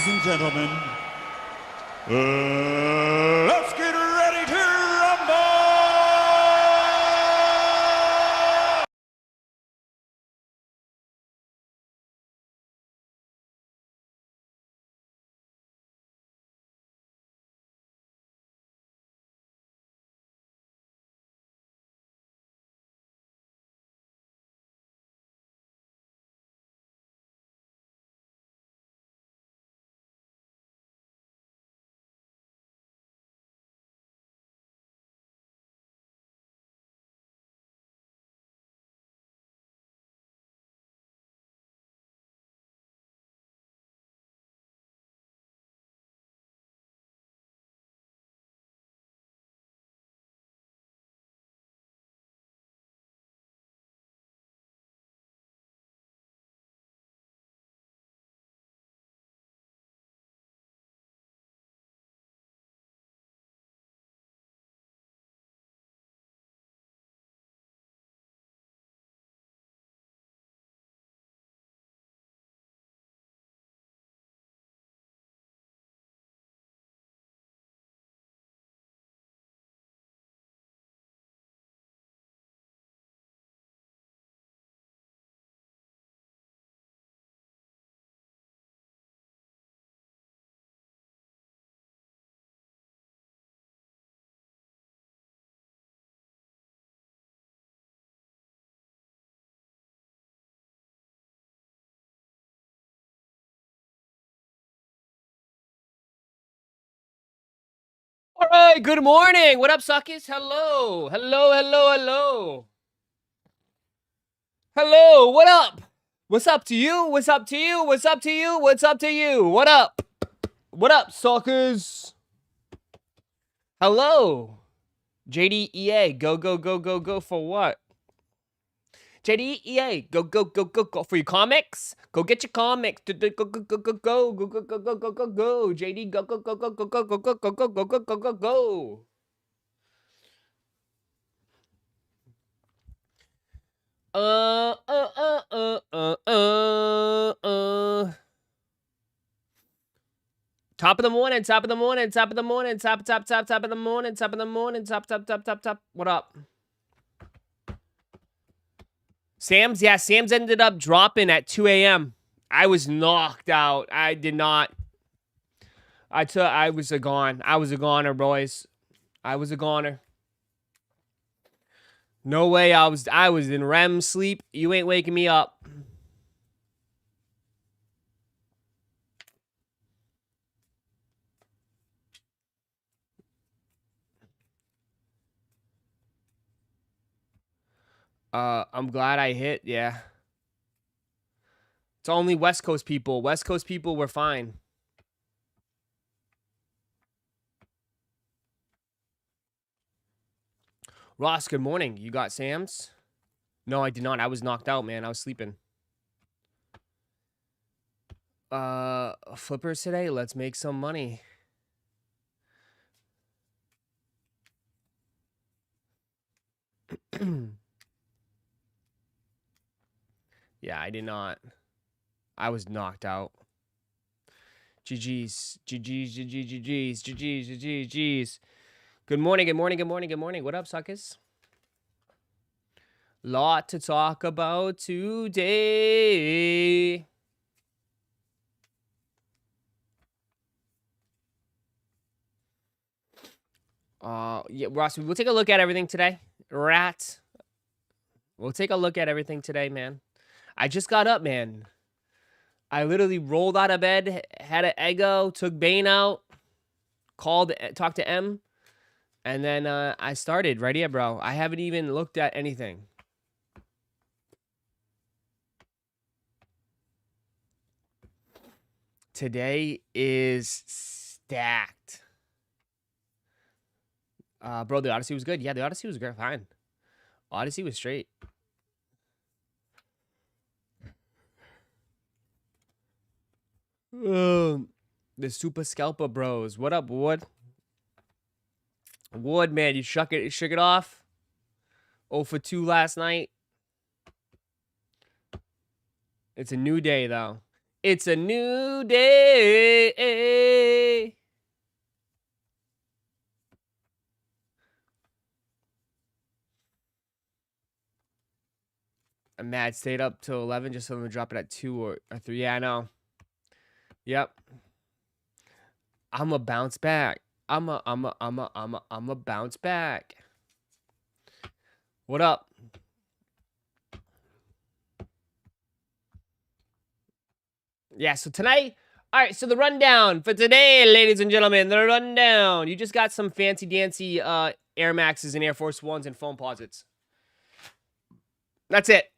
Ladies and gentlemen, let's get ready to rumble! All right, good morning. What up, suckers? Hello. Hello, hello, hello. Hello, what up? What's up to you? What's up to you? What's up to you? What's up to you? What up? What up, suckers? Hello. JDEA, go, go, go, go, go for what? JDEA, go, go, go, go, go for your comics. Go get your comics. Go, go, go, go, go, go, go, go, go, go, go, go, go. JD, go, go, go, go, go, go, go, go, go, go, go, go, go, go, go. Top of the morning, top of the morning, top of the morning, top of the morning, top of the morning, top. What up? Sam's? Yeah, Sam's ended up dropping at 2 a.m. I was knocked out. I did not. I was a gone. I was a goner, boys. I was a goner. No way I was in REM sleep. You ain't waking me up. I'm glad I hit, yeah. It's only West Coast people. West Coast people were fine. Ross, good morning. You got Sam's? No, I did not. I was knocked out, man. I was sleeping. Flippers today. Let's make some money. Yeah, I did not. I was knocked out. GG's. GG's. GG's. GG's. GG's. GG's. Good morning. Good morning. Good morning. Good morning. What up, suckers? Lot to talk about today. Yeah, Ross, we'll take a look at everything today. Rat. We'll take a look at everything today, man. I just got up, man. I literally rolled out of bed, had an Eggo, took Bane out, talked to M, and then I started right here, bro. I haven't even looked at anything. Today is stacked. Bro, the Odyssey was good. Yeah, the Odyssey was great. Fine. Odyssey was straight. The Super Scalper bros. What up, Wood? Wood, man, you shook it off. 0 for 2 last night. It's a new day, though. It's a new day. I'm mad. Stayed up till 11 just so I'm gonna drop it at 2 or 3. Yeah, I know. Yep. I'm a bounce back. I'm a bounce back. What up? Yeah, so tonight, all right, so the rundown for today, ladies and gentlemen, the rundown. You just got some fancy dancy Air Maxes and Air Force Ones and foam posits. That's it.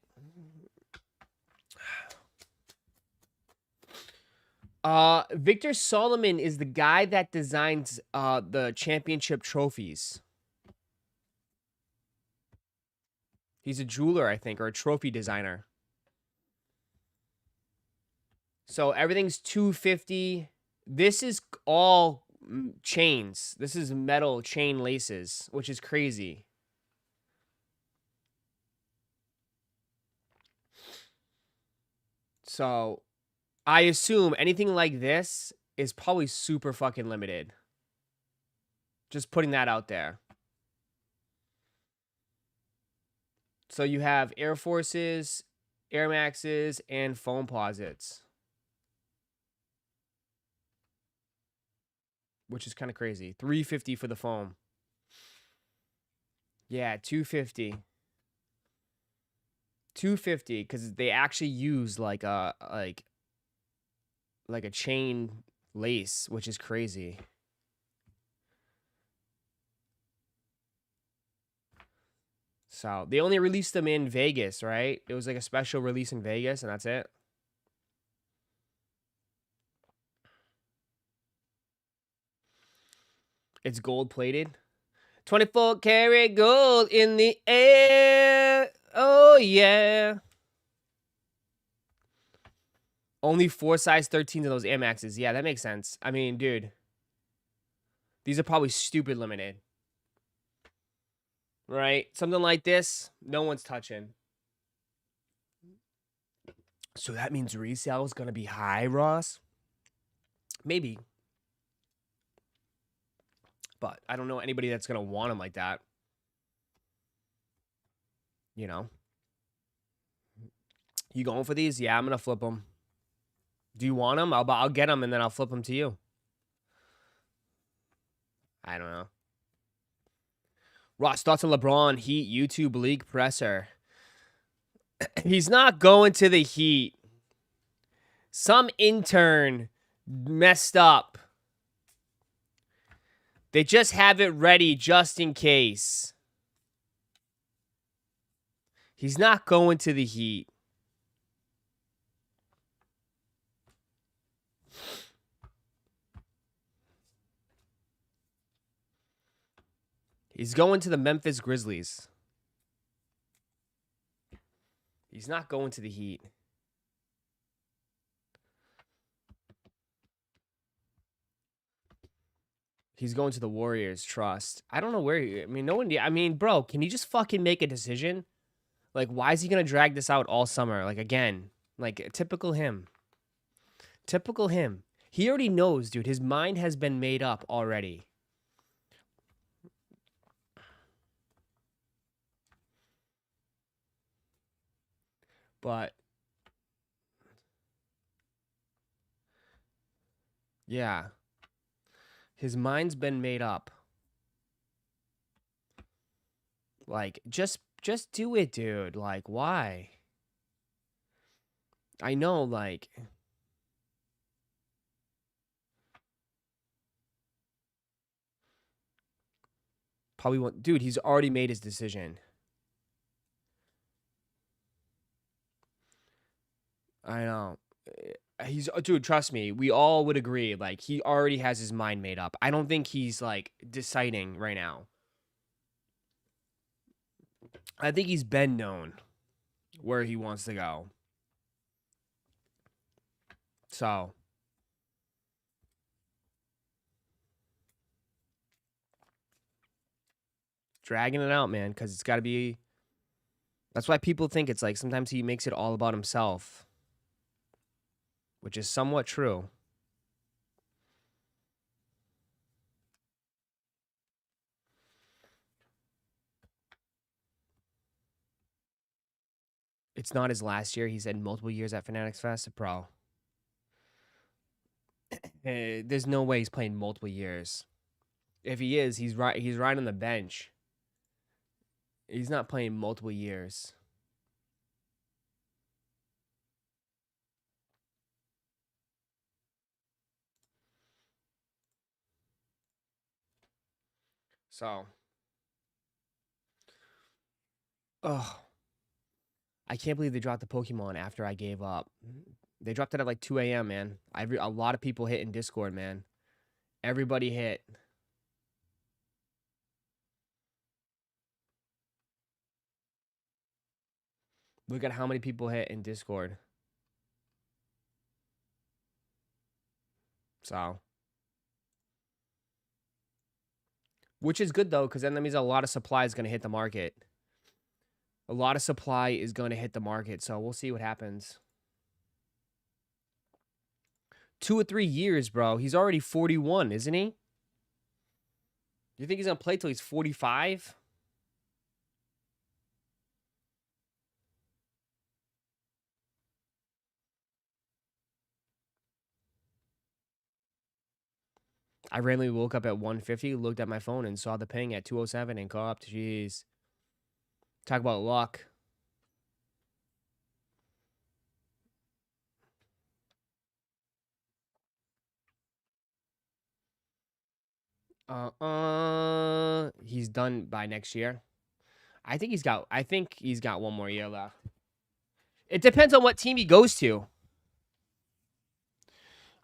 Victor Solomon is the guy that designs the championship trophies. He's a jeweler, I think, or a trophy designer. So everything's $250. This is all chains. This is metal chain laces, which is crazy. So I assume anything like this is probably super fucking limited. Just putting that out there. So you have Air Forces, Air Maxes, and foam posits. Which is kind of crazy. $350 for the foam. Yeah, $250. $250 because they actually use like a chain lace, which is crazy. So they only released them in Vegas, right? It was like a special release in Vegas, and that's it. It's gold plated. 24 karat gold in the air. Oh, yeah. Only 4 size 13s of those Air Maxes. Yeah, that makes sense. I mean, dude. These are probably stupid limited. Right? Something like this, no one's touching. So that means resale is going to be high, Ross? Maybe. But I don't know anybody that's going to want them like that. You know? You going for these? Yeah, I'm going to flip them. Do you want them? I'll get them and then I'll flip them to you. I don't know. Ross, thoughts on LeBron, Heat, YouTube league presser. He's not going to the Heat. Some intern messed up. They just have it ready just in case. He's not going to the Heat. He's going to the Memphis Grizzlies. He's not going to the Heat. He's going to the Warriors, trust. I don't know where I mean, no one. I mean, bro, can you just fucking make a decision? Like, why is he going to drag this out all summer? Like, again. Like, typical him. Typical him. He already knows, dude. His mind has been made up already. But yeah. His mind's been made up. Like, just do it, dude. Like, why? I know, like, probably won't. Dude, he's already made his decision. I know. Dude, trust me, we all would agree. Like, he already has his mind made up. I don't think he's, like, deciding right now. I think he's been known where he wants to go. So. Dragging it out, man, because it's got to be. That's why people think it's like sometimes he makes it all about himself. which is somewhat true. It's not his last year. He said multiple years at Fanatics Fest. Bro, there's no way he's playing multiple years. If he is, he's right. He's right on the bench. He's not playing multiple years. So, oh, I can't believe they dropped the Pokemon after I gave up. They dropped it at like 2 a.m., man. A lot of people hit in Discord, man. Everybody hit. Look at how many people hit in Discord. So, which is good though, because then that means a lot of supply is going to hit the market. A lot of supply is going to hit the market, so we'll see what happens. 2 or 3 years, bro. He's already 41, isn't he? You think he's going to play till he's 45? I randomly woke up at 1:50, looked at my phone, and saw the ping at 2:07 and called up. Jeez. Talk about luck. He's done by next year. I think he's got one more year left. It depends on what team he goes to.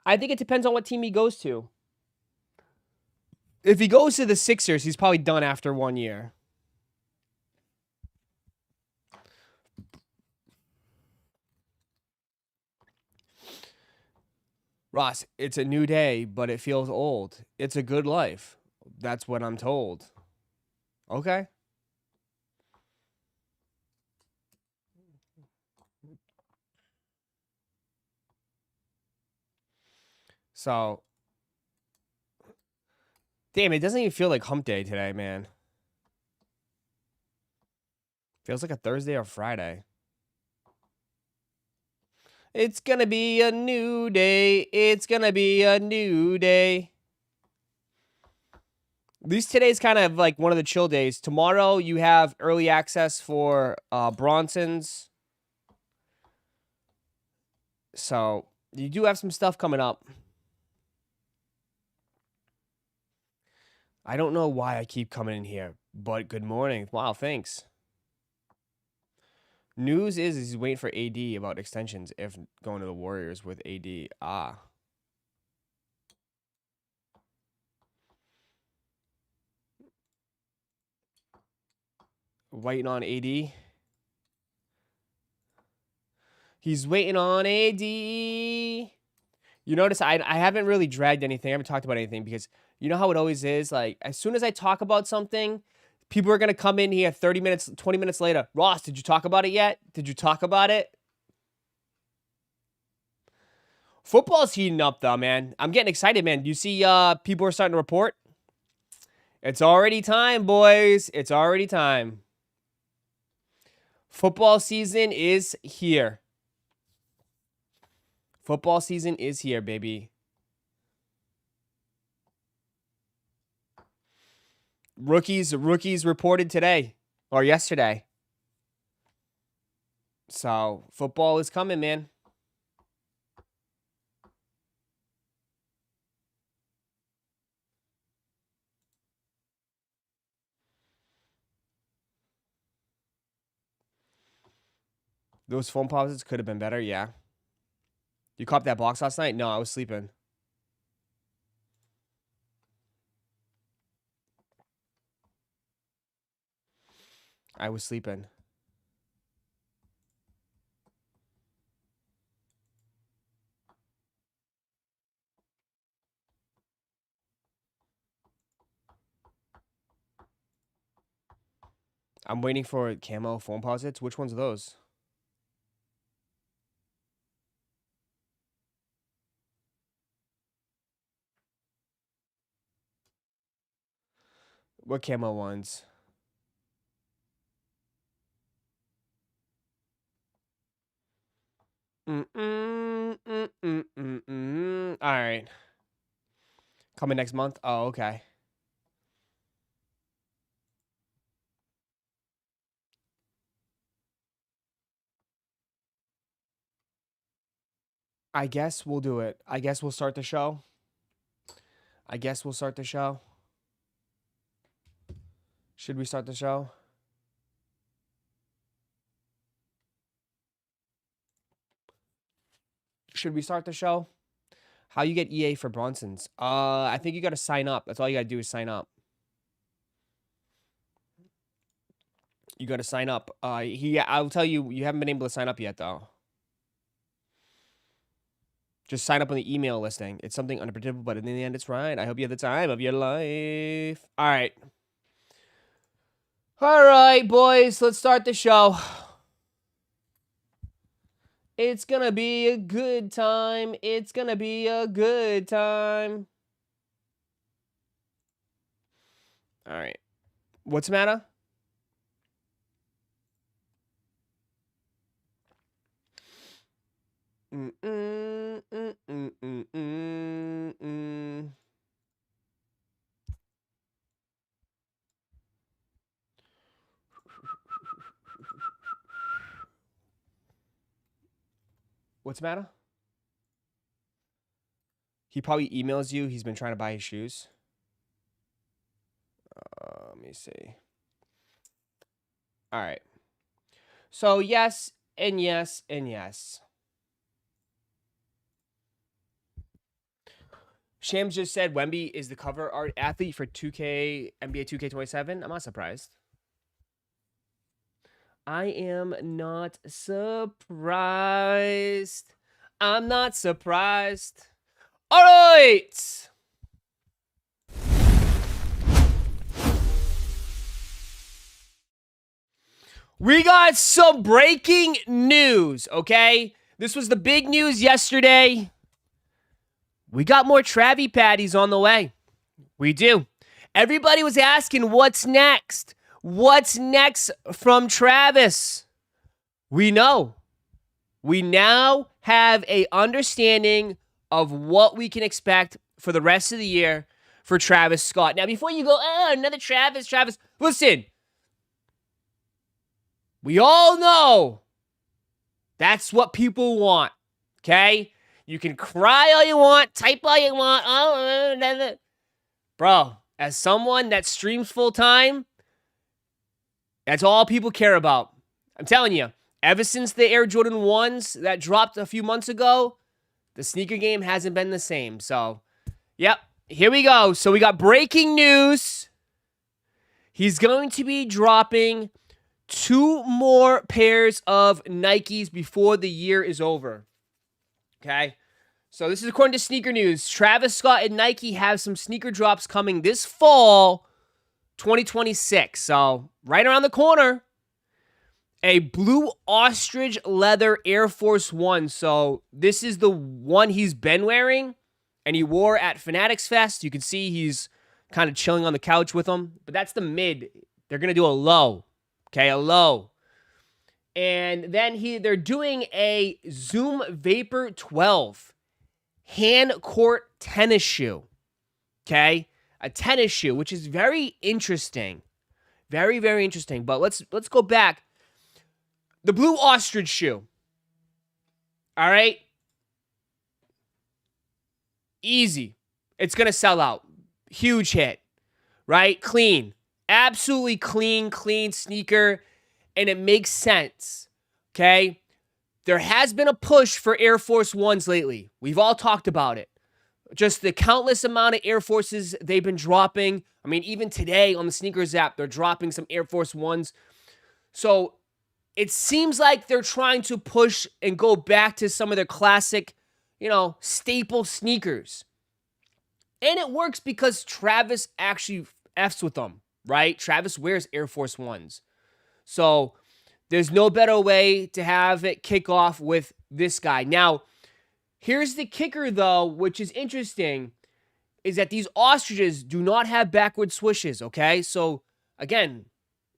I think it depends on what team he goes to. If he goes to the Sixers, he's probably done after 1 year. Ross, it's a new day, but it feels old. It's a good life. That's what I'm told. Okay. So, damn, it doesn't even feel like hump day today, man. Feels like a Thursday or Friday. It's gonna be a new day. It's gonna be a new day. At least today's kind of like one of the chill days. Tomorrow you have early access for Bronson's. So you do have some stuff coming up. I don't know why I keep coming in here, but good morning. Wow, thanks. News is he's waiting for AD about extensions if going to the Warriors with AD. Ah. Waiting on AD. He's waiting on AD. You notice I haven't really dragged anything. I haven't talked about anything because you know how it always is? Like, as soon as I talk about something, people are going to come in here 30 minutes, 20 minutes later. Ross, did you talk about it yet? Did you talk about it? Football's heating up, though, man. I'm getting excited, man. You see people are starting to report? It's already time, boys. It's already time. Football season is here. Football season is here, baby. Rookies reported today or yesterday. So, football is coming, man. Those phone pauses could have been better, yeah. You copped that box last night? No, I was sleeping. I was sleeping. I'm waiting for camo phone posits. Which ones are those? What camo ones? All right. Coming next month? Oh, okay. I guess we'll do it. I guess we'll start the show. Should we start the show? How you get EA for Bronson's? I think you got to sign up. That's all you got to do is sign up. You got to sign up. I'll tell you, you haven't been able to sign up yet, though. Just sign up on the email listing. It's something unpredictable, but in the end, it's right. I hope you have the time of your life. All right. All right, boys. Let's start the show. It's gonna be a good time. It's gonna be a good time. All right. What's the matter? What's the matter? He probably emails you. He's been trying to buy his shoes. Let me see. All right. So yes and yes and yes. Shams just said Wemby is the cover art athlete for 2K NBA 2K27. I'm not surprised. I am not surprised. I'm not surprised. All right. We got some breaking news, okay? This was the big news yesterday. We got more Travie Patties on the way. We do. Everybody was asking what's next. What's next from Travis? We know. We now have a understanding of what we can expect for the rest of the year for Travis Scott. Now, before you go, another Travis, listen. We all know that's what people want, okay? You can cry all you want, type all you want. Bro, as someone that streams full time, that's all people care about. I'm telling you, ever since the Air Jordan 1s that dropped a few months ago, the sneaker game hasn't been the same. So, yep, here we go. So we got breaking news. He's going to be dropping 2 more pairs of Nikes before the year is over. Okay? So this is according to Sneaker News. Travis Scott and Nike have some sneaker drops coming this fall 2026. So right around the corner. A blue ostrich leather Air Force One. So this is the one he's been wearing. And he wore at Fanatics Fest. You can see he's kind of chilling on the couch with them. But that's the mid. They're going to do a low. Okay, a low. And then they're doing a Zoom Vapor 12 hand court tennis shoe. Okay? A tennis shoe, which is very interesting. Very, very interesting. But let's go back. The blue ostrich shoe. All right? Easy. It's going to sell out. Huge hit. Right? Clean. Absolutely clean sneaker, and it makes sense, okay? There has been a push for Air Force Ones lately. We've all talked about it. Just the countless amount of Air Forces they've been dropping. I mean, even today on the Sneakers app, they're dropping some Air Force Ones. So it seems like they're trying to push and go back to some of their classic, staple sneakers. And it works because Travis actually F's with them. Right? Travis wears Air Force Ones. So there's no better way to have it kick off with this guy. Now, here's the kicker, though, which is interesting. is that these ostriches do not have backward swishes, okay? So, again,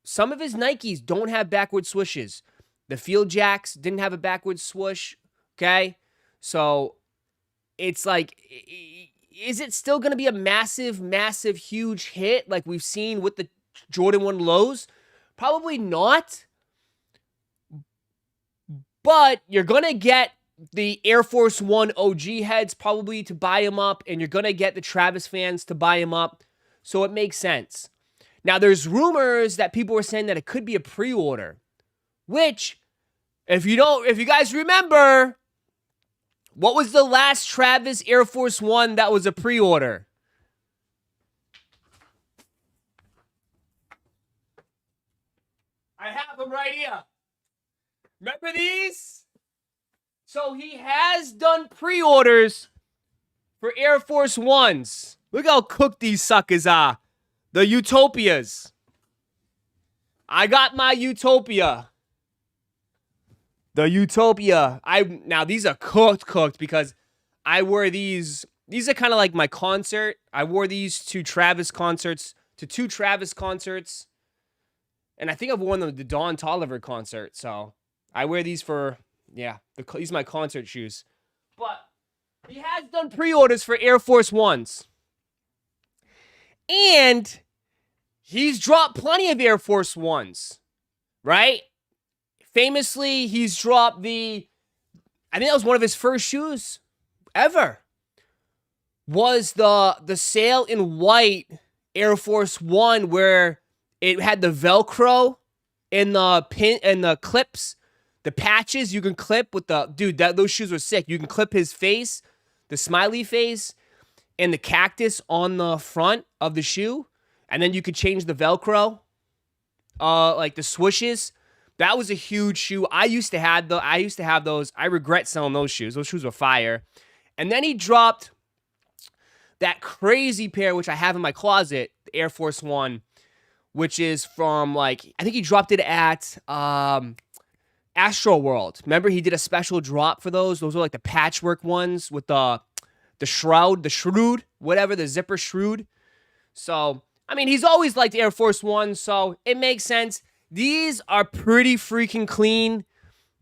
some of his Nikes don't have backward swishes. The Field Jacks didn't have a backward swoosh, okay? So, it's like, is it still going to be a massive, massive, huge hit like we've seen with the Jordan 1 lows? Probably not. But you're going to get the Air Force One OG heads probably to buy him up, and you're going to get the Travis fans to buy him up. So it makes sense. Now, there's rumors that people were saying that it could be a pre-order, which, if you guys remember, what was the last Travis Air Force One that was a pre-order? I have them right here. Remember these? So he has done pre-orders for Air Force Ones. Look how cooked these suckers are. The Utopias. I got my Utopia. The Utopia. Now these are cooked because I wear these. These are kind of like my concert. I wore these to two Travis concerts. And I think I've worn them to the Don Tolliver concert. So I wear these for, these are my concert shoes. But he has done pre-orders for Air Force Ones. And he's dropped plenty of Air Force Ones, right? Famously, he's dropped I think that was one of his first shoes ever, was the sail in white Air Force One where it had the Velcro and the pin and the clips, the patches you can clip with those shoes were sick. You can clip his face, the smiley face, and the cactus on the front of the shoe, and then you could change the Velcro, like the swooshes. That was a huge shoe. I used to have those. I regret selling those shoes. Those shoes were fire. And then he dropped that crazy pair, which I have in my closet, the Air Force One, which is from, like, I think he dropped it at Astro World. Remember, he did a special drop for those. Those were like the patchwork ones with the shroud, the shroud, whatever, the zipper shroud. So, I mean, he's always liked Air Force One, so it makes sense. These are pretty freaking clean.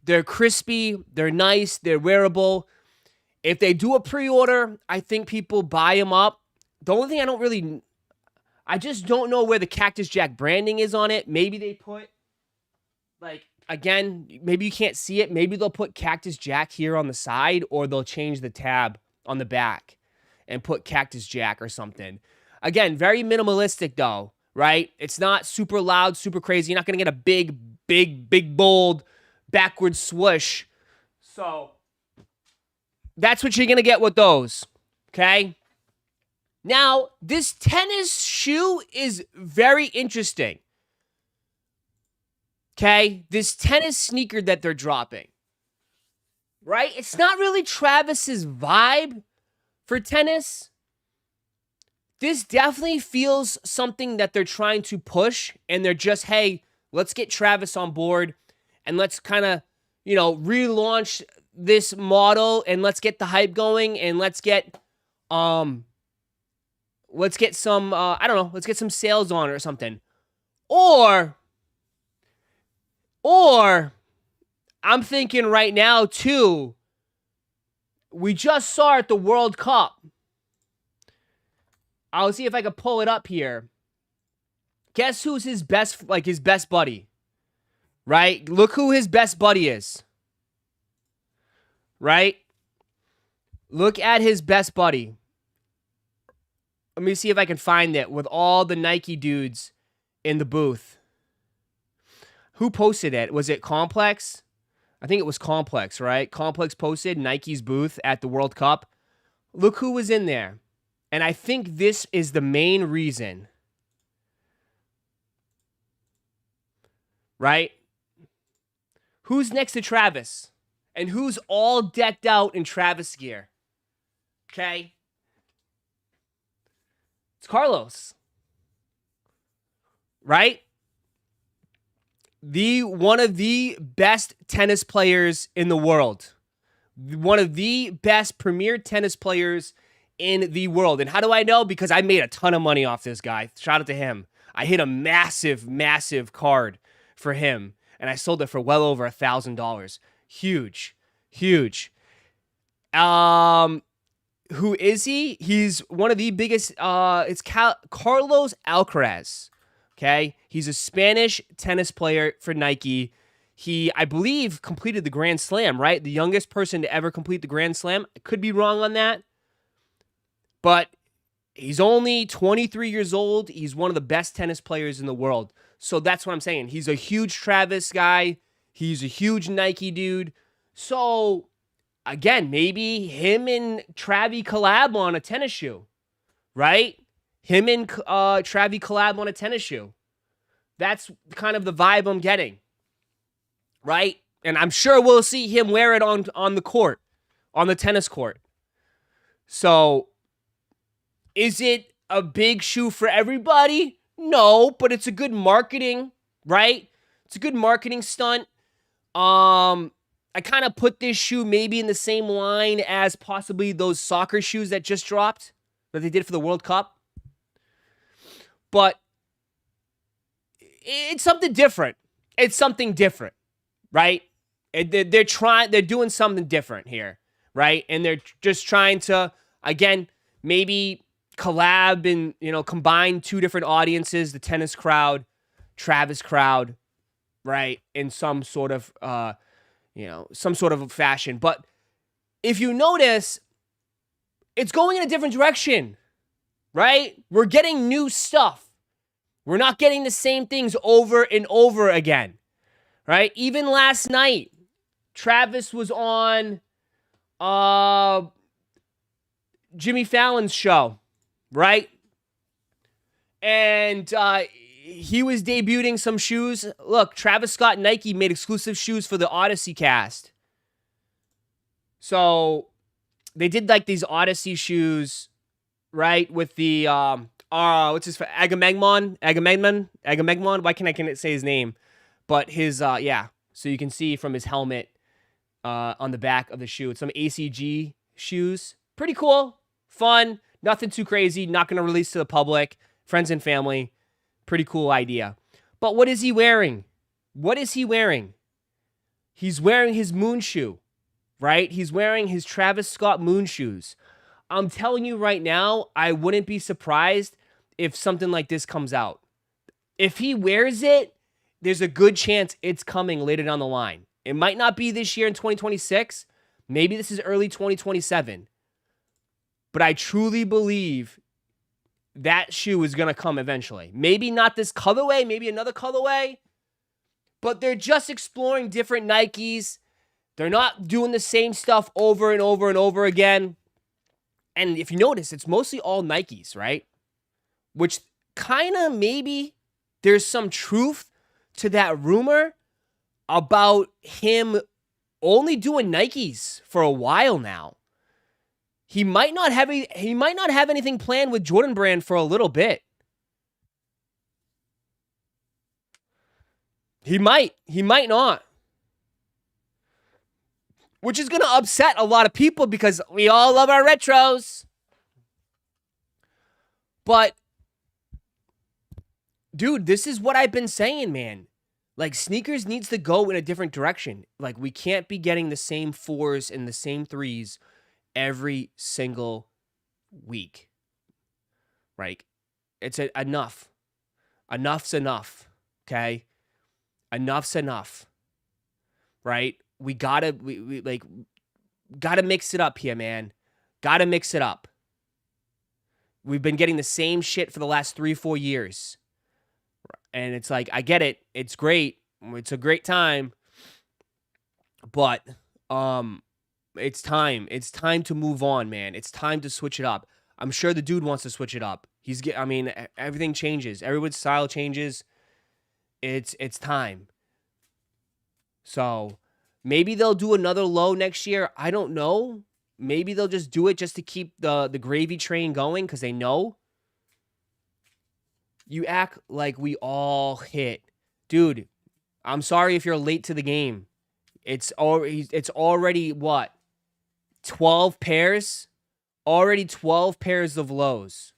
They're crispy. They're nice. They're wearable. If they do a pre-order, I think people buy them up. The only thing I just don't know where the Cactus Jack branding is on it. Maybe they put, like, again, maybe you can't see it. Maybe they'll put Cactus Jack here on the side, or they'll change the tab on the back and put Cactus Jack or something. Again, very minimalistic though, right? It's not super loud, super crazy. You're not going to get a big, bold backward swoosh. So that's what you're going to get with those, okay? Now, this tennis shoe is very interesting, okay? This tennis sneaker that they're dropping, right? It's not really Travis's vibe for tennis. This definitely feels something that they're trying to push, and they're just, hey, let's get Travis on board, and let's kind of, relaunch this model, and let's get the hype going, and let's get some, let's get some sales on it or something. Or I'm thinking right now, too, we just saw at the World Cup. I'll see if I can pull it up here. Guess who's his best buddy? Right? Look who his best buddy is. Right? Look at his best buddy. Let me see if I can find it with all the Nike dudes in the booth. Who posted it? Was it Complex? I think it was Complex, right? Complex posted Nike's booth at the World Cup. Look who was in there. And I think this is the main reason. Right? Who's next to Travis? And who's all decked out in Travis gear? Okay? It's Carlos. Right? One of the best tennis players in the world. One of the best premier tennis players in the world. And how do I know? Because I made a ton of money off this guy. Shout out to him. I hit a massive, massive card for him, and I sold it for well over $1,000. Huge, huge. Who is he? He's one of the biggest. It's Carlos Alcaraz. Okay, he's a Spanish tennis player for Nike. He, I believe, completed the Grand Slam, right? The youngest person to ever complete the Grand Slam. I could be wrong on that, but he's only 23 years old. He's one of the best tennis players in the world. So that's what I'm saying. He's a huge Travis guy. He's a huge Nike dude. So, again, maybe him and Travi collab on a tennis shoe, right? Him and Travi collab on a tennis shoe. That's kind of the vibe I'm getting, right? And I'm sure we'll see him wear it on the court, on the tennis court. So, is it a big shoe for everybody? No, but it's a good marketing, right? It's a good marketing stunt. I kind of put this shoe maybe in the same line as possibly those soccer shoes that just dropped, that they did for the World Cup. But it's something different. It's something different, right? They're doing something different here, right? And they're just trying to, again, maybe collab and, combine two different audiences, the tennis crowd, Travis crowd, right? In some sort of, some sort of fashion. But if you notice, it's going in a different direction, right? We're getting new stuff. We're not getting the same things over and over again, right? Even last night, Travis was on Jimmy Fallon's show, right? And he was debuting some shoes. Look, Travis Scott Nike made exclusive shoes for the Odyssey cast. So they did like these Odyssey shoes, right? With the what's his Agamemnon. Why can't I say his name? But his yeah. So you can see from his helmet on the back of the shoe. It's some ACG shoes. Pretty cool, fun. Nothing too crazy. Not going to release to the public, friends and family. Pretty cool idea. But what is he wearing? What is he wearing? He's wearing his moon shoe, right? He's wearing his Travis Scott moon shoes. I'm telling you right now, I wouldn't be surprised if something like this comes out. If he wears it, there's a good chance it's coming later down the line. It might not be this year in 2026. Maybe this is early 2027. But I truly believe that shoe is going to come eventually. Maybe not this colorway, maybe another colorway. But they're just exploring different Nikes. They're not doing the same stuff over and over and over again. And if you notice, it's mostly all Nikes, right? Which kind of maybe there's some truth to that rumor about him only doing Nikes for a while now. He might not have anything planned with Jordan Brand for a little bit. He might not. Which is going to upset a lot of people because we all love our retros. But, dude, this is what I've been saying, man. Like, sneakers needs to go in a different direction. Like, we can't be getting the same 4s and the same 3s every single week. Right? It's enough. Enough's enough. Okay? Enough's enough. Right? We gotta mix it up here, man. Gotta mix it up. We've been getting the same shit for the last 3-4 years. And it's like, I get it. It's great. It's a great time. But it's time. It's time to move on, man. It's time to switch it up. I'm sure the dude wants to switch it up. Everything changes. Everyone's style changes. It's time. So maybe they'll do another low next year. I don't know. Maybe they'll just do it just to keep the gravy train going because they know. You act like we all hit. Dude, I'm sorry if you're late to the game. It's already what? 12 pairs Already 12 pairs of lows.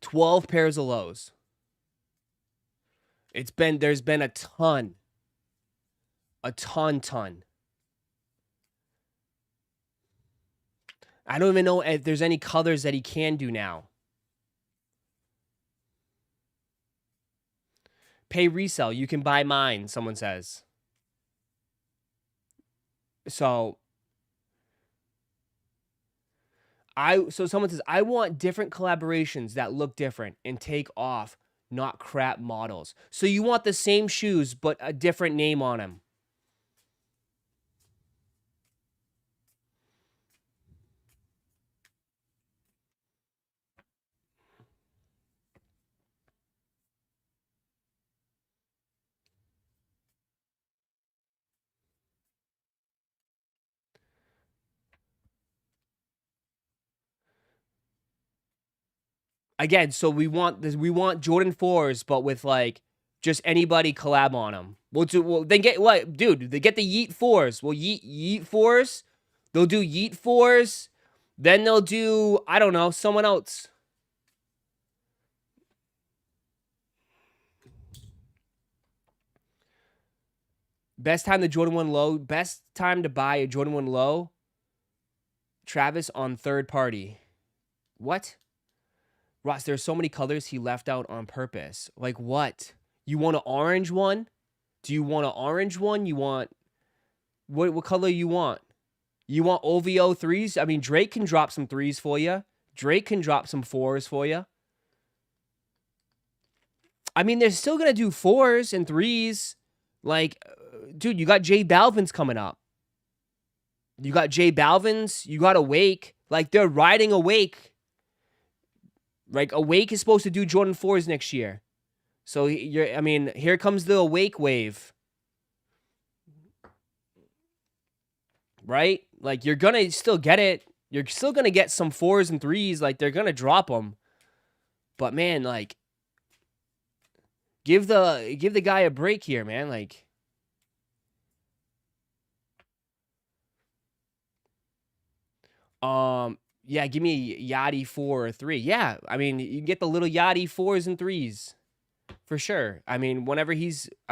$12 pairs of lows. There's been a ton. A ton. I don't even know if there's any colors that he can do now. Pay resell. You can buy mine, someone says. So someone says, I want different collaborations that look different and take off, not crap models. So you want the same shoes, but a different name on them. Again, so we want Jordan 4s, but with like just anybody collab on them. Then get what, dude? They get the Yeet 4s. Well, Yeet 4s. They'll do Yeet 4s. Then they'll do, I don't know, someone else. Best time to buy a Jordan 1 low. Travis on third party. What? Ross, there's so many colors he left out on purpose. Like what? You want an orange one? Do you want an orange one? You want what color you want? You want OVO 3s? I mean, Drake can drop some 3s for you. Drake can drop some 4s for you. I mean, they're still going to do 4s and 3s. Like, dude, you got J Balvin's coming up. You got J Balvin's. You got Awake. Like, they're riding Awake. Like, Awake is supposed to do Jordan 4s next year. So, here comes the Awake wave. Right? Like, you're going to still get it. You're still going to get some 4s and 3s. Like, they're going to drop them. But, man, like, give the guy a break here, man. Like, yeah, give me a Yachty 4 or 3. Yeah, I mean, you can get the little Yachty 4s and 3s. For sure. I mean, whenever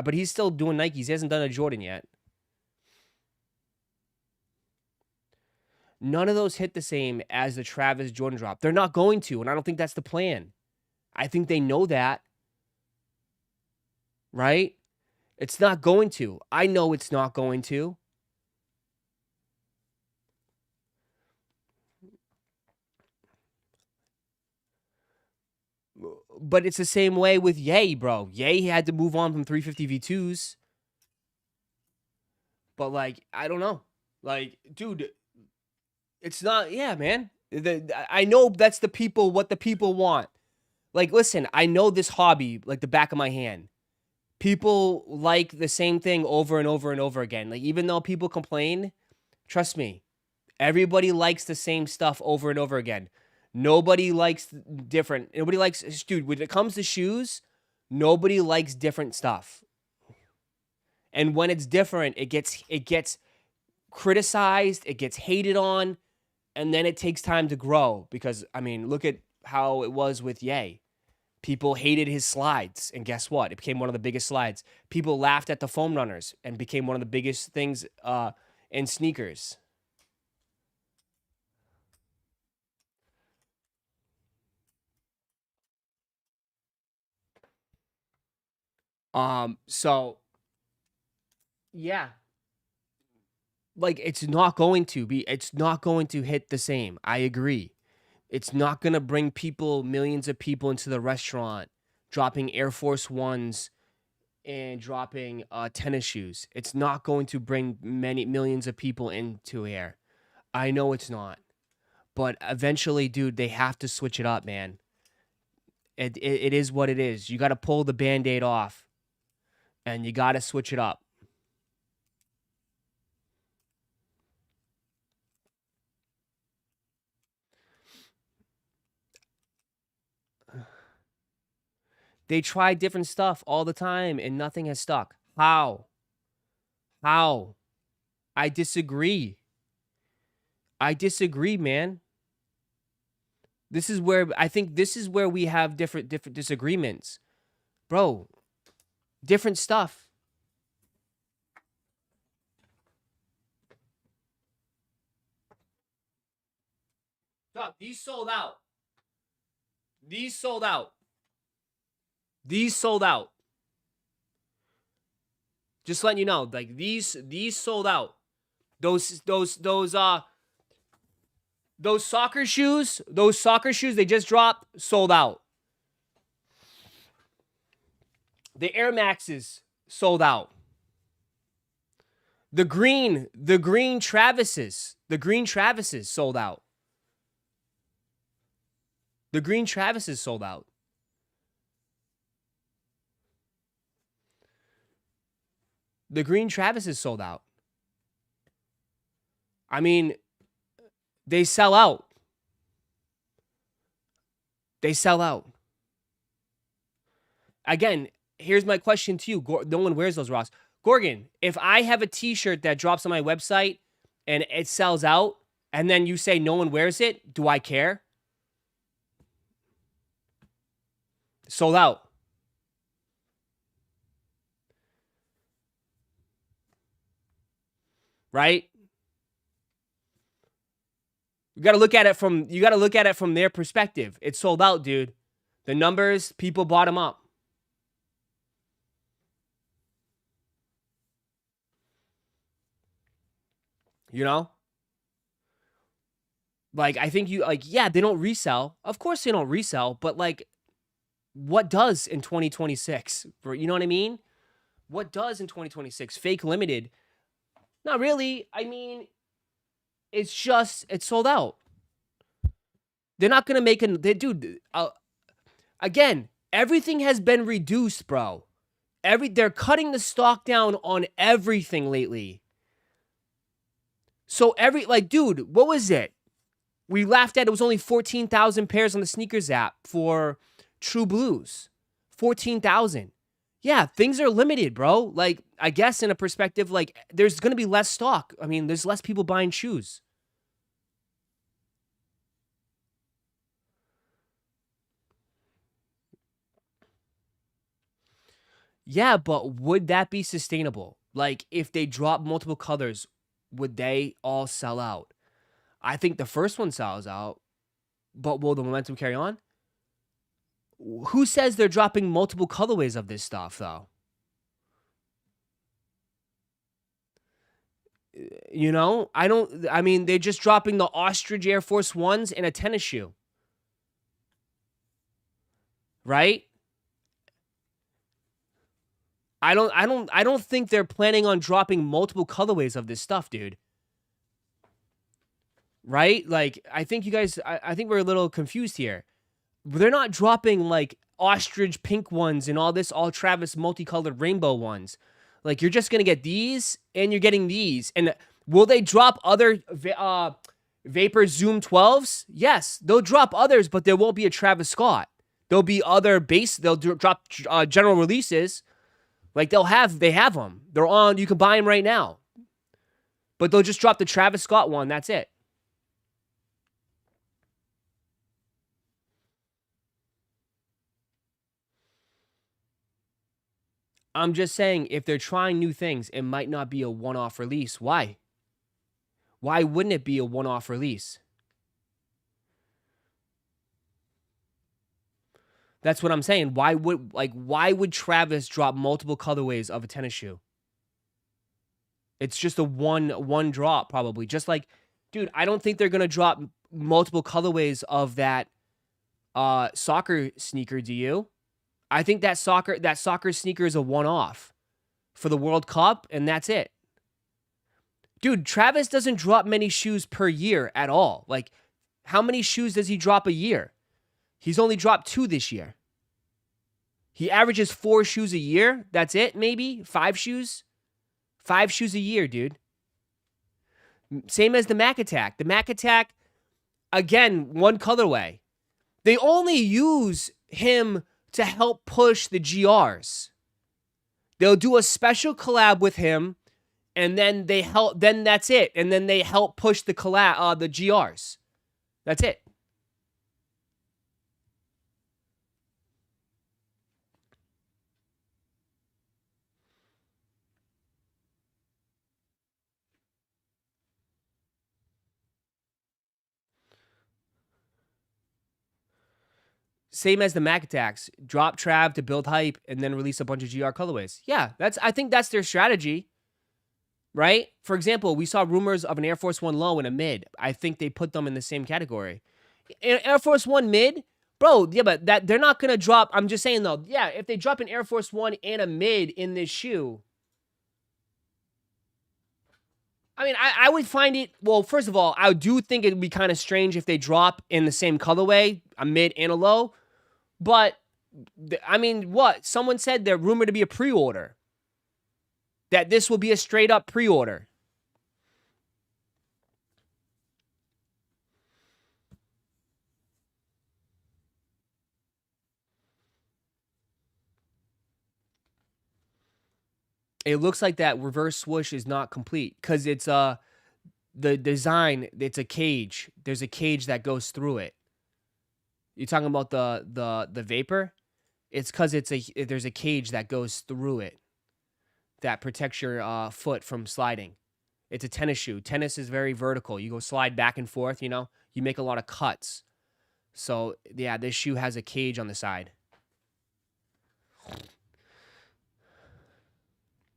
but he's still doing Nikes. He hasn't done a Jordan yet. None of those hit the same as the Travis Jordan drop. They're not going to, and I don't think that's the plan. I think they know that. Right? It's not going to. I know it's not going to. But it's the same way with Ye, bro. Ye had to move on from 350 V2s. But, like, I don't know. Like, dude, it's not, yeah, man. I know that's what the people want. Like, listen, I know this hobby like the back of my hand. People like the same thing over and over and over again. Like, even though people complain, trust me, everybody likes the same stuff over and over again. Nobody likes different. Nobody likes, dude, when it comes to shoes, nobody likes different stuff. And when it's different, it gets criticized, it gets hated on, and then it takes time to grow. Because, I mean, look at how it was with Ye. People hated his slides, and guess what? It became one of the biggest slides. People laughed at the foam runners and became one of the biggest things in sneakers. So yeah. Like, it's not going to hit the same. I agree. It's not going to bring millions of people into the restaurant, dropping Air Force Ones and dropping tennis shoes. It's not going to bring millions of people into here. I know it's not. But eventually, dude, they have to switch it up, man. It is what it is. You got to pull the Band-Aid off, and you got to switch it up. They try different stuff all the time, and nothing has stuck. How? How? I disagree. I disagree, man. This is where I think this is where we have different disagreements. Bro, different stuff. Stop. These sold out. These sold out. These sold out. Just letting you know, like these sold out. Those soccer shoes, they just dropped, sold out. The Air Maxes sold out. The green Travises sold out. The green Travises sold out. The green Travises sold out. I mean, they sell out. They sell out. Again, here's my question to you. No one wears those, Ross. Gorgon, if I have a t-shirt that drops on my website and it sells out, and then you say no one wears it, do I care? Sold out. Right? You got to look at it from their perspective. It's sold out, dude. The numbers, people bought them up. You know? Like, I think yeah, they don't resell. Of course they don't resell, but like, what does in 2026? You know what I mean? What does in 2026? Fake limited. Not really. I mean, it's sold out. They're not going to make dude, again, everything has been reduced, bro. They're cutting the stock down on everything lately. So dude, what was it? We laughed at it was only 14,000 pairs on the sneakers app for True Blues. 14,000. Yeah, things are limited, bro. Like, I guess in a perspective, like, there's going to be less stock. I mean, there's less people buying shoes. Yeah, but would that be sustainable? Like, if they drop multiple colors, would they all sell out? I think the first one sells out, but will the momentum carry on? Who says they're dropping multiple colorways of this stuff, though? You know, I mean, they're just dropping the Ostrich Air Force Ones and a tennis shoe. Right? I don't think they're planning on dropping multiple colorways of this stuff, dude. Right? Like, I think you guys, I think we're a little confused here. They're not dropping like ostrich pink ones and all Travis multicolored rainbow ones. Like, you're just going to get these and you're getting these. And will they drop other Vapor Zoom 12s? Yes, they'll drop others, but there won't be a Travis Scott. There'll be other they'll drop general releases. Like, they have them. They're on, you can buy them right now. But they'll just drop the Travis Scott one, that's it. I'm just saying, if they're trying new things, it might not be a one-off release. Why? Why wouldn't it be a one-off release? That's what I'm saying. Why would Travis drop multiple colorways of a tennis shoe? It's just a one drop, probably. Just like, dude, I don't think they're gonna drop multiple colorways of that soccer sneaker, do you? I think that soccer sneaker is a one-off for the World Cup, and that's it. Dude, Travis doesn't drop many shoes per year at all. Like, how many shoes does he drop a year? He's only dropped 2 this year. He averages 4 shoes a year. That's it, maybe? 5 shoes? 5 shoes a year, dude. Same as the Mac Attack. The Mac Attack, again, one colorway. They only use him to help push the GRs. They'll do a special collab with him and then they help. Then that's it, and then they help push the the GRs. That's it. Same as the Mac attacks. Drop Trav to build hype and then release a bunch of GR colorways. Yeah, I think that's their strategy, right? For example, we saw rumors of an Air Force One low and a mid. I think they put them in the same category. Air Force One mid, bro, yeah, but that they're not gonna drop. I'm just saying though, yeah, if they drop an Air Force One and a mid in this shoe, I mean, I would find it, well, first of all, I do think it would be kind of strange if they drop in the same colorway, a mid and a low. But, I mean, what? Someone said they're rumored to be a pre-order. That this will be a straight-up pre-order. It looks like that reverse swoosh is not complete because it's the design, it's a cage. There's a cage that goes through it. You talking about the vapor? It's because there's a cage that goes through it that protects your foot from sliding. It's a tennis shoe. Tennis is very vertical. You go slide back and forth, you know? You make a lot of cuts. So, yeah, this shoe has a cage on the side.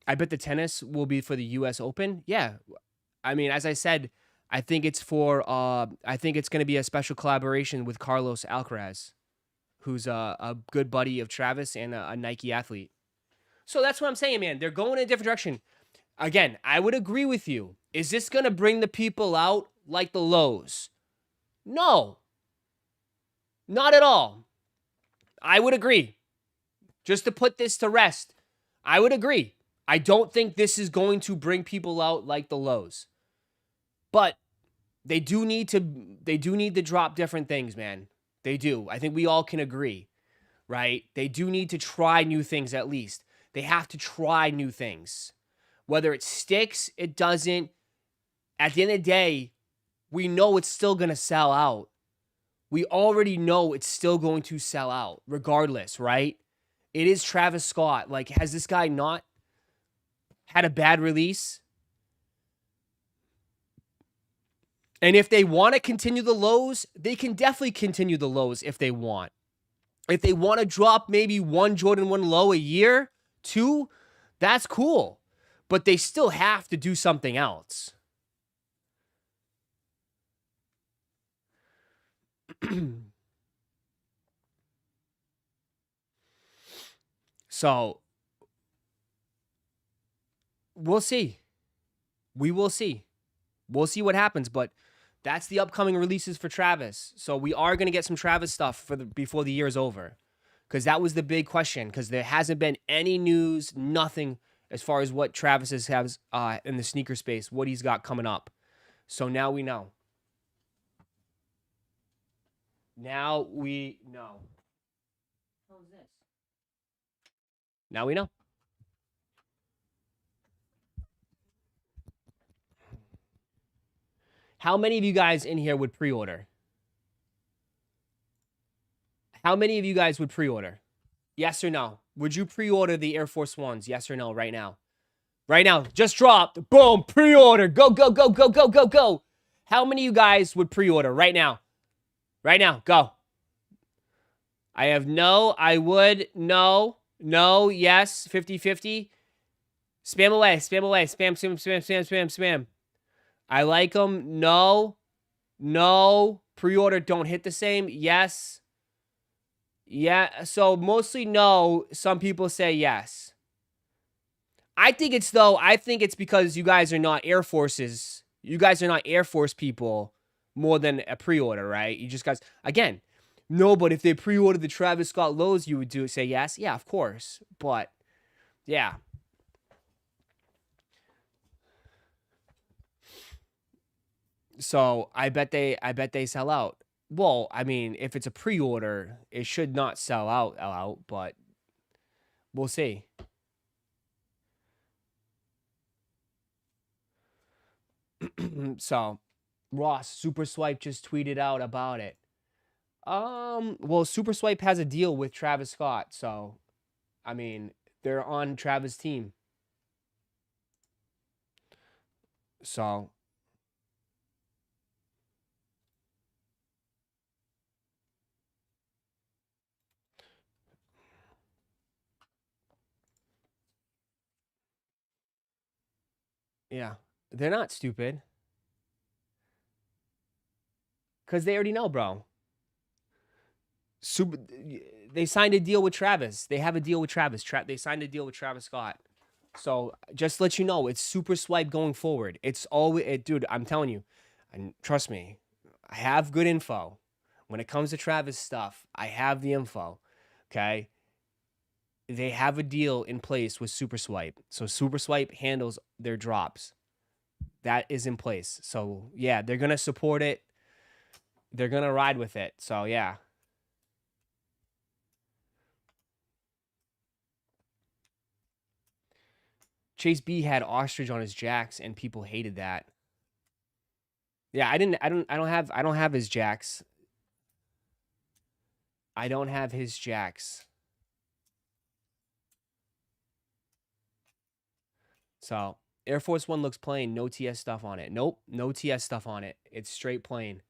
I bet the tennis will be for the US Open. Yeah. I mean, as I said, I think it's for I think it's going to be a special collaboration with Carlos Alcaraz, who's a good buddy of Travis and a Nike athlete. So that's what I'm saying, man. They're going in a different direction. Again, I would agree with you. Is this going to bring the people out like the lows? No. Not at all. I would agree. Just to put this to rest, I would agree. I don't think this is going to bring people out like the lows. But they do need to drop different things, man. They do. I think we all can agree, right? They do need to try new things at least. They have to try new things. Whether it sticks, it doesn't. At the end of the day, we know it's still going to sell out. We already know it's still going to sell out regardless, right? It is Travis Scott. Like, has this guy not had a bad release? And if they want to continue the lows, they can definitely continue the lows if they want. If they want to drop maybe one Jordan 1 low a year, 2, that's cool. But they still have to do something else. So, we'll see. We will see. We'll see what happens, but that's the upcoming releases for Travis. So we are going to get some Travis stuff for before the year is over. Because that was the big question. Because there hasn't been any news, nothing as far as what Travis has in the sneaker space, what he's got coming up. So now we know. Now we know. What is this? Now we know. How many of you guys in here would pre-order? How many of you guys would pre-order? Yes or no? Would you pre-order the Air Force Ones? Yes or no right now? Right now. Just dropped. Boom. Pre-order. Go, go, go, go, go, go, go. How many of you guys would pre-order right now? Right now. Go. I have no. I would. No. No. Yes. 50-50. Spam away. Spam away. Spam, spam, spam, spam, spam, spam. I like them. No. No. Pre-order don't hit the same. Yes. Yeah. So mostly no. Some people say yes. I think it's because you guys are not Air Forces. You guys are not Air Force people more than a pre-order, right? You just guys, again, no, but if they pre-ordered the Travis Scott lows, you would say yes. Yeah, of course. But yeah. So I bet they sell out. Well, I mean, if it's a pre-order, it should not sell out, but we'll see. So, Ross, Super Swipe just tweeted out about it. Well, Super Swipe has a deal with Travis Scott, so I mean, they're on Travis' team. So, yeah, they're not stupid because they already know, bro. Super, they signed a deal with Travis. They have a deal with Travis. They signed a deal with Travis Scott. So just to let you know, it's Super Swipe going forward. It's always, dude. I'm telling you, and trust me, I have good info. When it comes to Travis stuff, I have the info. Okay, they have a deal in place with Super Swipe, so Super Swipe handles their drops. That is in place. So yeah, they're gonna support it. They're gonna ride with it. So yeah. Chase B had ostrich on his jacks, and people hated that. Yeah, I don't have his jacks. I don't have his jacks. So Air Force One looks plain, no TS stuff on it. Nope, no TS stuff on it. It's straight plain.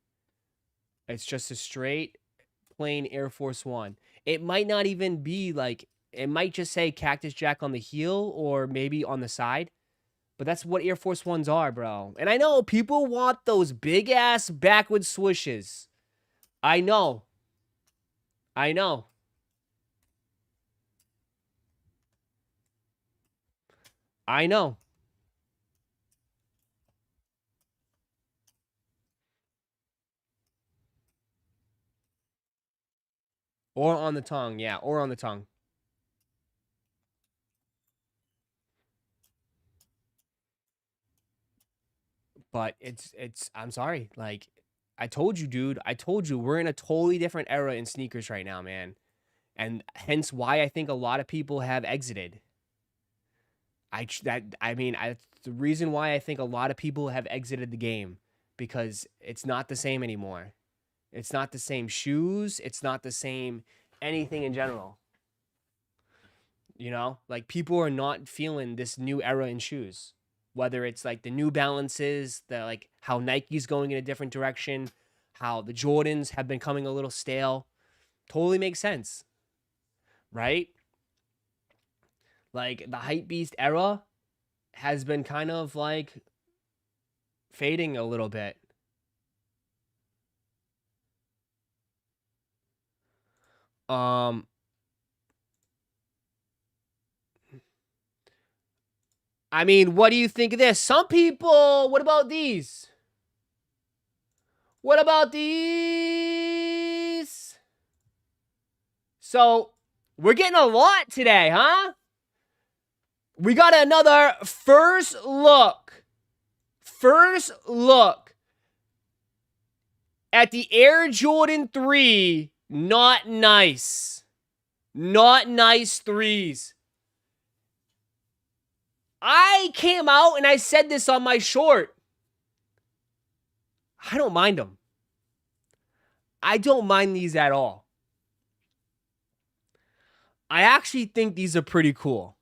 It's just a straight plain Air Force One. It might not even be like, it might just say Cactus Jack on the heel or maybe on the side. But that's what Air Force Ones are, bro. And I know people want those big ass backward swooshes. I know. I know. I know. Or on the tongue, yeah, or on the tongue. But it's I'm sorry. Like I told you, dude. I told you we're in a totally different era in sneakers right now, man. And hence why I think a lot of people have exited. The reason why I think a lot of people have exited the game because it's not the same anymore. It's not the same shoes, it's not the same anything in general. You know? Like people are not feeling this new era in shoes. Whether it's like the New Balances, the like how Nike's going in a different direction, how the Jordans have been coming a little stale. Totally makes sense. Right? Like the hype beast era has been kind of like fading a little bit. Um I mean, what do you think of this? Some people, what about these? What about these? So, we're getting a lot today, huh? We got another first look. First look at the Air Jordan 3 not nice. Not nice threes. I came out and I said this on my short. I don't mind them. I don't mind these at all. I actually think these are pretty cool.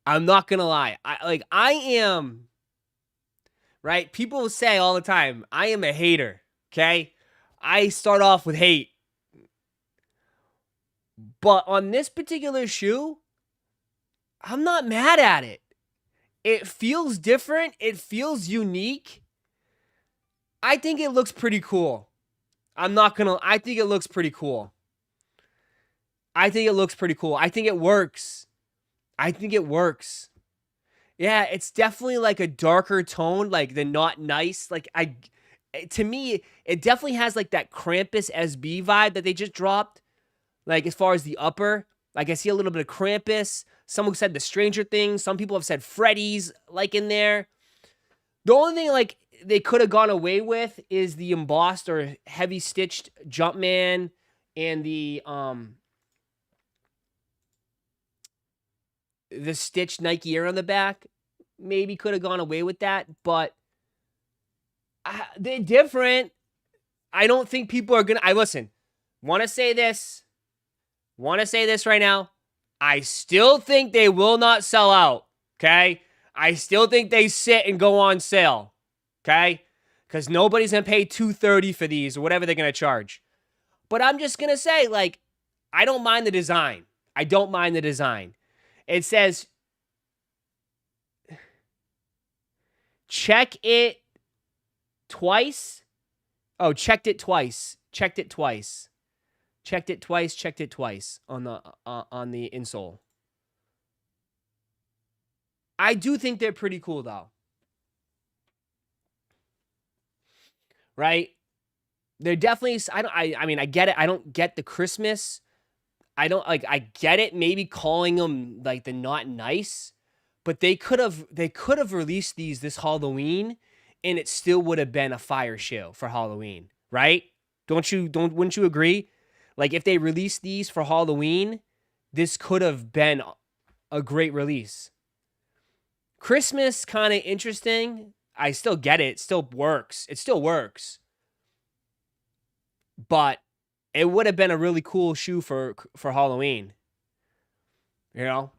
I'm not gonna lie. I am, right? People say all the time, I am a hater, okay? I start off with hate. But on this particular shoe, I'm not mad at it. It feels different. It feels unique. I think it looks pretty cool. I think it looks pretty cool. I think it looks pretty cool. I think it works. I think it works. Yeah, it's definitely like a darker tone, like the not nice. To me, it definitely has like that Krampus SB vibe that they just dropped. Like as far as the upper, like I see a little bit of Krampus. Someone said the Stranger Things. Some people have said Freddy's like in there. The only thing like they could have gone away with is the embossed or heavy stitched Jumpman and the stitched Nike Air on the back. maybe could have gone away with that, but they're different. I don't think people are gonna. Listen. Want to say this right now. I still think they will not sell out. Okay, I still think they sit and go on sale. Okay, because nobody's gonna pay $230 for these or whatever they're gonna charge. But I'm just gonna say, like, I don't mind the design. I don't mind the design. It says, check it twice. Oh, checked it twice. Checked it twice. Checked it twice. Checked it twice on the insole. I do think they're pretty cool though. Right? They're definitely. I mean, I get it. I don't get the Christmas. I don't like. I get it. Maybe calling them like the not nice, but they could have released these this Halloween, and it still would have been a fire show for Halloween, right? Wouldn't you agree? Like if they released these for Halloween, this could have been a great release. Christmas kind of interesting. I still get it. It still works. It still works. But it would have been a really cool shoe for Halloween. You know?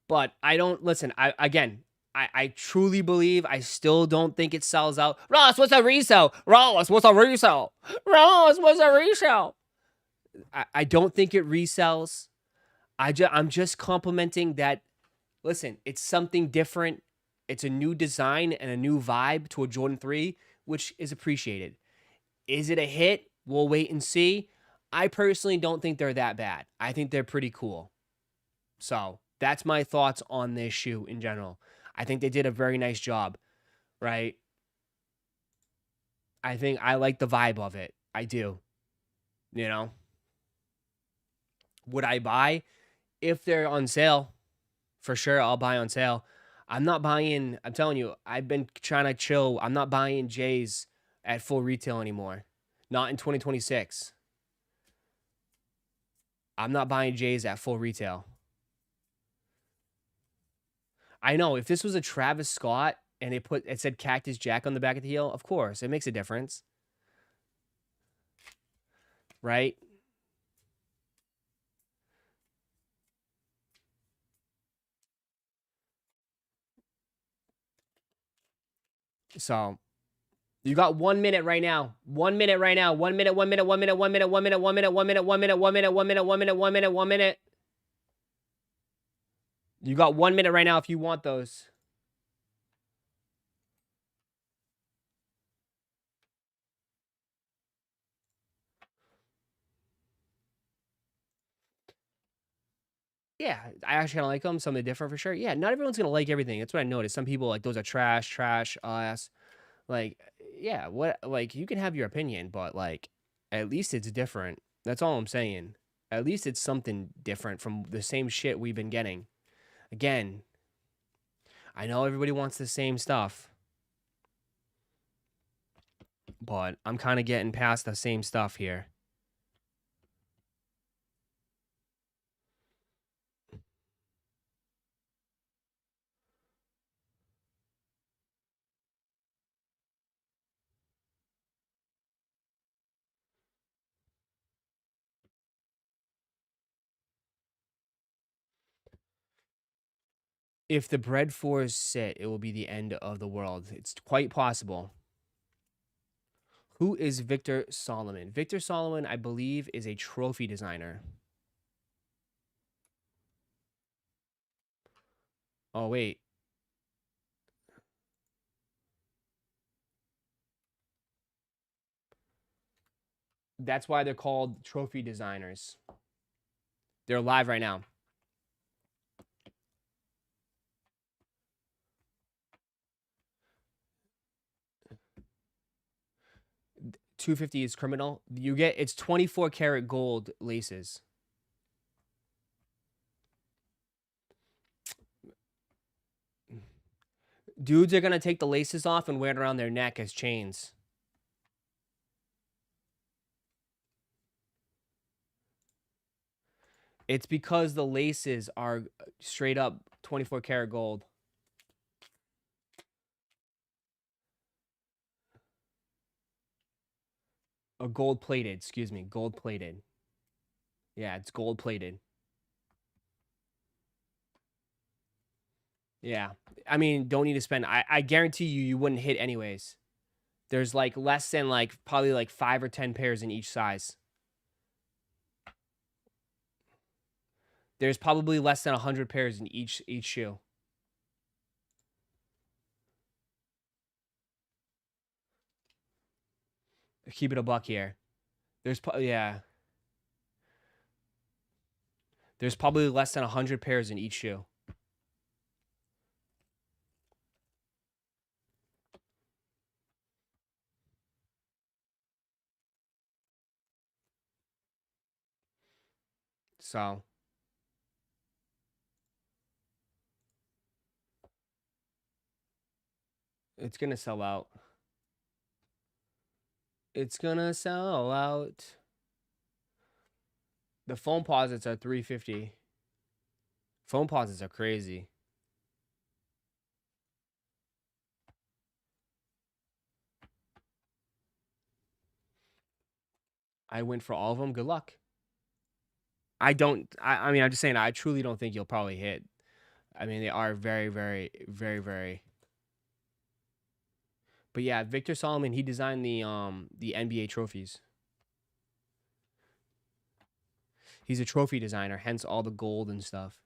But I don't listen. I truly believe I still don't think it sells out. Ross, what's a resale? Ross, what's a resale? Ross, what's a resale? I don't think it resells. I'm just complimenting that. Listen, it's something different. It's a new design and a new vibe to a Jordan 3, which is appreciated. Is it a hit? We'll wait and see. I personally don't think they're that bad. I think they're pretty cool. So that's my thoughts on this shoe in general. I think they did a very nice job, right? I think I like the vibe of it. I do. You know? Would I buy? If they're on sale, for sure, I'll buy on sale. I'm not buying, I'm telling you, I've been trying to chill. I'm not buying J's at full retail anymore. Not in 2026. I'm not buying J's at full retail. I know, if this was a Travis Scott and it said Cactus Jack on the back of the heel, of course, it makes a difference. Right? So you got 1 minute right now. 1 minute right now. 1 minute, 1 minute, 1 minute, 1 minute, 1 minute, 1 minute, 1 minute, 1 minute, 1 minute, 1 minute, 1 minute, 1 minute, 1 minute. You got 1 minute right now if you want those. Yeah, I actually kind of like them. Something different for sure. Yeah, not everyone's gonna like everything. That's what I noticed. Some people like those are trash, ass. Like, yeah, what? Like, you can have your opinion, but like, at least it's different. That's all I'm saying. At least it's something different from the same shit we've been getting. Again, I know everybody wants the same stuff, but I'm kind of getting past the same stuff here. If the bread fours sit, it will be the end of the world. It's quite possible. Who is Victor Solomon? Victor Solomon, I believe, is a trophy designer. Oh, wait. That's why they're called trophy designers. They're live right now. $250 is criminal. It's 24 karat gold laces. Dudes are gonna take the laces off and wear it around their neck as chains. It's because the laces are straight up 24 karat gold. Or gold plated, excuse me, gold plated. Yeah, it's gold plated. Yeah. I mean, don't need to spend. I guarantee you wouldn't hit anyways. There's like less than like probably like 5 or 10 pairs in each size. There's probably less than 100 pairs in each shoe. Keep it a buck here. Yeah. There's probably less than 100 pairs in each shoe. So it's gonna sell out. It's gonna sell out. The foam posits are $350. Foam posits are crazy. I went for all of them. Good luck. I mean, I'm just saying, I truly don't think you'll probably hit. I mean, they are very, very, very, very. But yeah, Victor Solomon, he designed the NBA trophies. He's a trophy designer, hence all the gold and stuff.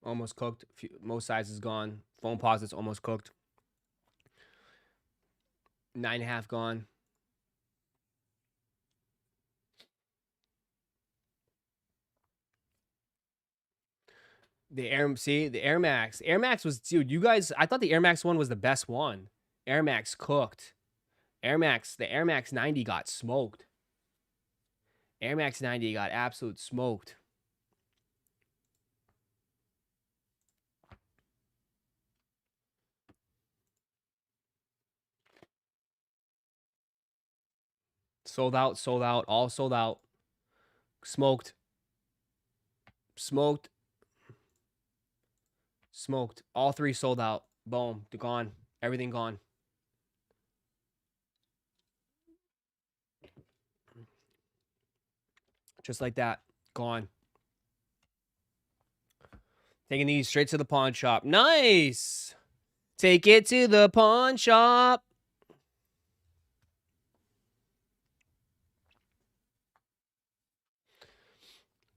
Almost cooked. Most sizes gone. Foam posits almost cooked. 9.5 gone. The Air Max. Air Max was, dude, you guys, I thought the Air Max one was the best one. Air Max cooked. The Air Max 90 got smoked. Air Max 90 got absolute smoked. Sold out, all sold out. Smoked. Smoked. Smoked. All 3 sold out. Boom. They're gone. Everything gone. Just like that. Gone. Taking these straight to the pawn shop. Nice. Take it to the pawn shop.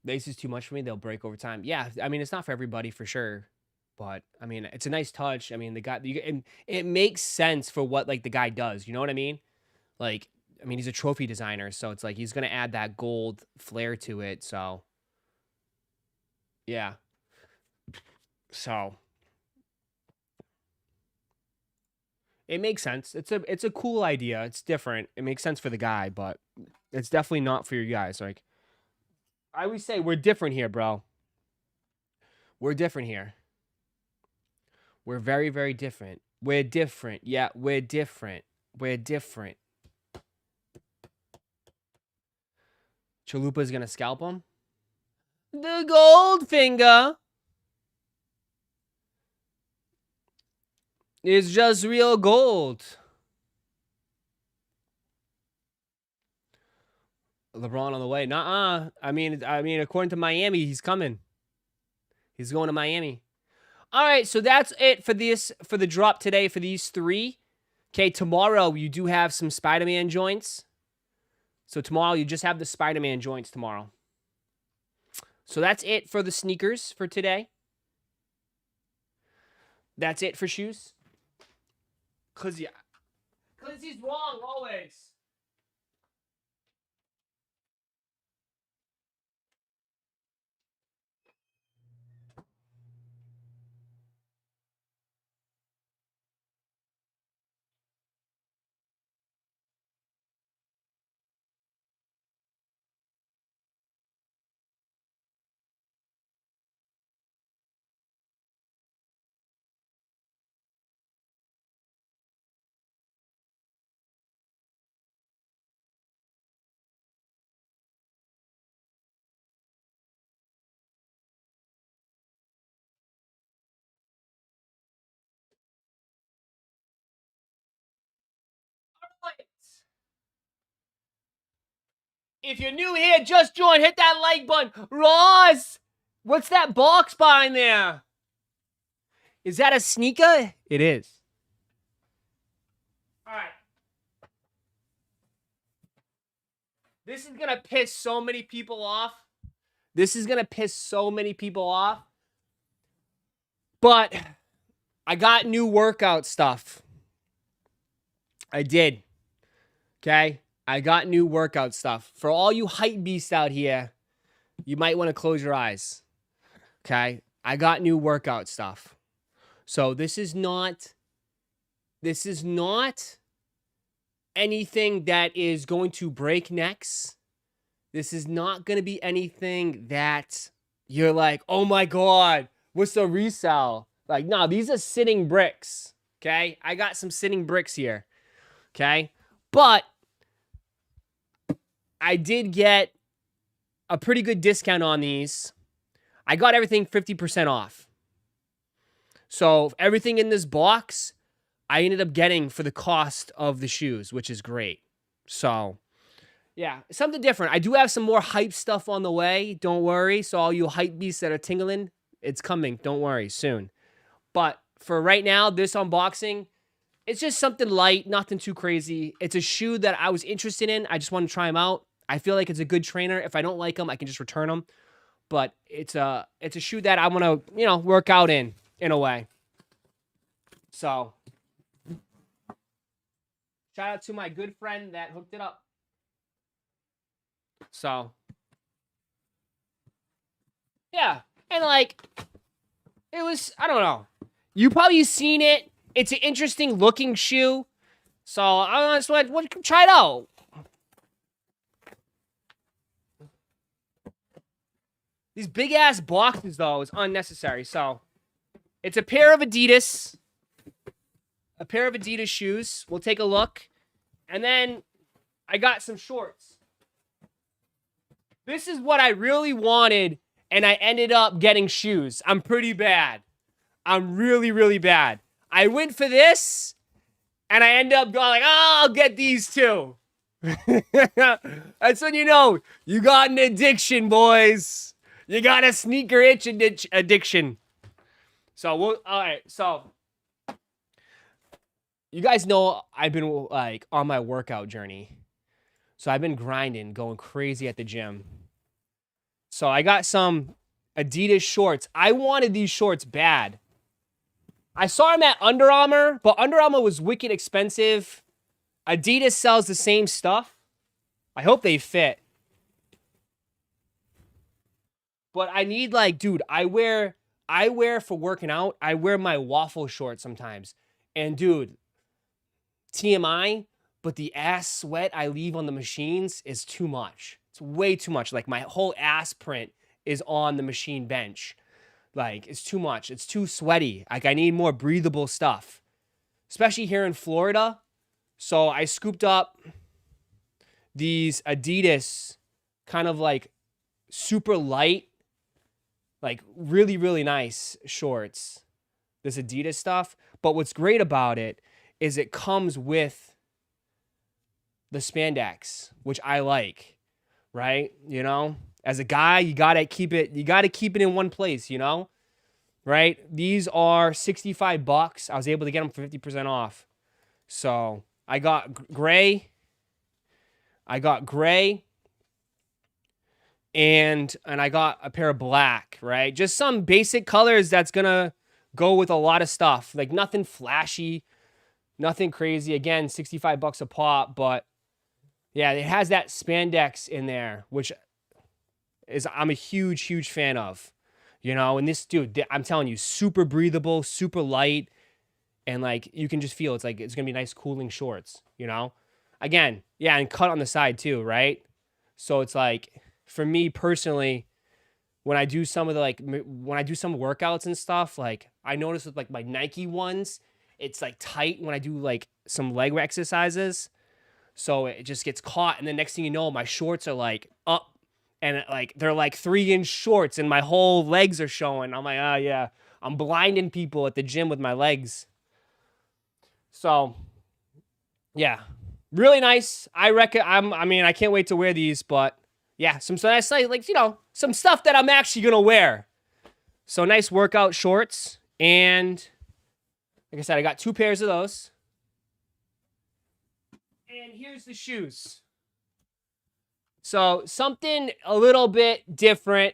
Lace is too much for me. They'll break over time. Yeah, I mean, it's not for everybody for sure. But, I mean, it's a nice touch. I mean, the guy, it makes sense for what, like, the guy does. You know what I mean? Like, I mean, he's a trophy designer. So it's like he's going to add that gold flair to it. So, yeah. So, it makes sense. It's a cool idea. It's different. It makes sense for the guy, but it's definitely not for you guys. Like, I always say we're different here, bro. We're different here. We're very, very different. We're different. Yeah, we're different. We're different. Chalupa's gonna scalp him. The Goldfinger is just real gold. LeBron on the way. Nuh-uh. I mean, according to Miami, he's coming. He's going to Miami. All right, so that's it for the drop today for these 3. Okay, tomorrow you do have some Spider-Man joints. So tomorrow you just have the Spider-Man joints tomorrow. So that's it for the sneakers for today. That's it for shoes. Cause he's wrong always. If you're new here, just join. Hit that like button. Ross, what's that box behind there? Is that a sneaker? It is. All right. This is going to piss so many people off. But I got new workout stuff. I did. Okay? I got new workout stuff. For all you hype beasts out here, you might want to close your eyes. Okay? I got new workout stuff. So this is not anything that is going to break necks. This is not going to be anything that you're like, oh my God, what's the resell? Like, no, these are sitting bricks. Okay? I got some sitting bricks here. Okay? But I did get a pretty good discount on these. I got everything 50% off. So everything in this box, I ended up getting for the cost of the shoes, which is great. So, yeah, something different. I do have some more hype stuff on the way. Don't worry. So all you hype beasts that are tingling, it's coming. Don't worry, soon. But for right now, this unboxing, it's just something light, nothing too crazy. It's a shoe that I was interested in. I just want to try them out. I feel like it's a good trainer. If I don't like them, I can just return them. But it's a shoe that I want to, work out in a way. So, shout out to my good friend that hooked it up. So, yeah. And it was, I don't know. You probably seen it. It's an interesting looking shoe. So, I just want to try it out. These big ass boxes, though, is unnecessary. So, it's a pair of Adidas. A pair of Adidas shoes. We'll take a look. And then I got some shorts. This is what I really wanted, and I ended up getting shoes. I'm pretty bad. I'm really, really bad. I went for this, and I ended up going I'll get these too. That's when you know you got an addiction, boys. You got a sneaker itch addiction. So, all right. So, you guys know I've been, on my workout journey. So, I've been grinding, going crazy at the gym. So, I got some Adidas shorts. I wanted these shorts bad. I saw them at Under Armour, but Under Armour was wicked expensive. Adidas sells the same stuff. I hope they fit. But I need, dude, I wear for working out, I wear my waffle shorts sometimes. And, dude, TMI, but the ass sweat I leave on the machines is too much. It's way too much. My whole ass print is on the machine bench. It's too much. It's too sweaty. I need more breathable stuff. Especially here in Florida. So I scooped up these Adidas kind of super light, really, really nice shorts. This Adidas stuff. But what's great about it is it comes with the spandex, which I like, right? As a guy, you gotta keep it in one place, right? These are $65. I was able to get them for 50% off. So I got gray. And I got a pair of black, right? Just some basic colors that's gonna go with a lot of stuff. Nothing flashy, nothing crazy. Again, $65 a pop, but yeah, it has that spandex in there, which I'm a huge, huge fan of. And this, dude, I'm telling you, super breathable, super light, and you can just feel it's gonna be nice cooling shorts, Again, yeah, and cut on the side too, right? So it's for me personally, when I do some of workouts and stuff, I notice with my Nike ones, it's tight when I do some leg exercises. So it just gets caught, and the next thing you know, my shorts are up, and they're 3-inch shorts, and my whole legs are showing. I'm yeah, I'm blinding people at the gym with my legs. So, yeah, Really nice. I mean, I can't wait to wear these, but yeah, some nice, like, you know, some stuff that I'm actually going to wear. So nice workout shorts. And like I said, I got 2 pairs of those. And here's the shoes. So something a little bit different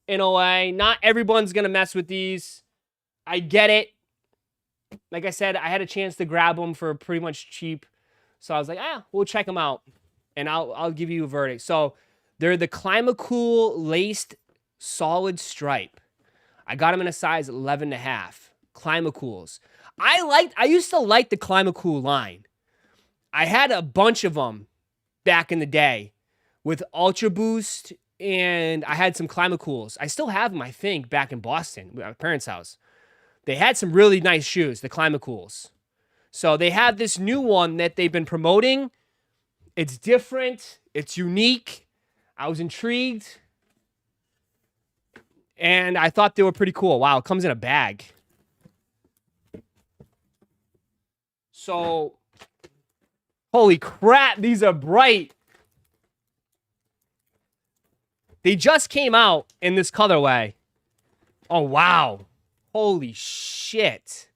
in a way. Not everyone's going to mess with these. I get it. Like I said, I had a chance to grab them for pretty much cheap. So I was like, we'll check them out. And I'll give you a verdict. So they're the Climacool laced solid stripe. I got them in a size 11.5. Climacools. I used to like the Climacool line. I had a bunch of them back in the day with Ultra Boost, and I had some Climacools. I still have them, I think, back in Boston at my parents' house. They had some really nice shoes, the Climacools. So they have this new one that they've been promoting. It's different. It's unique. I was intrigued. And I thought they were pretty cool. Wow, it comes in a bag. So, holy crap, these are bright. They just came out in this colorway. Oh, wow. Holy shit.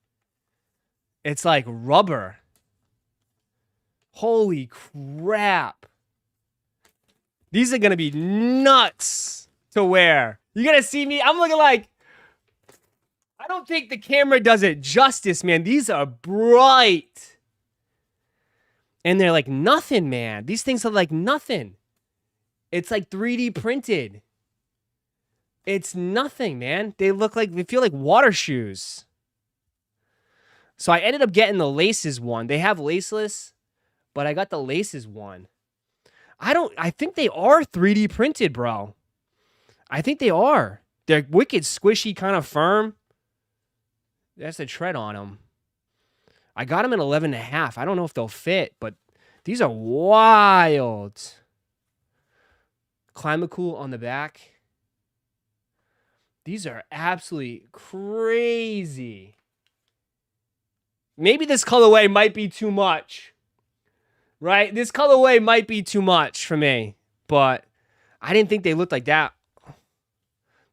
It's like rubber. Holy crap. These are going to be nuts to wear. You're going to see me. I'm looking like, I don't think the camera does it justice, man. These are bright. And they're like nothing, man. These things are like nothing. It's like 3D printed. It's nothing, man. They feel like water shoes. So I ended up getting the laces one. They have laceless, but I got the laces one. I think they are 3D printed, bro. I think they are. They're wicked squishy, kind of firm. That's the tread on them. I got them in 11.5. I don't know if they'll fit, but these are wild. Climacool on the back. These are absolutely crazy. Maybe this colorway might be too much. Right? This colorway might be too much for me. But I didn't think they looked like that.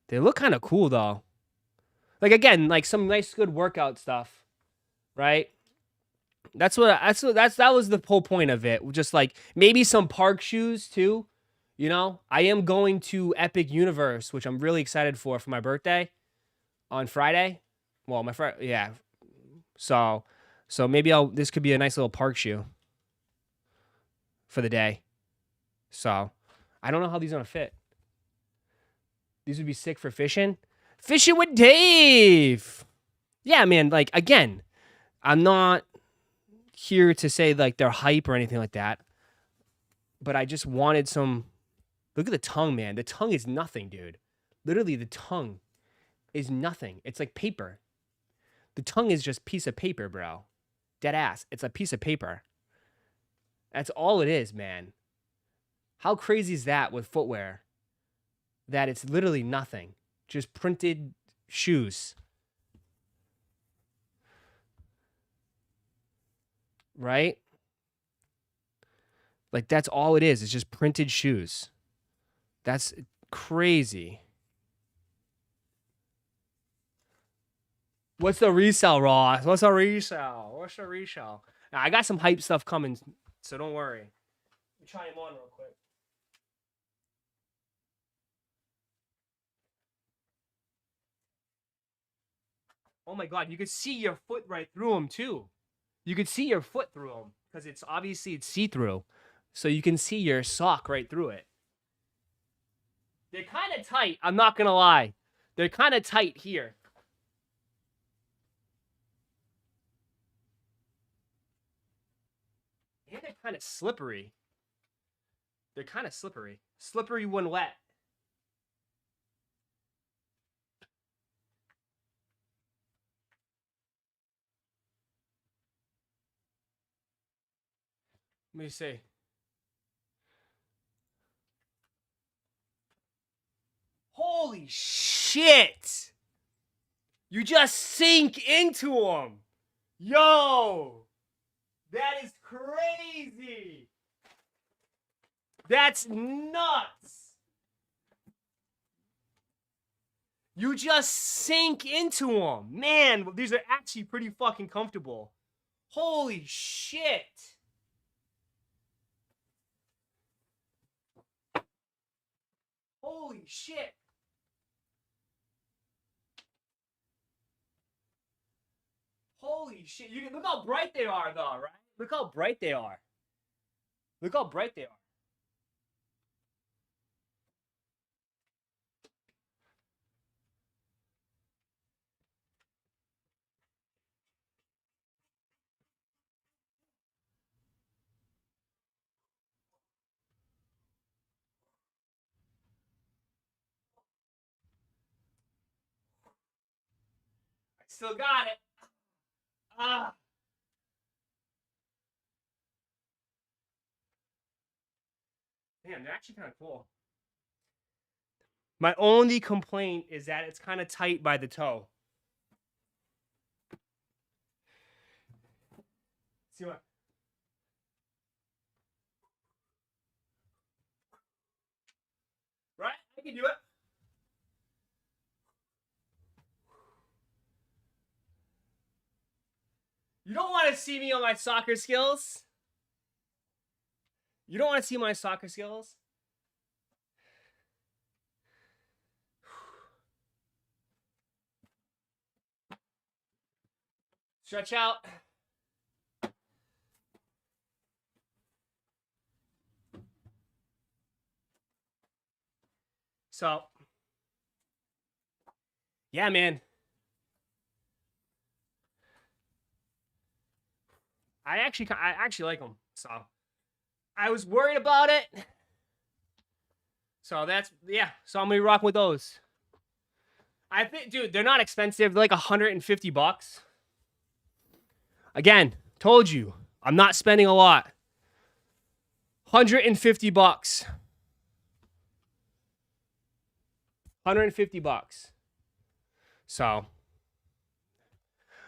They look kind of cool, though. Like, again, like some nice, good workout stuff. Right? That was the whole point of it. Just like maybe some park shoes, too. You know? I am going to Epic Universe, which I'm really excited for my birthday on Friday. Well, my Friday, yeah. So maybe this could be a nice little park shoe for the day. So I don't know how these are gonna fit. These would be sick for fishing. Fishing with Dave. Yeah, man. Like, again, I'm not here to say like they're hype or anything like that. But I just wanted some. Look at the tongue, man. The tongue is nothing, dude. Literally, the tongue is nothing. It's like paper. The tongue is just piece of paper, bro. Dead ass. It's a piece of paper. That's all it is, man. How crazy is that with footwear? That it's literally nothing. Just printed shoes. Right? Like, that's all it is. It's just printed shoes. That's crazy. What's the resale, Ross? What's the resale? Now, I got some hype stuff coming, so don't worry. Let me try them on real quick. Oh my God, you could see your foot right through them too. You could see your foot through them because it's see-through. So you can see your sock right through it. They're kind of tight, I'm not going to lie. They're kind of tight here. And they're kind of slippery. Slippery when wet. Let me see. Holy shit! You just sink into them. Yo! That is crazy. That's nuts. You just sink into them. Man, these are actually pretty fucking comfortable. Holy shit. Holy shit. Holy shit. Look how bright they are, though, right? Look how bright they are. Look how bright they are. I still got it. Ah. Damn, they're actually kind of cool. My only complaint is that it's kind of tight by the toe. See what? Right? I can do it. You don't want to see me on my soccer skills? You don't want to see my soccer skills? Stretch out. So, yeah, man. I actually like them. So, I was worried about it. So yeah. So I'm gonna be rocking with those. I think, dude, they're not expensive. They're like $150. Again, told you, I'm not spending a lot. $150. $150. So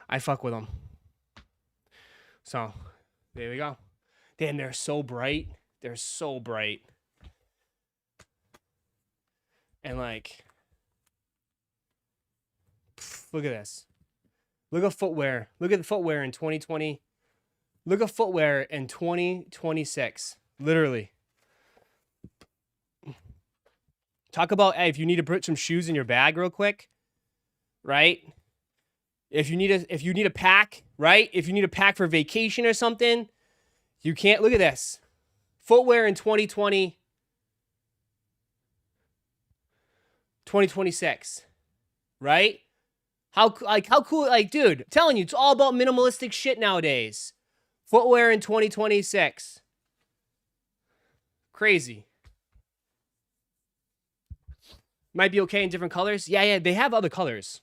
I fuck with them. So there we go. Damn, they're so bright. They're so bright. And like, look at this. Look at footwear. Look at the footwear in 2020. Look at footwear in 2026. Literally. Talk about, hey, if you need to put some shoes in your bag real quick, right? If you need a pack, right? If you need a pack for vacation or something, you can't. Look at this. Footwear in 2020, 2026, right? How cool, like, dude, I'm telling you, it's all about minimalistic shit nowadays. Footwear in 2026. Crazy. Might be okay in different colors. Yeah, they have other colors.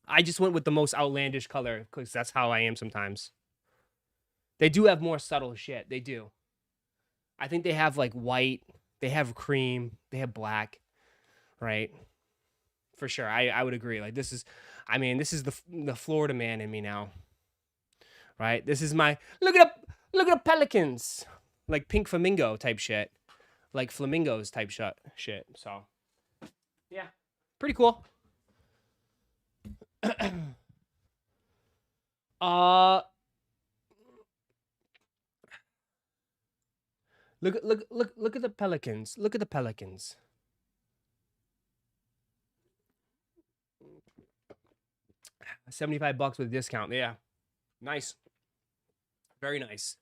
I just went with the most outlandish color because that's how I am sometimes. They do have more subtle shit. They do. I think they have like white. They have cream. They have black. Right? For sure. I would agree. Like this is the Florida man in me now. Right? This is my look at the pelicans. Like pink flamingo type shit. Like flamingos type shit. So yeah. Pretty cool. Look at the pelicans. Look at the pelicans. $75 with a discount. Yeah. Nice. Very nice.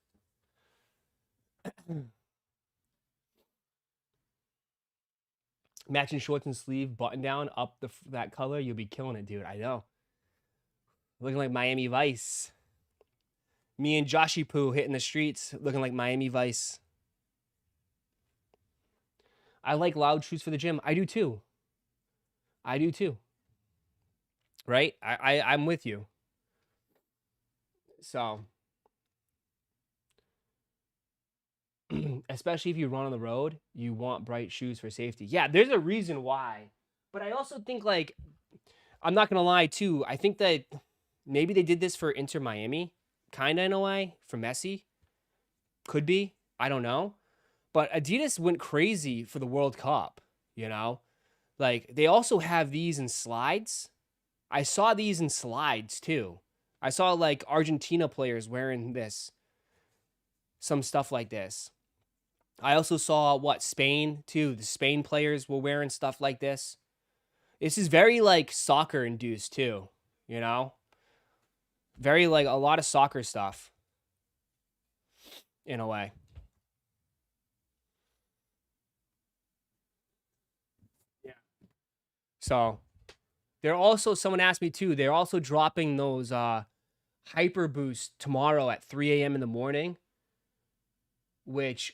Matching shorts and sleeve, button down, up that color. You'll be killing it, dude. I know. Looking like Miami Vice. Me and Joshy Poo hitting the streets, looking like Miami Vice. I like loud shoes for the gym. I do too. Right? I'm with you. So, especially if you run on the road, you want bright shoes for safety. Yeah, there's a reason why. But I also think, like, I'm not going to lie, too. I think that maybe they did this for Inter Miami kind of in a way, for Messi. Could be. I don't know. But Adidas went crazy for the World Cup, you know? Like, they also have these in slides. I saw these in slides, too. I saw, like, Argentina players wearing this. Some stuff like this. I also saw, Spain, too. The Spain players were wearing stuff like this. This is very, like, soccer-induced, too, you know? Very, like, a lot of soccer stuff. In a way. Yeah. So, they're also, someone asked me, too, they're also dropping those, Hyper Boost tomorrow at 3 a.m. in the morning, which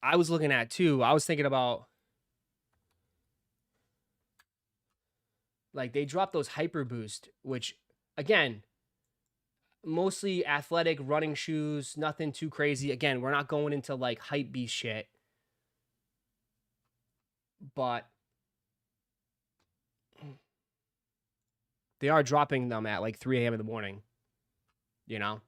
I was looking at, too. I was thinking about, like, they dropped those Hyper Boost, which, again, mostly athletic running shoes, nothing too crazy. Again, we're not going into, like, hype beast shit. But they are dropping them at, like, 3 a.m. in the morning, you know?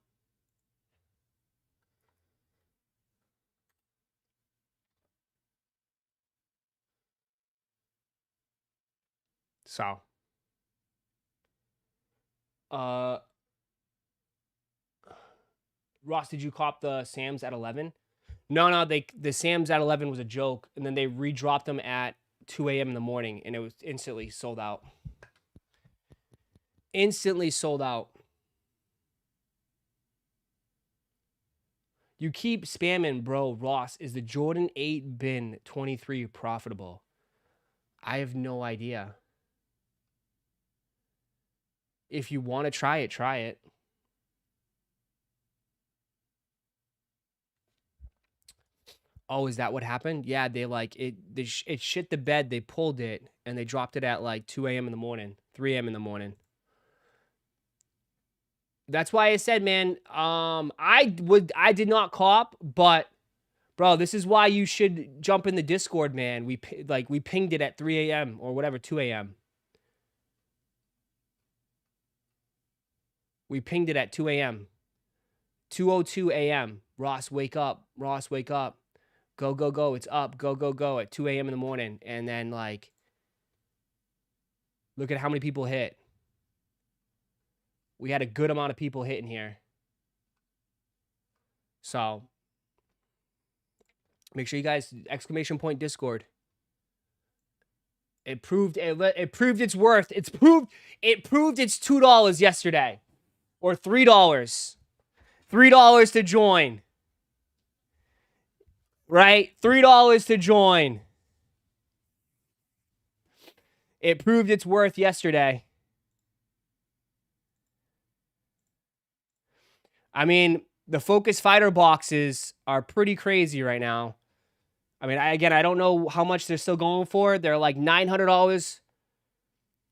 So, Ross, did you cop the Sam's at 11? No, the Sam's at 11 was a joke, and then they redropped them at 2 a.m. in the morning, and it was instantly sold out. Instantly sold out. You keep spamming, bro. Ross, is the Jordan 8 bin 23 profitable? I have no idea. If you want to try it, try it. Oh, is that what happened? Yeah, they like it. It shit the bed. They pulled it and they dropped it at like 2 a.m. in the morning, 3 a.m. in the morning. That's why I said, man, I did not cop, but bro, this is why you should jump in the Discord, man. We pinged it at 3 a.m. or whatever, 2 a.m. We pinged it at 2 a.m. 2:02 a.m. Ross, wake up. Ross, wake up. Go, go, go. It's up. Go, go, go at 2 a.m. in the morning. And then, like, look at how many people hit. We had a good amount of people hitting here. So, make sure you guys, exclamation point Discord. It proved its worth. It proved its $2 yesterday. Or $3. $3 to join. Right? $3 to join. It proved its worth yesterday. I mean, the Focus Fighter boxes are pretty crazy right now. I mean, I don't know how much they're still going for. They're like $900,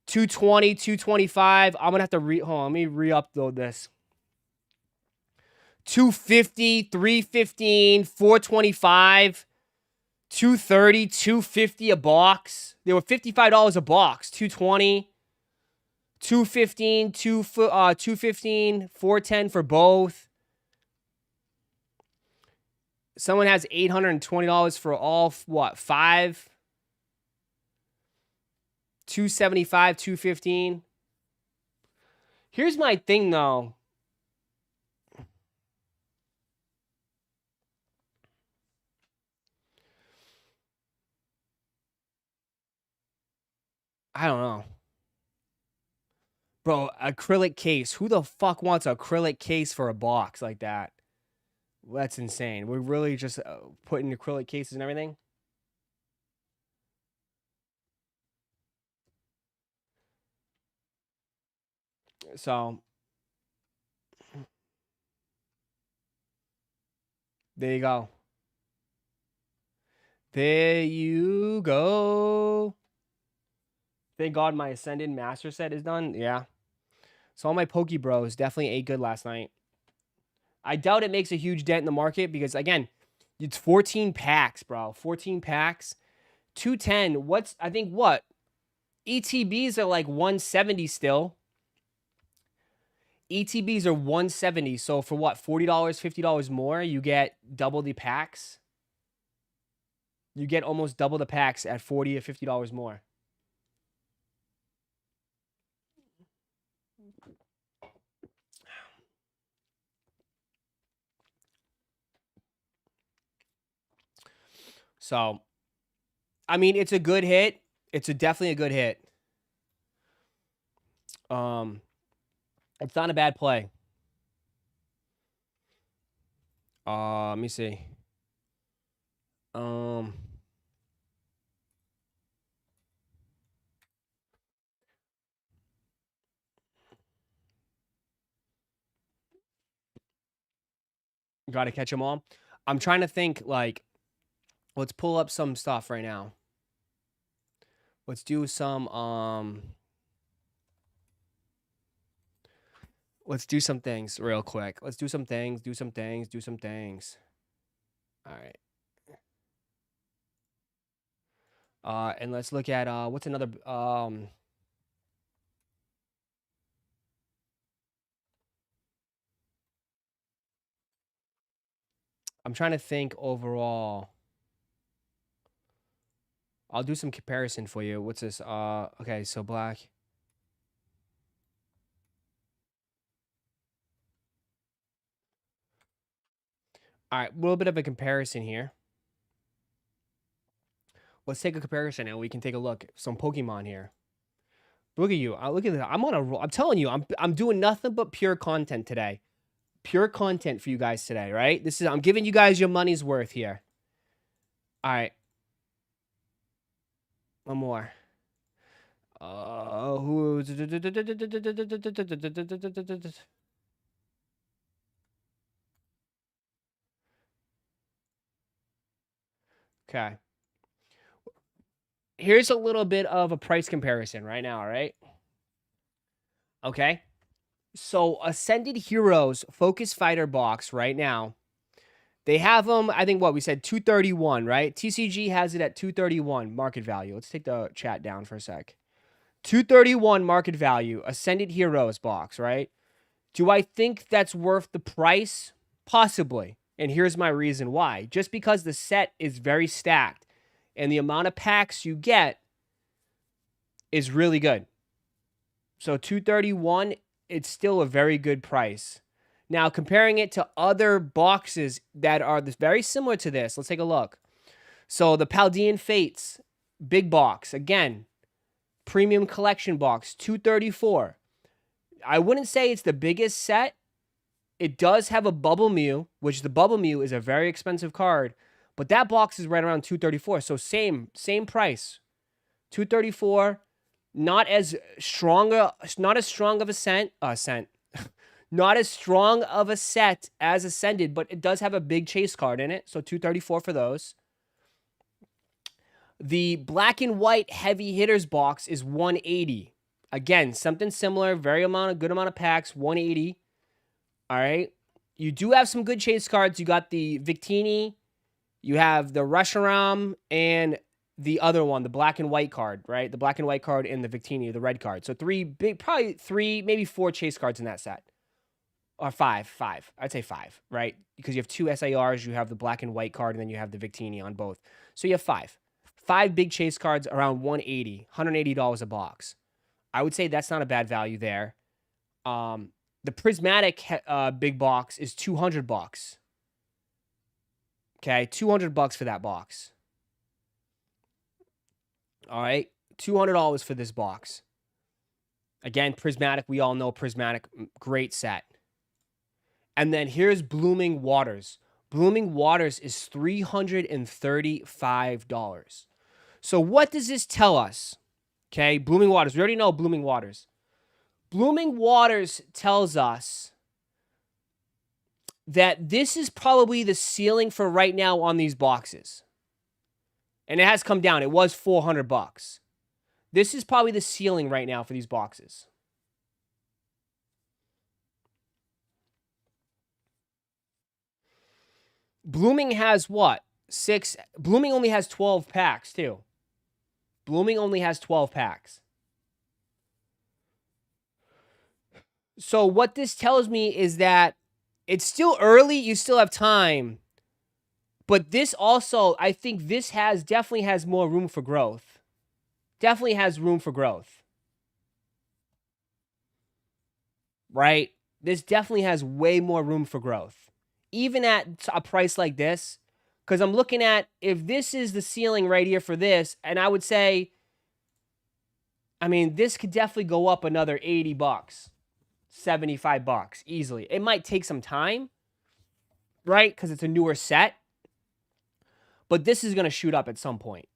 $220, $225. I'm gonna have to hold on, let me re-upload this. $250, $315, $425, $230, $250 a box. They were $55 a box. $220, $215, $215, $410 for both. Someone has $820 for all, what, 5? $275, $215. Here's my thing, though. I don't know. Bro, acrylic case. Who the fuck wants an acrylic case for a box like that? That's insane. We're really just putting acrylic cases and everything? So, there you go. There you go. Thank God my Ascended Master set is done. Yeah. So all my Poke Bros definitely ate good last night. I doubt it makes a huge dent in the market because, again, it's 14 packs, bro. 14 packs. 210. I think what? ETBs are like 170 still. ETBs are 170. So for what, $40, $50 more, you get double the packs. You get almost double the packs at $40 or $50 more. So, I mean, it's a good hit. It's definitely a good hit. It's not a bad play. Let me see. Got to catch them all. I'm trying to think, like, let's pull up some stuff right now. Let's do some, let's do some things real quick. Let's do some things, do some things, do some things. All right. And let's look at, what's another, I'm trying to think overall. I'll do some comparison for you. What's this? Okay, so black. All right, a little bit of a comparison here. Let's take a comparison and we can take a look. Some Pokemon here. Look at you. Look at that. I'm on a roll. I'm telling you, I'm doing nothing but pure content today. Pure content for you guys today, right? I'm giving you guys your money's worth here. All right. One more. Okay. Here's a little bit of a price comparison right now, all right? Okay. So Ascended Heroes Focus Fighter box right now. They have them, I think what we said, 231, right? TCG has it at 231 market value. Let's take the chat down for a sec. 231 market value, Ascended Heroes box, right? Do I think that's worth the price? Possibly. And here's my reason why. Just because the set is very stacked and the amount of packs you get is really good. So 231, it's still a very good price. Now, comparing it to other boxes that are very similar to this, let's take a look. So the Paldean Fates, big box, again, premium collection box, 234. I wouldn't say it's the biggest set. It does have a Bubble Mew, which the Bubble Mew is a very expensive card, but that box is right around 234. So same price. 234, not as strong of a not as strong of a set as Ascended, but it does have a big chase card in it. So 234 for those. The black and white heavy hitters box is 180. Again, something similar, good amount of packs, 180. All right. You do have some good chase cards. You got the Victini, you have the Reshiram, and the other one, the black and white card, right? The black and white card and the Victini, the red card. So probably three, maybe four chase cards in that set. Or five. I'd say five, right? Because you have two SARs, you have the black and white card, and then you have the Victini on both. So you have five. Five big chase cards around $180 a box. I would say that's not a bad value there. The Prismatic big box is $200. Okay, $200 for that box. All right, $200 for this box. Again, Prismatic, we all know Prismatic, great set. And then here's Blooming Waters. Blooming Waters is $335. So what does this tell us? Okay, Blooming Waters. We already know Blooming Waters. Blooming Waters tells us that this is probably the ceiling for right now on these boxes. And it has come down. It was $400. This is probably the ceiling right now for these boxes. Blooming has what? Blooming only has 12 packs, too. Blooming only has 12 packs. So what this tells me is that it's still early. You still have time. But this also, I think this definitely has more room for growth. Definitely has room for growth. Right? This definitely has way more room for growth. Even at a price like this, because I'm looking at if this is the ceiling right here for this, and I would say, I mean, this could definitely go up another 80 bucks, 75 bucks easily. It might take some time, right? Because it's a newer set, but this is going to shoot up at some point.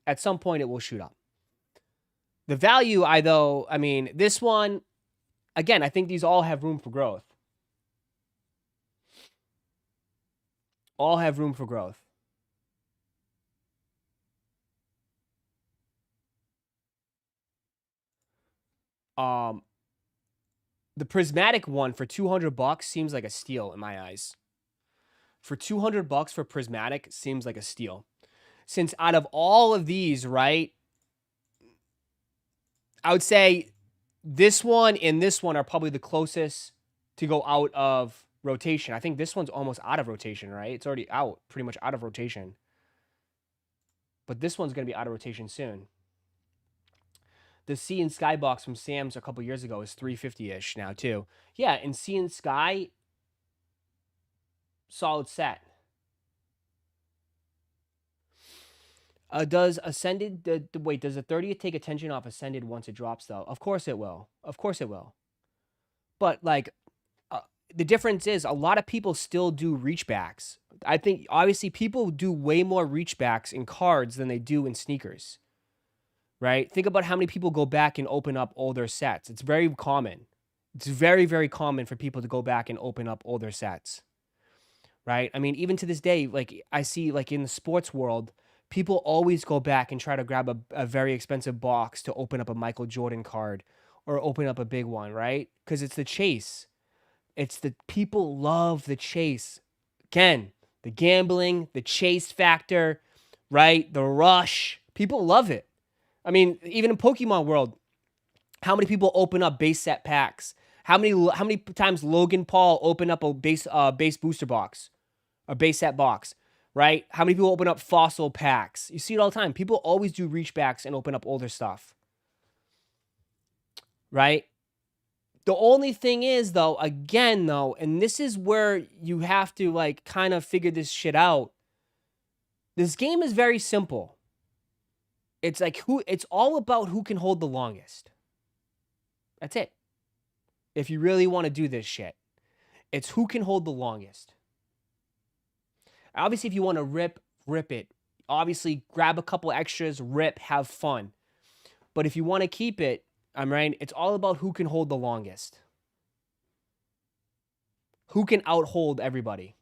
At some point, it will shoot up. The value, I mean, this one, again, I think these all have room for growth. All have room for growth. The prismatic one for 200 bucks seems like a steal in my eyes. For 200 bucks for prismatic seems like a steal. Since out of all of these, right, I would say this one and this one are probably the closest to go out of rotation. I think this one's almost out of rotation, right? It's already out, pretty much out of rotation. But this one's going to be out of rotation soon. The Sea and Sky box from Sam's a couple years ago is 350-ish now too. Yeah, and Sea and Sky, solid set. Does Ascended, wait, does the 30th take attention off Ascended once it drops, though? Of course it will. Of course it will. But, like, the difference is a lot of people still do reachbacks. I think, obviously, people do way more reachbacks in cards than they do in sneakers, right? Think about how many people go back and open up older sets. It's very common. It's very, very common for people to go back and open up older sets, right? I mean, even to this day, like, I see, like, in the sports world, people always go back and try to grab a very expensive box to open up a Michael Jordan card or open up a big one, right? Because it's the chase. It's the people love the chase. Again, the gambling, the chase factor, right? The rush. People love it. I mean, even in Pokemon world, how many people open up base set packs? How many times Logan Paul opened up a base booster box, a base set box? Right? How many people open up fossil packs? You see it all the time. People always do reachbacks and open up older stuff. Right? The only thing is, though, again, though, and this is where you have to, like, kind of figure this shit out. This game is very simple. It's like it's all about who can hold the longest. That's it. If you really want to do this shit, it's who can hold the longest. Obviously, if you want to rip it. Obviously, grab a couple extras, rip, have fun. But if you want to keep it, I'm right, it's all about who can hold the longest. Who can outhold everybody.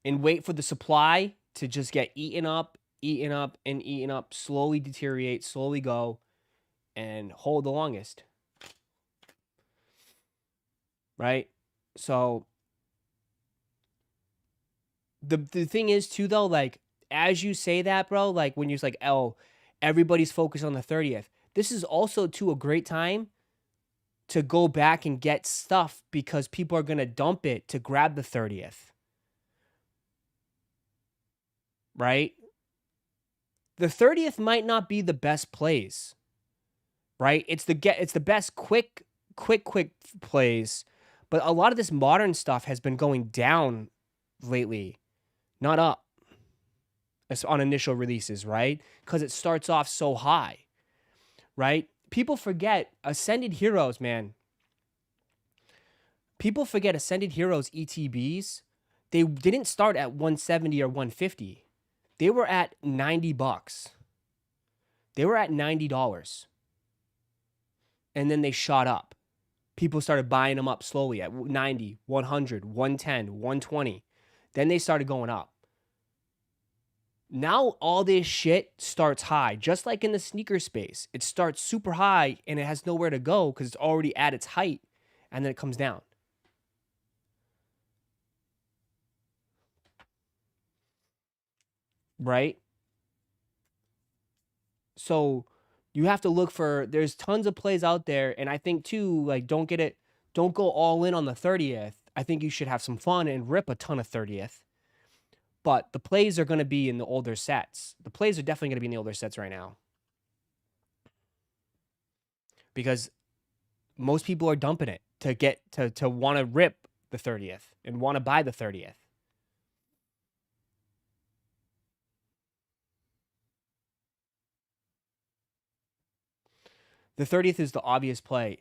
And wait for the supply to just get eaten up, slowly deteriorate, slowly go, and hold the longest. Right? So the thing is too, though, like, as you say that, bro, like when you're like, oh, everybody's focused on the 30th. This is also too a great time to go back and get stuff because people are going to dump it to grab the 30th. Right? The 30th might not be the best plays. Right? It's the best quick plays, but a lot of this modern stuff has been going down lately, not up. On initial releases, right? Because it starts off so high, right? People forget Ascended Heroes, man. People forget Ascended Heroes ETBs. They didn't start at 170 or 150. They were at 90 bucks. They were at $90. And then they shot up. People started buying them up slowly at 90, 100, 110, 120. Then they started going up. Now all this shit starts high, just like in the sneaker space. It starts super high and it has nowhere to go because it's already at its height, and then it comes down. Right? So You have to look for. There's tons of plays out there, and I think too, like don't go all in on the 30th. I think you should have some fun and rip a ton of 30th. But the plays are going to be in the older sets. The plays are definitely going to be in the older sets right now. Because most people are dumping it to get to want to rip the 30th and want to buy the 30th. The 30th is the obvious play.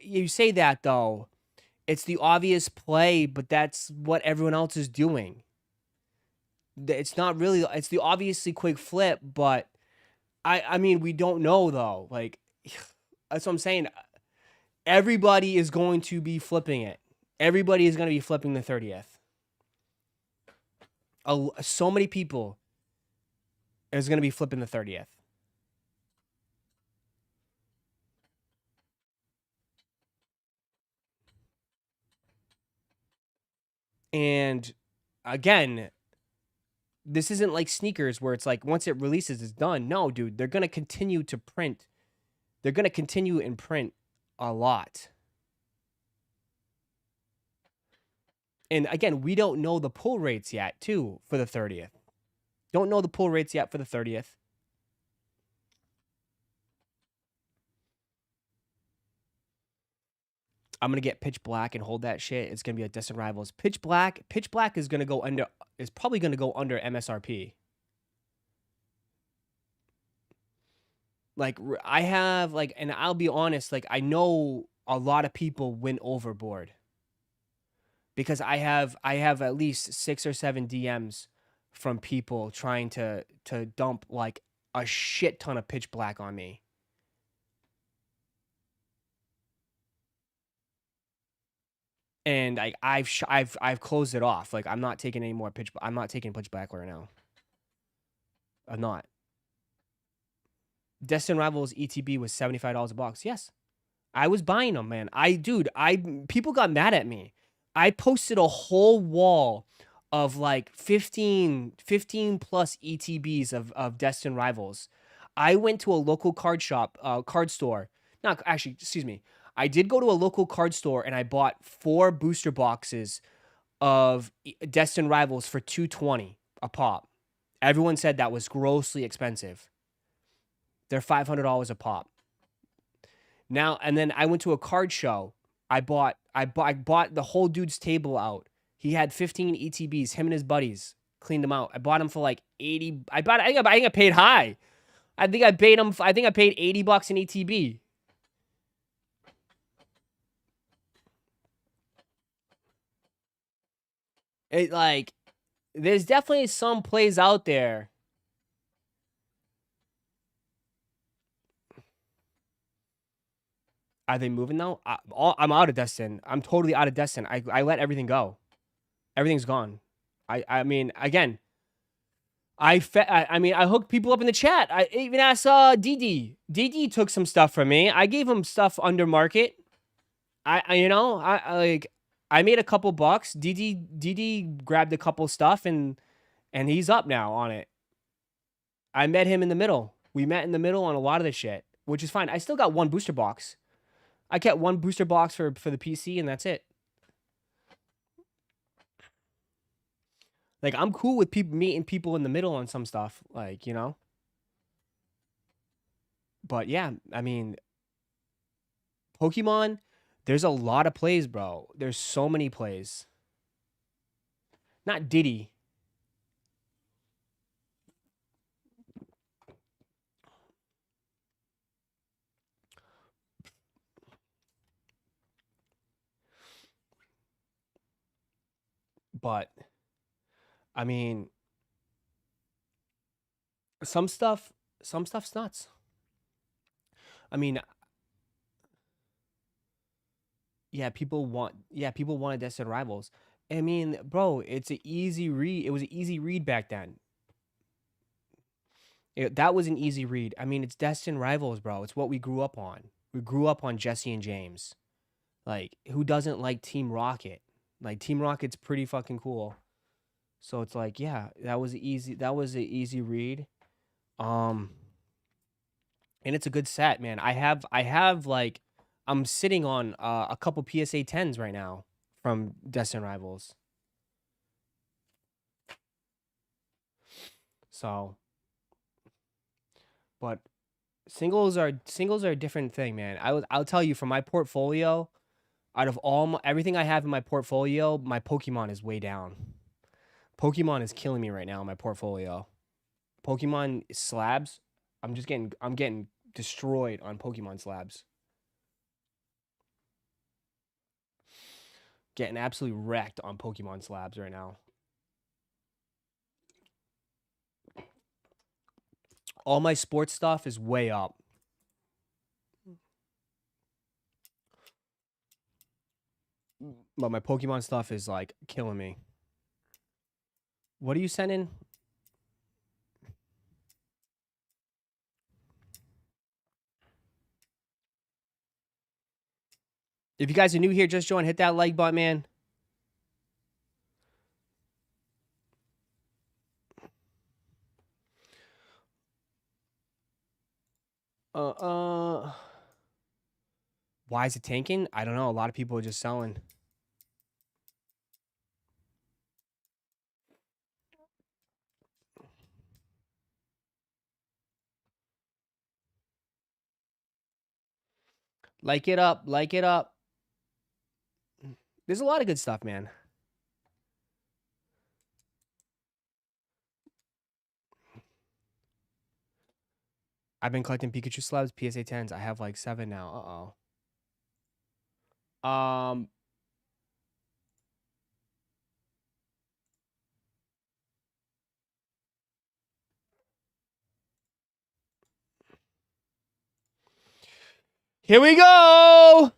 You say that though. It's the obvious play, but that's what everyone else is doing. It's not really. It's the obviously quick flip, but I mean we don't know though. Like that's what I'm saying. Everybody is going to be flipping it. Everybody is going to be flipping the 30th. So many people is going to be flipping the 30th. And again, this isn't like sneakers where it's like once it releases, it's done. No, dude, they're going to continue to print. They're going to continue and print a lot. And again, we don't know the pull rates yet, too, for the 30th. Don't know the pull rates yet for the 30th. I'm going to get Pitch Black and hold that shit. It's going to be a Destined Rivals. Pitch Black is going to go under, is probably going to go under MSRP. Like, I have, like, and I'll be honest, like, I know a lot of people went overboard. Because I have at least 6 or 7 DMs from people trying to dump, like, a shit ton of Pitch Black on me. And I've closed it off. Like I'm not taking any more I'm not taking Pitch Black right now. I'm not. Destined Rivals ETB was $75 a box. Yes. I was buying them, man. People got mad at me. I posted a whole wall of like 15 plus ETBs of Destined Rivals. I went to a local card store. Not actually, excuse me. I did go to a local card store and I bought 4 booster boxes of Destined Rivals for $220 a pop. Everyone said that was grossly expensive. They're $500 a pop. Now and then I went to a card show. I bought the whole dude's table out. He had 15 ETBs. Him and his buddies cleaned them out. I bought them for like 80. I think I paid high. I think I paid $80 in ETB. It like, there's definitely some plays out there. Are they moving now? I'm out of Destin. I'm totally out of Destin. I let everything go. Everything's gone. I mean, again, I hooked people up in the chat. I even asked DD. DD took some stuff from me. I gave him stuff under market. I made a couple bucks. DD grabbed a couple stuff and he's up now on it. I met him in the middle. We met in the middle on a lot of this shit, which is fine. I still got 1 booster box. I kept 1 booster box for the PC and that's it. Like I'm cool with meeting people in the middle on some stuff, like, you know. But yeah, I mean, Pokemon, there's a lot of plays, bro. There's so many plays. Not Diddy. But I mean, some stuff's nuts. I mean, yeah, people want a Destined Rivals. I mean, bro, it's an easy read. It was an easy read back then. That was an easy read. I mean, it's Destined Rivals, bro. It's what we grew up on. We grew up on Jesse and James. Like, who doesn't like Team Rocket? Like, Team Rocket's pretty fucking cool. So it's like, yeah, that was an easy read. and it's a good set, man. I have like I'm sitting on a couple PSA 10s right now from Destined Rivals. So, but singles are a different thing, man. I'll tell you from my portfolio, out of everything I have in my portfolio, my Pokemon is way down. Pokemon is killing me right now in my portfolio. Pokemon slabs, I'm getting destroyed on Pokemon slabs. Getting absolutely wrecked on Pokemon slabs right now. All my sports stuff is way up. But my Pokemon stuff is like killing me. What are you sending? If you guys are new here, just join. Hit that like button, man. Why is it tanking? I don't know. A lot of people are just selling. Like it up. Like it up. There's a lot of good stuff, man. I've been collecting Pikachu slabs, PSA 10s. I have like 7 now. Here we go.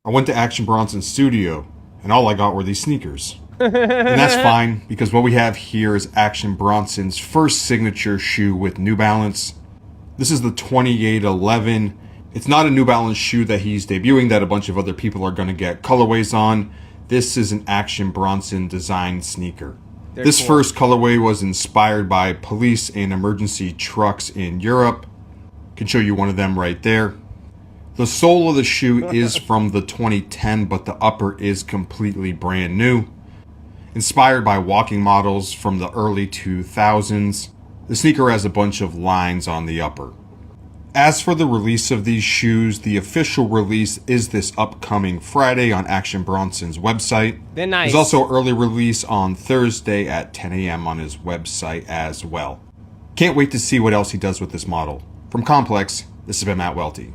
I went to Action Bronson's studio, and all I got were these sneakers. And that's fine, because what we have here is Action Bronson's first signature shoe with New Balance. This is the 2811. It's not a New Balance shoe that he's debuting that a bunch of other people are going to get colorways on. This is an Action Bronson design sneaker. This cool. First colorway was inspired by police and emergency trucks in Europe. Can show you one of them right there. The sole of the shoe is from the 2010, but the upper is completely brand new. Inspired by walking models from the early 2000s, the sneaker has a bunch of lines on the upper. As for the release of these shoes, the official release is this upcoming Friday on Action Bronson's website. They're nice. There's also early release on Thursday at 10 a.m. on his website as well. Can't wait to see what else he does with this model. From Complex, this has been Matt Welty.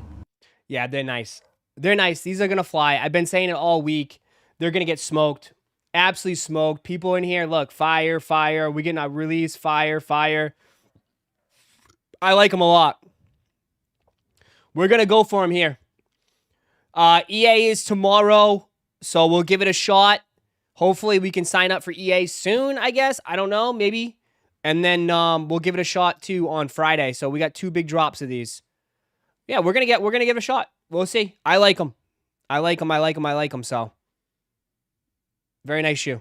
Yeah, they're nice. They're nice. These are going to fly. I've been saying it all week. They're going to get smoked. Absolutely smoked. People in here, look, fire, fire. We're getting a release, fire, fire. I like them a lot. We're going to go for them here. EA is tomorrow, so we'll give it a shot. Hopefully we can sign up for EA soon, I guess. I don't know, maybe. And then we'll give it a shot too on Friday. So we got 2 big drops of these. Yeah, we're gonna give it a shot. We'll see. I like them. I like them. So, very nice shoe.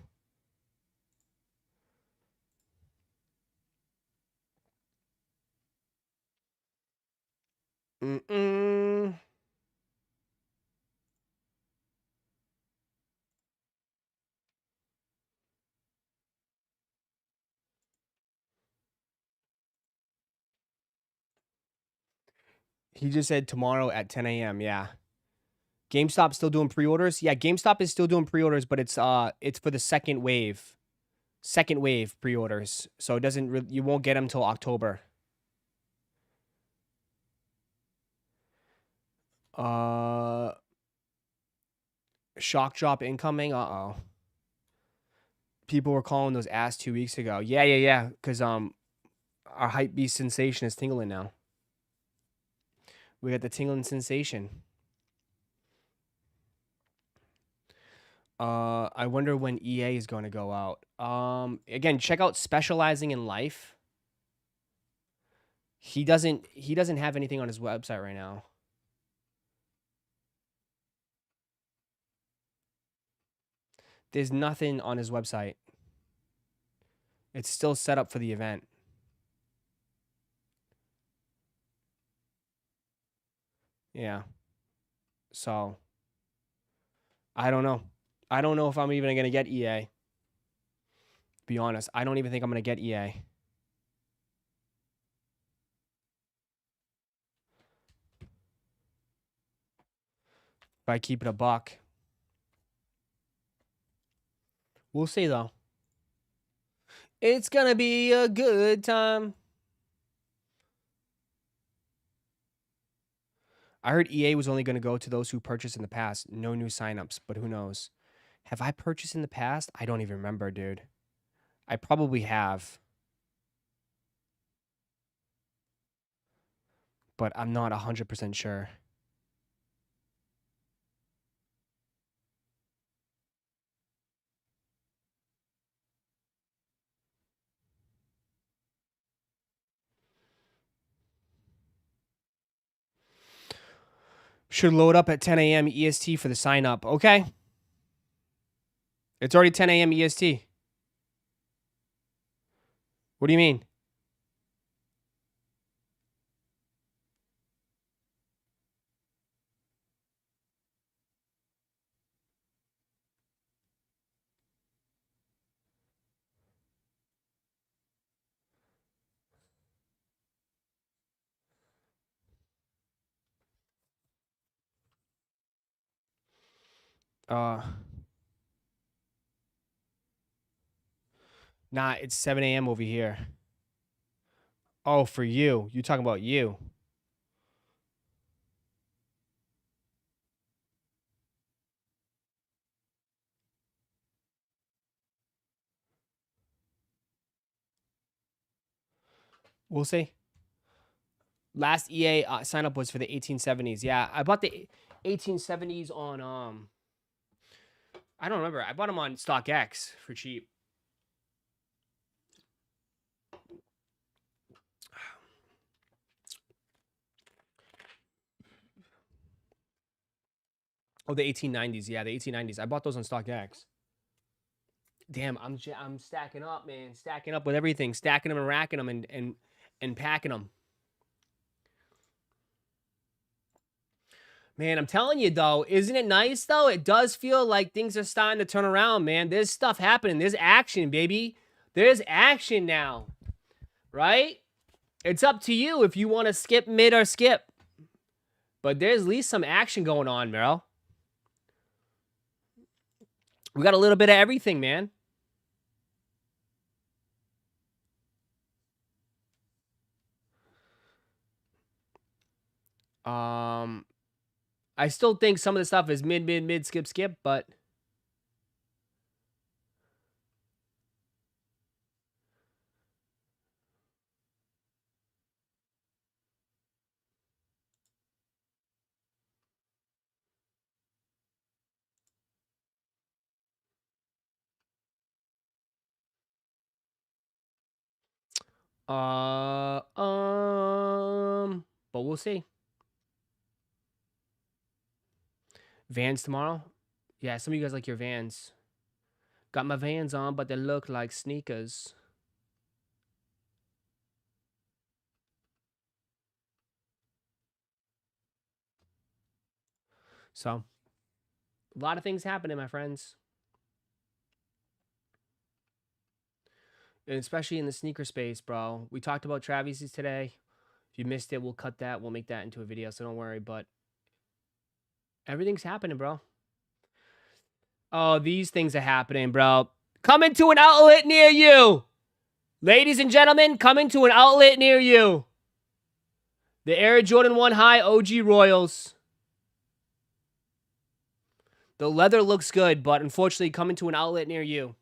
He just said tomorrow at 10 a.m. Yeah. GameStop still doing pre-orders? Yeah, GameStop is still doing pre-orders, but it's for the second wave. Second wave pre-orders. So it doesn't you won't get them till October. Shock drop incoming. Uh-oh. People were calling those ass 2 weeks ago. Yeah. Cuz our hype beast sensation is tingling now. We got the tingling sensation. I wonder when EA is going to go out. Again, check out Specializing in Life. He doesn't have anything on his website right now. There's nothing on his website. It's still set up for the event. Yeah. So, I don't know. I don't know if I'm even going to get EA. Be honest, I don't even think I'm going to get EA. If I keep it a buck. We'll see, though. It's going to be a good time. I heard EA was only going to go to those who purchased in the past. No new signups, but who knows? Have I purchased in the past? I don't even remember, dude. I probably have. But I'm not 100% sure. Should load up at 10 a.m. EST for the sign up. Okay. It's already 10 a.m. EST. What do you mean? Nah, it's 7 a.m. over here. Oh, for you. You talking about you. We'll see. Last EA sign up was for the 1870s. Yeah, I bought the 1870s on I don't remember. I bought them on StockX for cheap. Oh, the 1890s. Yeah, the 1890s. I bought those on StockX. Damn, I'm stacking up, man. Stacking up with everything. Stacking them and racking them and packing them. Man, I'm telling you, though, isn't it nice, though? It does feel like things are starting to turn around, man. There's stuff happening. There's action, baby. There's action now, right? It's up to you if you want to skip mid or skip. But there's at least some action going on, bro. We got a little bit of everything, man. I still think some of the stuff is mid, skip, but but we'll see. Vans tomorrow? Yeah, some of you guys like your Vans. Got my Vans on, but they look like sneakers. So, a lot of things happening, my friends. And especially in the sneaker space, bro. We talked about Travis's today. If you missed it, we'll cut that. We'll make that into a video, so don't worry. But everything's happening, bro. Oh, these things are happening, bro. Coming to an outlet near you. Ladies and gentlemen, coming to an outlet near you. The Air Jordan 1 High OG Royals. The leather looks good, but unfortunately coming to an outlet near you.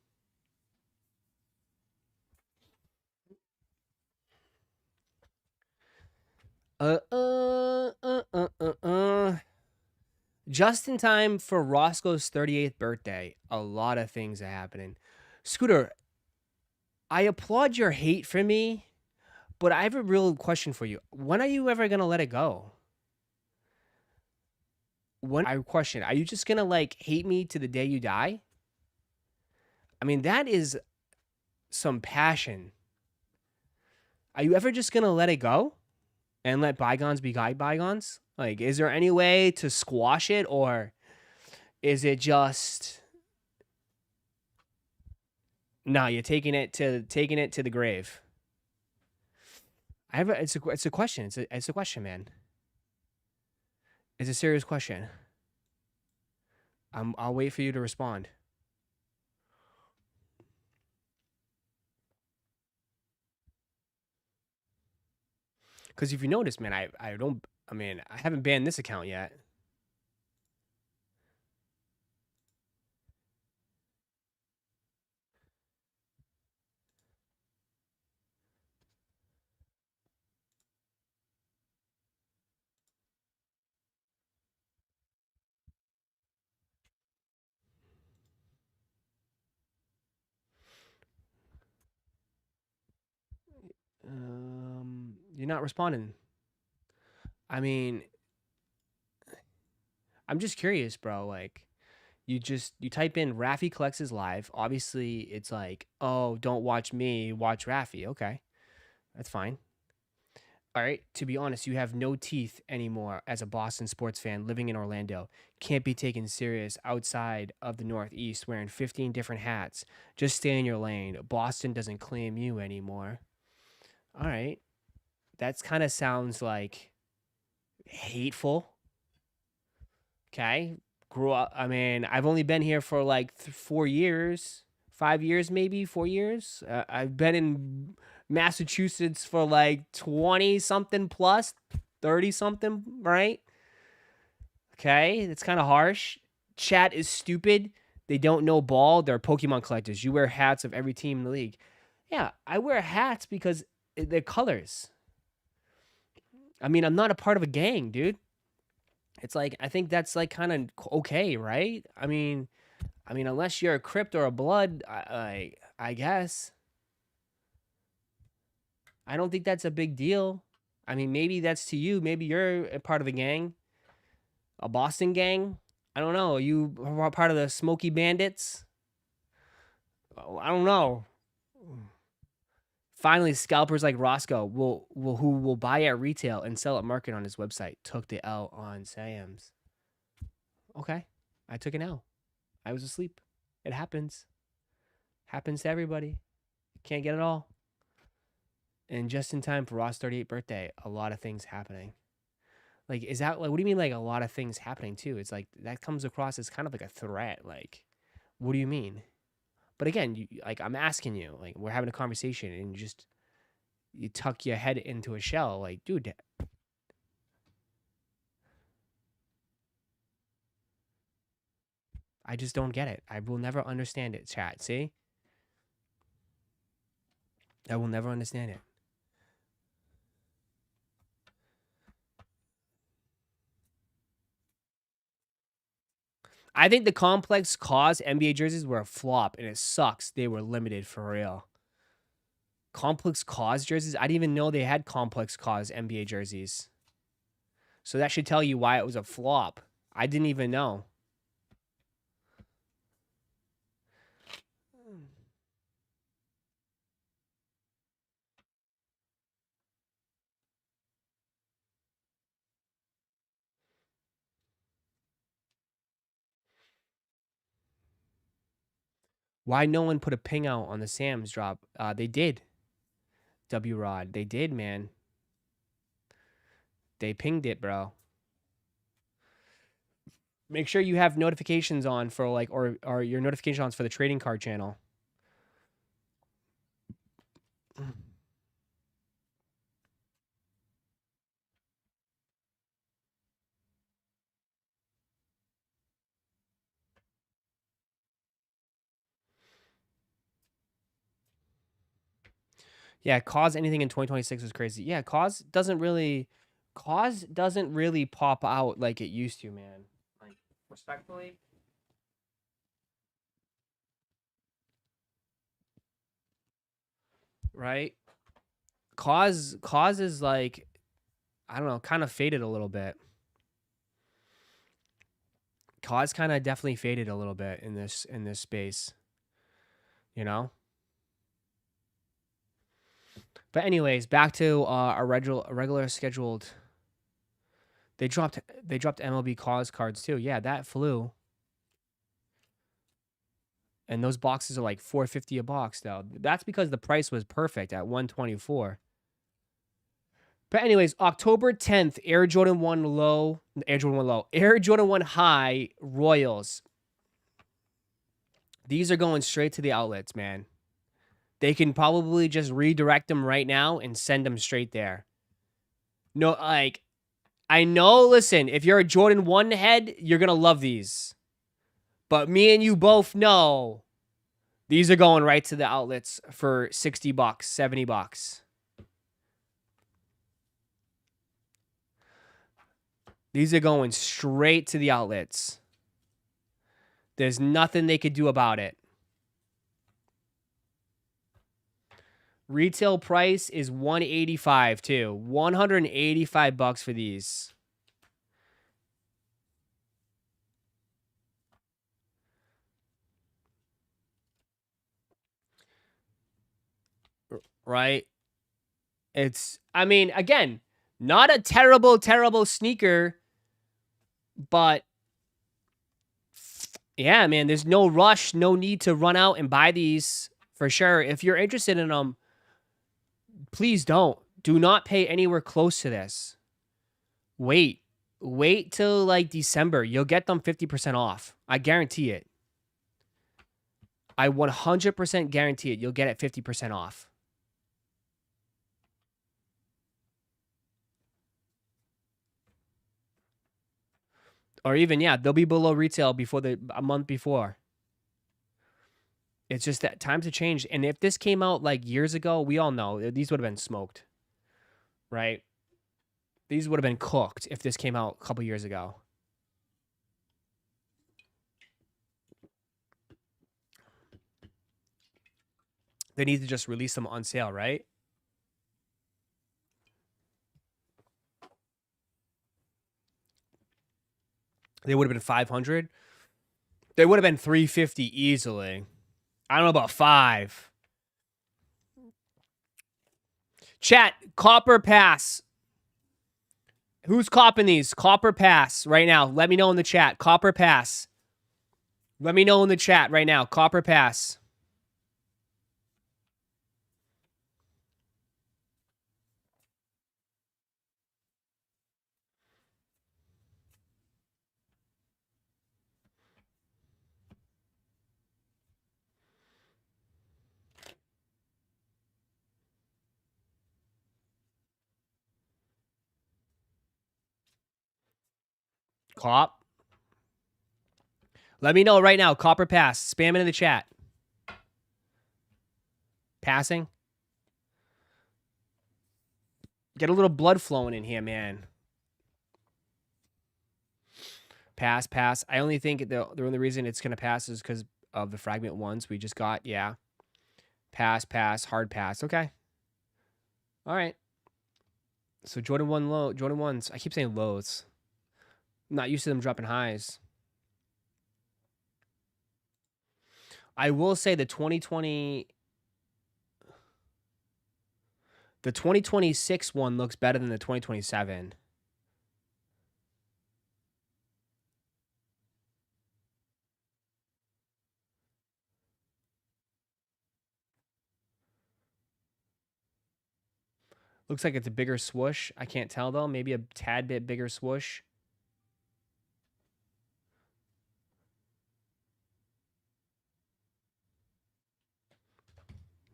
Just in time for Roszko's 38th birthday. A lot of things are happening. Scooter, I applaud your hate for me, but I have a real question for you. When are you ever going to let it go? Are you just going to like hate me to the day you die? I mean, that is some passion. Are you ever just going to let it go and let bygones be bygones? Like, is there any way to squash it, or is it just no? You're taking it to the grave. It's a question. It's a question, man. It's a serious question. I'll wait for you to respond. Because if you notice, man, I haven't banned this account yet. You're not responding. I mean, I'm just curious, bro. Like, you type in Rafi collects his live. Obviously, it's like, oh, don't watch me, watch Rafi. Okay, that's fine. All right. To be honest, you have no teeth anymore as a Boston sports fan living in Orlando. Can't be taken serious outside of the Northeast wearing 15 different hats. Just stay in your lane. Boston doesn't claim you anymore. All right. That's kind of sounds like hateful. Okay. Grew up. I mean, I've only been here for like 4 years, 5 years, maybe 4 years. I've been in Massachusetts for like 20 something plus, 30 something, right? Okay. It's kind of harsh. Chat is stupid. They don't know ball. They're Pokemon collectors. You wear hats of every team in the league. Yeah. I wear hats because they're colors. I mean, I'm not a part of a gang, dude. It's like, I think that's like kind of okay, right? I mean, unless you're a Crypt or a Blood, I guess. I don't think that's a big deal. I mean, maybe that's to you. Maybe you're a part of a gang, a Boston gang. I don't know. Are you part of the Smoky Bandits? I don't know. Finally, scalpers like Roszko who will buy at retail and sell at market on his website took the L on Sam's. Okay, I took an L. I was asleep. It happens. Happens to everybody. Can't get it all. And just in time for Ross' 38th birthday, a lot of things happening. Like, is that like, what do you mean, like, a lot of things happening too? It's like, that comes across as kind of like a threat. Like, what do you mean? But again, like, I'm asking you, like, we're having a conversation and you tuck your head into a shell. Like, dude, I just don't get it. I will never understand it, chat. See? I will never understand it. I think the Complex Cause NBA jerseys were a flop, and it sucks they were limited for real. Complex Cause jerseys? I didn't even know they had Complex Cause NBA jerseys. So that should tell you why it was a flop. I didn't even know. Why no one put a ping out on the Sam's drop? They did. W Rod. They did, man. They pinged it, bro. Make sure you have notifications on for like, or your notification on for the trading card channel. Yeah, Cause anything in 2026 is crazy. Yeah, Cause doesn't really pop out like it used to, man. Like, respectfully. Right? Cause is like, I don't know, kind of faded a little bit. Cause kind of definitely faded a little bit in this space. You know? But anyways, back to our regular scheduled They dropped MLB cause cards too. Yeah, that flew. And those boxes are like $4.50 a box though. That's because the price was perfect at $124. But anyways, October 10th, Air Jordan 1 low, Air Jordan 1 high Royals. These are going straight to the outlets, man. They can probably just redirect them right now and send them straight there. No, like, I know, listen, if you're a Jordan 1 head, you're going to love these. But me and you both know these are going right to the outlets for $60, $70. These are going straight to the outlets. There's nothing they could do about it. Retail price is $185 too. $185 for these. Right? It's, I mean, again, not a terrible, terrible sneaker, but yeah, man, there's no rush, no need to run out and buy these for sure. If you're interested in them, please don't. Do not pay anywhere close to this. Wait till like December. You'll get them 50% off. I guarantee it. I 100% guarantee it. You'll get it 50% off. Or even, yeah, they'll be below retail before a month before. It's just that times have changed. And if this came out like years ago, we all know these would have been smoked. Right? These would have been cooked if this came out a couple years ago. They need to just release them on sale, right? They would have been 500. They would have been 350 easily. I don't know about 5. Chat, Copper Pass. Who's copping these? Copper Pass right now. Let me know in the chat. Copper Pass. Let me know in the chat right now. Copper Pass. Cop. Let me know right now. Copper Pass. Spam it in the chat. Passing. Get a little blood flowing in here, man. Pass, pass. I only think the only reason it's going to pass is because of the fragment ones we just got. Yeah. Pass, pass, hard pass. Okay. All right. So Jordan 1 low. Jordan 1s. I keep saying lows. I'm not used to them dropping highs. I will say the 2026 one looks better than the 2027. Looks like it's a bigger swoosh. I can't tell though. Maybe a tad bit bigger swoosh.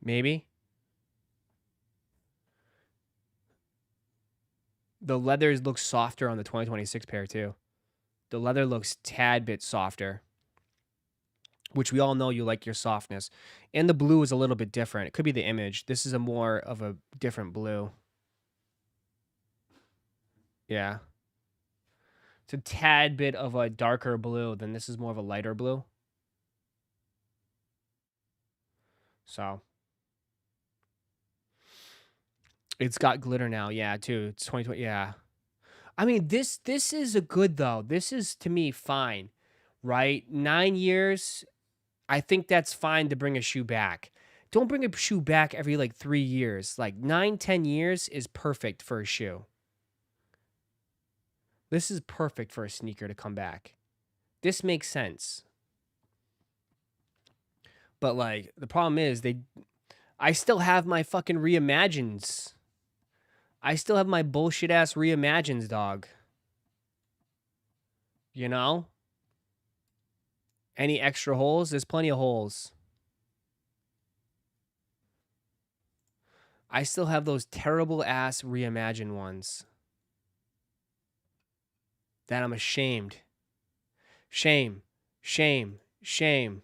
Maybe. The leathers look softer on the 2026 pair too. The leather looks tad bit softer, which we all know you like your softness. And the blue is a little bit different. It could be the image. This is a more of a different blue. Yeah. It's a tad bit of a darker blue. Then this is more of a lighter blue. So. It's got glitter now. Yeah, too. It's 2020. Yeah. I mean, this is a good, though. This is, to me, fine. Right? 9 years. I think that's fine to bring a shoe back. Don't bring a shoe back every, like, 3 years. Like, 9, 10 years is perfect for a shoe. This is perfect for a sneaker to come back. This makes sense. But like the problem is I still have my fucking reimagines. I still have my bullshit ass reimagines, dog. You know? Any extra holes? There's plenty of holes. I still have those terrible ass reimagined ones. That I'm ashamed. Shame. Shame. Shame.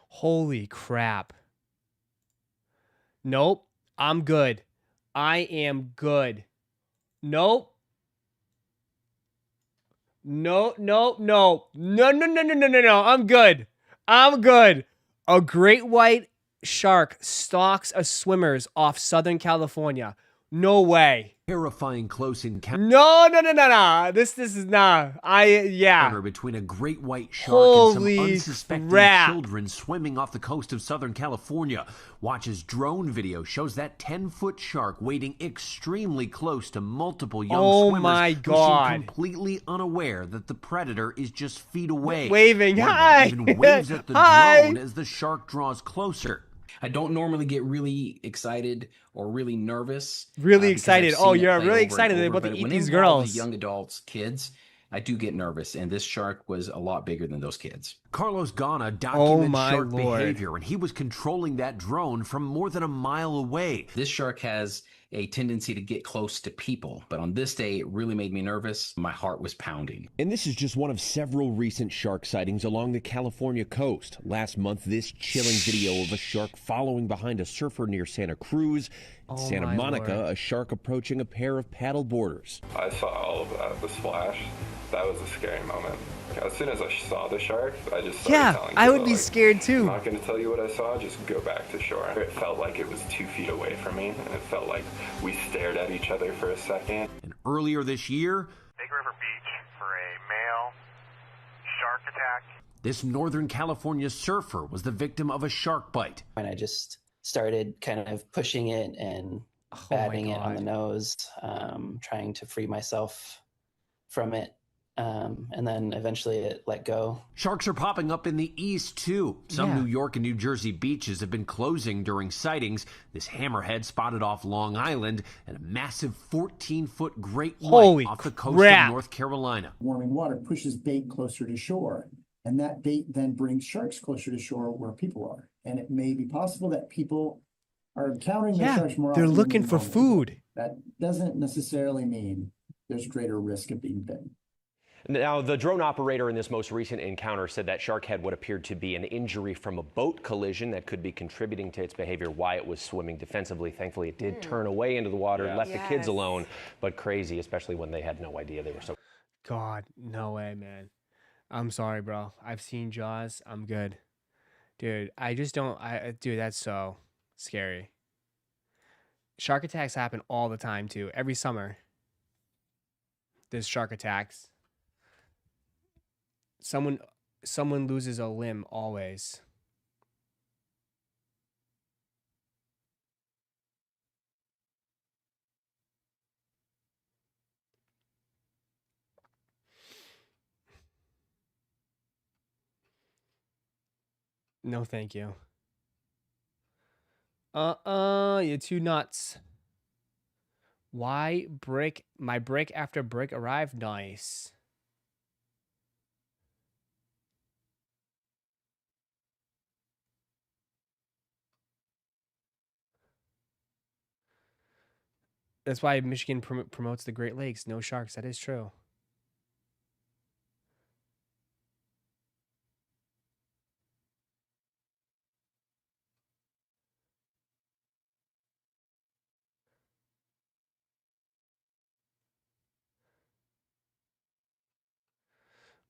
Holy crap. Nope. I'm good. I am good. Nope. No, no, no. No, no, no, no, no, no, no. I'm good. I'm good. A great white shark stalks a swimmers off Southern California. No way. Terrifying close encounter No, no, no, no, no. This is nah. Yeah. between a great white shark Holy and some unsuspecting crap. children swimming off the coast of Southern California. Watch as drone video shows that 10-foot shark wading extremely close to multiple young Oh swimmers my who God. seem completely unaware that the predator is just feet away. Waving. One of them Hi. even waves at the Hi. drone as the shark draws closer. I don't normally get really excited or really nervous. Really because I've excited. seen Oh, it you're play really over and excited over, about to but eat when these it involves girls. the young adults, kids, I do get nervous, and this shark was a lot bigger than those kids. Carlos Ghana Oh documents my shark Lord. behavior, and he was controlling that drone from more than a mile away. This shark has a tendency to get close to people, but on this day, it really made me nervous. My heart was pounding. And this is just one of several recent shark sightings along the California coast. Last month, this chilling video of a shark following behind a surfer near Santa Cruz. In Oh Santa my Monica, Lord. a shark approaching a pair of paddle boarders. I saw all of that, the splash. That was a scary moment. As soon as I saw the shark, I just started telling I would people, be like, scared I'm too. not going to tell you what I saw, just go back to shore. It felt like it was 2 feet away from me, and it felt like we stared at each other for a second. And earlier this year, Big River Beach for a male shark attack. this Northern California surfer was the victim of a shark bite. And I just started kind of pushing it and Oh my batting it on the God. nose, trying to free myself from it. And then eventually it let go. Sharks are popping up in the east, too. Some Yeah. New York and New Jersey beaches have been closing during sightings. This hammerhead spotted off Long Island, and a massive 14-foot great white Holy off the coast crap. of North Carolina. Warming water pushes bait closer to shore, and that bait then brings sharks closer to shore where people are. And it may be possible that people are encountering the Yeah, sharks more they're often looking than for normal. food. That doesn't necessarily mean there's greater risk of being bitten. Now, the drone operator in this most recent encounter said that shark had what appeared to be an injury from a boat collision that could be contributing to its behavior, why it was swimming defensively. Thankfully, it did turn away into the water, left the kids alone, but crazy, especially when they had no idea they were so. God, no way, man. I'm sorry, bro. I've seen Jaws. I'm good. Dude, I just don't dude, that's so scary. Shark attacks happen all the time too. Every summer. There's shark attacks. Someone loses a limb always. No, thank you. You're too nuts. Why brick? My brick after brick arrived? Nice. That's why Michigan promotes the Great Lakes. No sharks. That is true.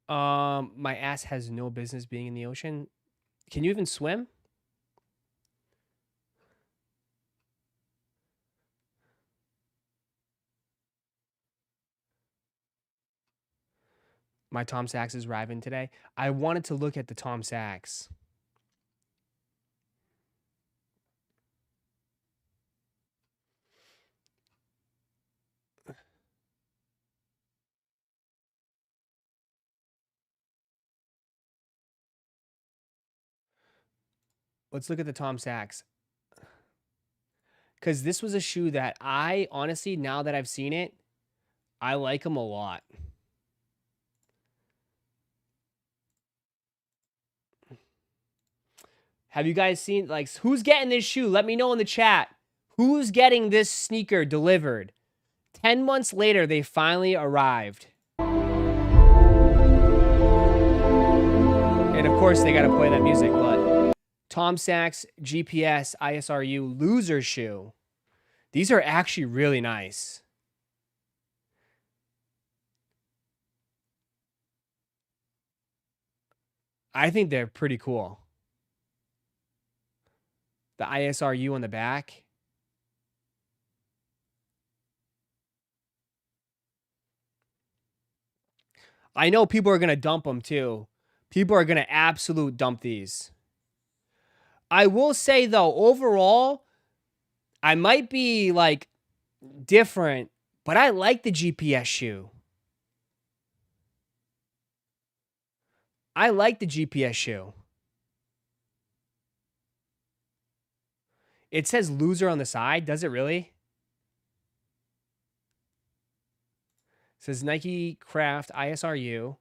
My ass has no business being in the ocean. Can you even swim? My Tom Sachs is arriving today. I wanted to look at the Tom Sachs. Let's look at the Tom Sachs. Because this was a shoe that I, honestly, now that I've seen it, I like them a lot. Have you guys seen, like, who's getting this shoe? Let me know in the chat. Who's getting this sneaker delivered? 10 months later, they finally arrived. And of course, they got to play that music, but Tom Sachs GPS ISRU loser shoe. These are actually really nice. I think they're pretty cool. The ISRU on the back. I know people are going to dump them too. People are going to absolute dump these. I will say though, overall, I might be like different, but I like the GPS shoe. I like the GPS shoe. It says loser on the side. Does it really? It says Nike Craft ISRU.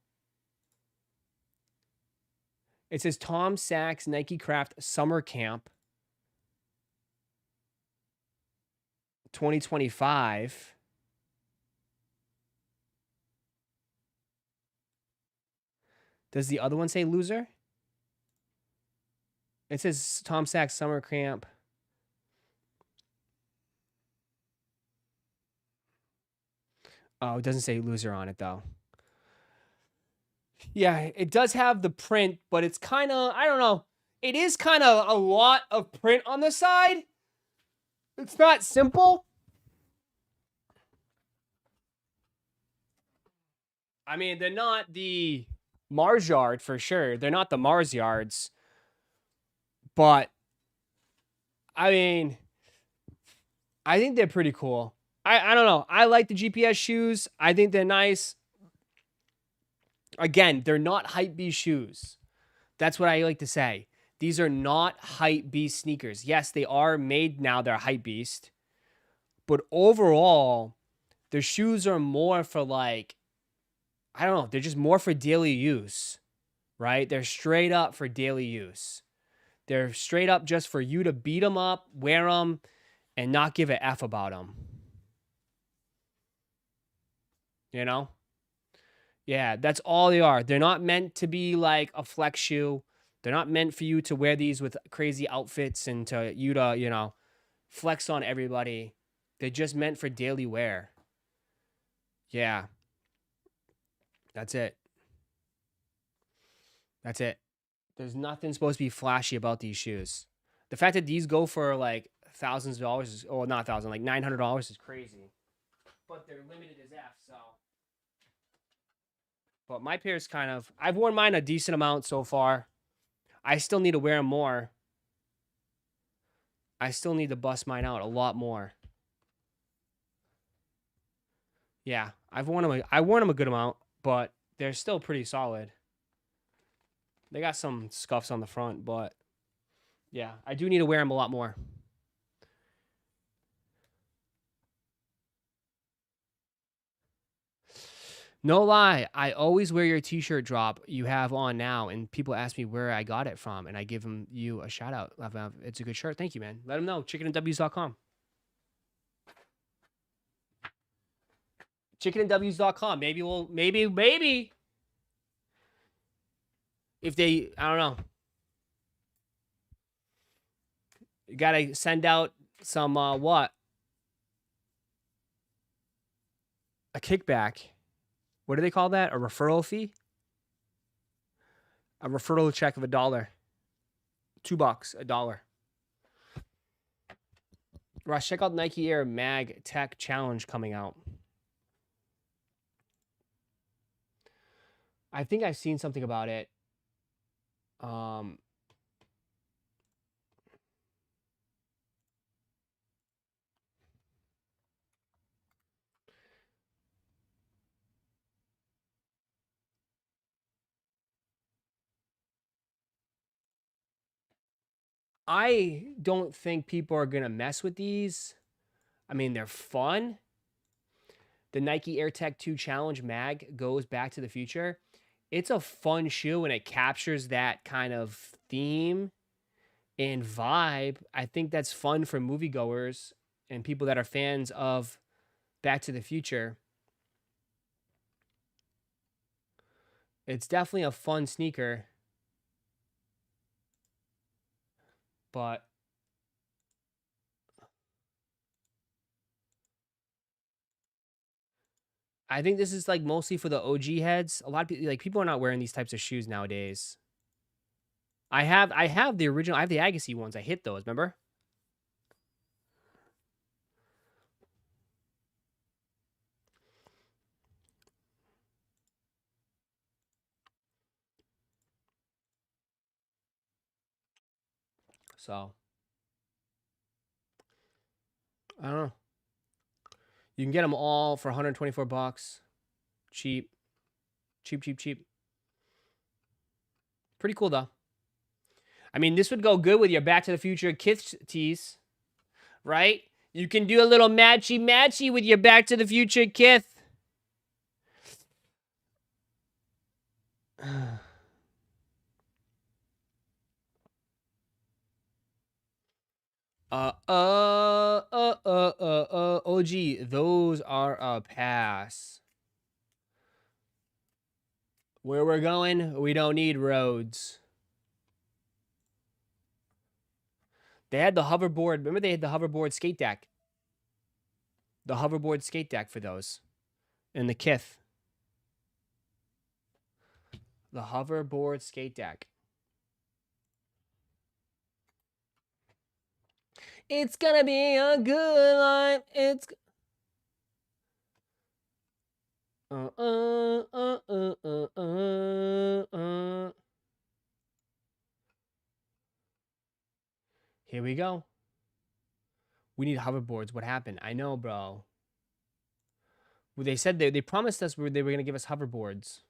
It says Tom Sachs Nike Craft Summer Camp 2025. Does the other one say loser? It says Tom Sachs Summer Camp. Oh, it doesn't say loser on it, though. Yeah, it does have the print, but it's kind of, I don't know. It is kind of a lot of print on the side. It's not simple. I mean, they're not the Mars Yard for sure. They're not the Mars Yards. But, I mean, I think they're pretty cool. I don't know. I like the GPS shoes. I think they're nice. Again, they're not hype beast shoes. That's what I like to say. These are not hype beast sneakers. Yes, they are made now. They're hype beast. But overall, their shoes are more for like, I don't know. They're just more for daily use, right? They're straight up for daily use. They're straight up just for you to beat them up, wear them, and not give a F about them. You know? Yeah, that's all they are. They're not meant to be like a flex shoe. They're not meant for you to wear these with crazy outfits and to you to, you know, flex on everybody. They're just meant for daily wear. Yeah. That's it. That's it. There's nothing supposed to be flashy about these shoes. The fact that these go for like thousands of dollars, or not thousands, like $900 is crazy. But they're limited as F, so. But my pair's kind of, I've worn mine a decent amount so far. I still need to wear them more. I still need to bust mine out a lot more. Yeah, I've worn them. I worn them a good amount, but they're still pretty solid. They got some scuffs on the front, but yeah, I do need to wear them a lot more. No lie, I always wear your t-shirt drop you have on now, and people ask me where I got it from, and I give you a shout out. It's a good shirt. Thank you, man. Let them know. chickenandws.com. chickenandws.com. Maybe if they, I don't know. You got to send out some, what? A kickback. What do they call that? A referral fee? A referral check of $1. $2, $1. Rush, check out Nike Air Mag Tech Challenge coming out. I think I've seen something about it. I don't think people are gonna mess with these. I mean, they're fun. The Nike AirTech 2 Challenge Mag goes Back to the Future. It's a fun shoe and it captures that kind of theme and vibe. I think that's fun for moviegoers and people that are fans of Back to the Future. It's definitely a fun sneaker. But I think this is like mostly for the OG heads. A lot of people, like, people are not wearing these types of shoes nowadays. I have the original. I have the Agassi ones. I hit those. Remember? So I don't know. You can get them all for 124 bucks. Cheap. Cheap, cheap, cheap. Pretty cool, though. I mean, this would go good with your Back to the Future Kith tees, right? You can do a little matchy-matchy with your Back to the Future Kith. OG, those are a pass. Where we're going, we don't need roads. They had the hoverboard. Remember they had the hoverboard skate deck? The hoverboard skate deck for those. And the Kith. The hoverboard skate deck. It's gonna be a good life. It's... Here we go. We need hoverboards. What happened? I know, bro. Well, they said they promised us they were going to give us hoverboards.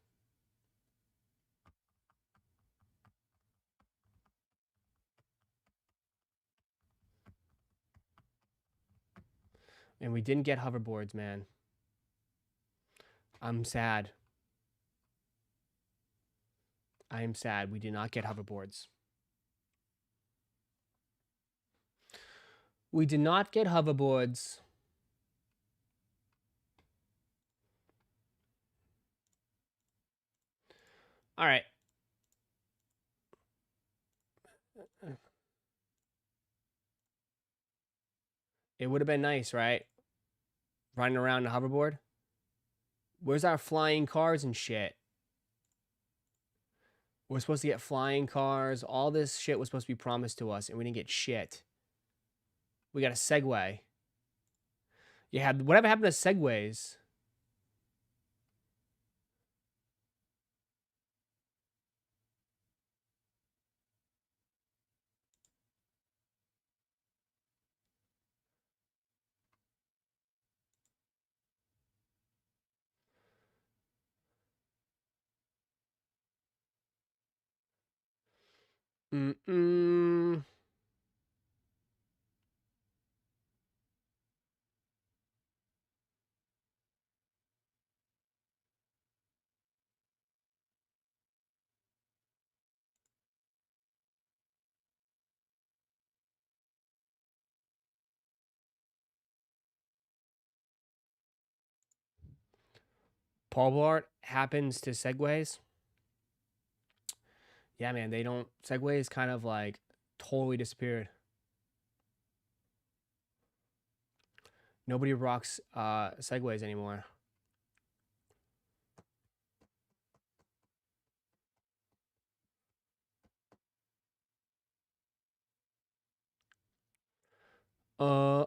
And we didn't get hoverboards, man. I'm sad. I am sad. We did not get hoverboards. We did not get hoverboards. All right. It would have been nice, right? Riding around a hoverboard. Where's our flying cars and shit? We're supposed to get flying cars. All this shit was supposed to be promised to us, and we didn't get shit. We got a Segway. Yeah, whatever happened to Segways? Mm-mm. Paul Blart happens to Segways. Yeah, man, they don't... Segways kind of like totally disappeared. Nobody rocks Segways anymore. Uh.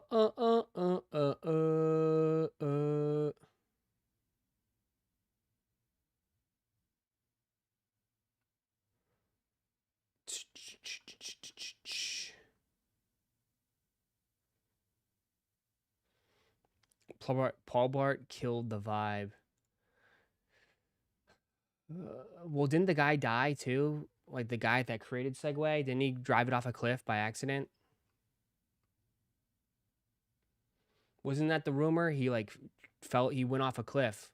Paul Bart killed the vibe. Well, didn't the guy die too? Like the guy that created Segway, didn't he drive it off a cliff by accident? Wasn't that the rumor? He like he went off a cliff.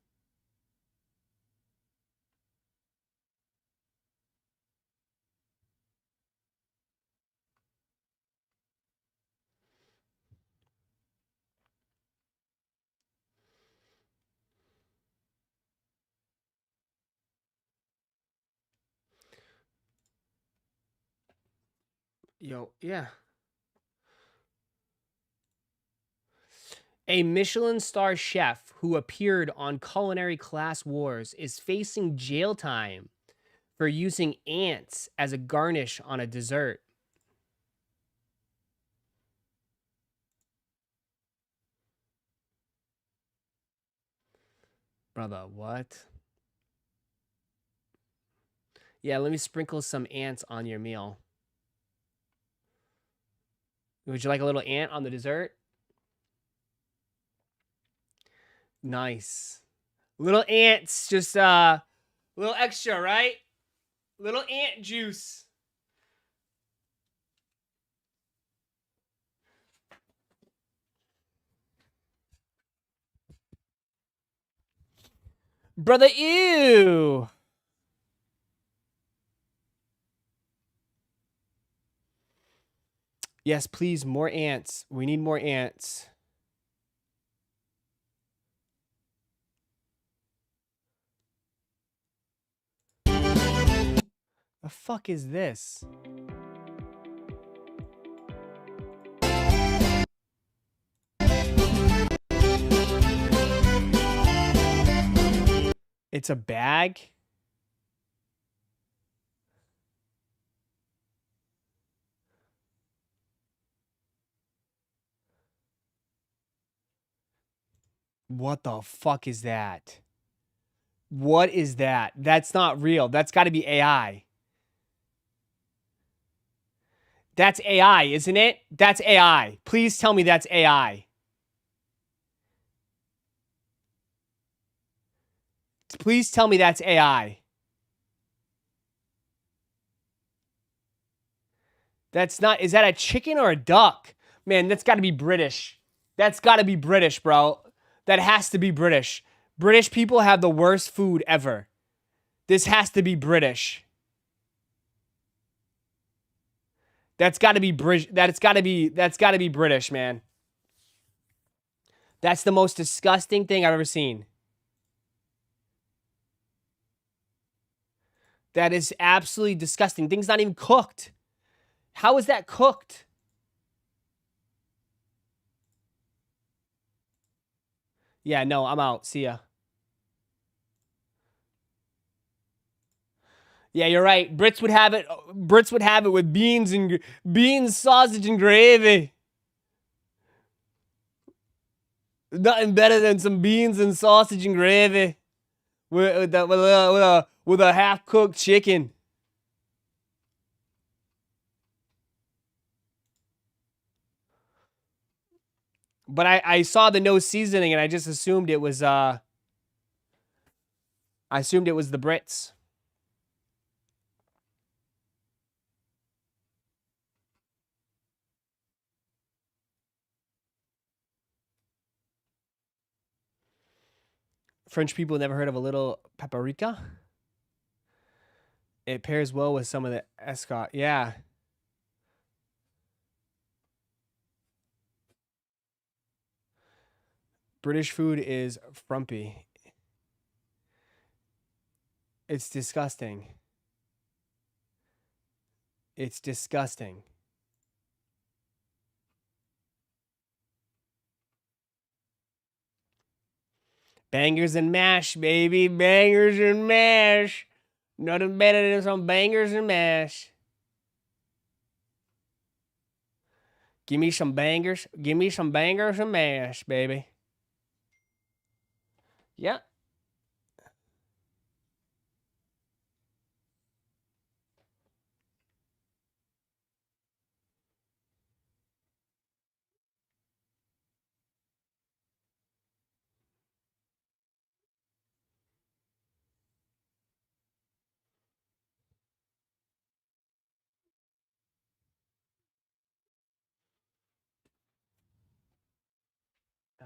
Yo, yeah. A Michelin star chef who appeared on Culinary Class Wars is facing jail time for using ants as a garnish on a dessert. Brother, what? Yeah, let me sprinkle some ants on your meal. Would you like a little ant on the dessert? Nice. Little ants, just a little extra, right? Little ant juice. Brother, ew. Yes, please, more ants. We need more ants. The fuck is this? It's a bag? What the fuck is that? What is that? That's not real. That's got to be AI. That's AI, isn't it? That's AI. Please tell me that's AI. Please tell me that's AI. That's not... Is that a chicken or a duck? Man, that's got to be British. That's got to be British, bro. That has to be British. British people have the worst food ever. This has to be British. That's got to be British. That's got to be British, man. That's the most disgusting thing I've ever seen. That is absolutely disgusting. Thing's not even cooked. How is that cooked? Yeah, no, I'm out. See ya. Yeah, you're right. Brits would have it. Brits would have it with beans, sausage, and gravy. Nothing better than some beans and sausage and gravy with a half-cooked chicken. But I saw the no seasoning and I just assumed it was I assumed it was the Brits. French people never heard of a little paprika? It pairs well with some of the escot. Yeah. British food is frumpy. It's disgusting. It's disgusting. Bangers and mash, baby. Bangers and mash. Nothing better than some bangers and mash. Give me some bangers. Give me some bangers and mash, baby. Yeah.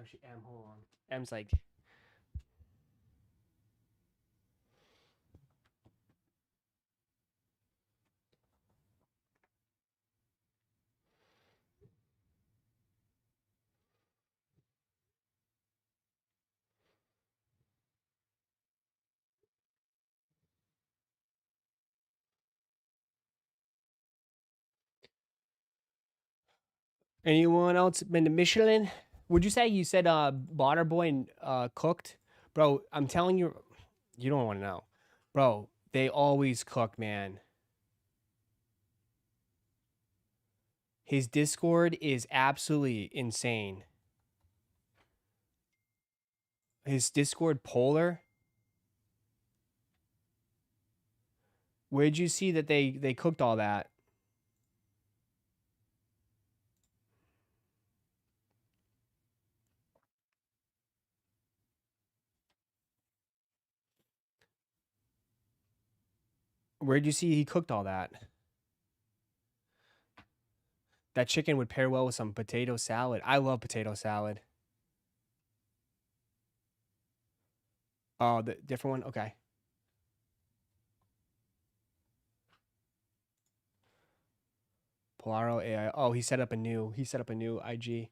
she M. Hold on. M's like. Anyone else been to Michelin? Would you say you said Botter Boy cooked? Bro, I'm telling you, you don't want to know. Bro, they always cook, man. His Discord is absolutely insane. His Discord polar. Where'd you see that they cooked all that? Where'd you see he cooked all that? That chicken would pair well with some potato salad. I love potato salad. Oh, the different one? Okay. Polaro AI. Oh, he set up a new IG.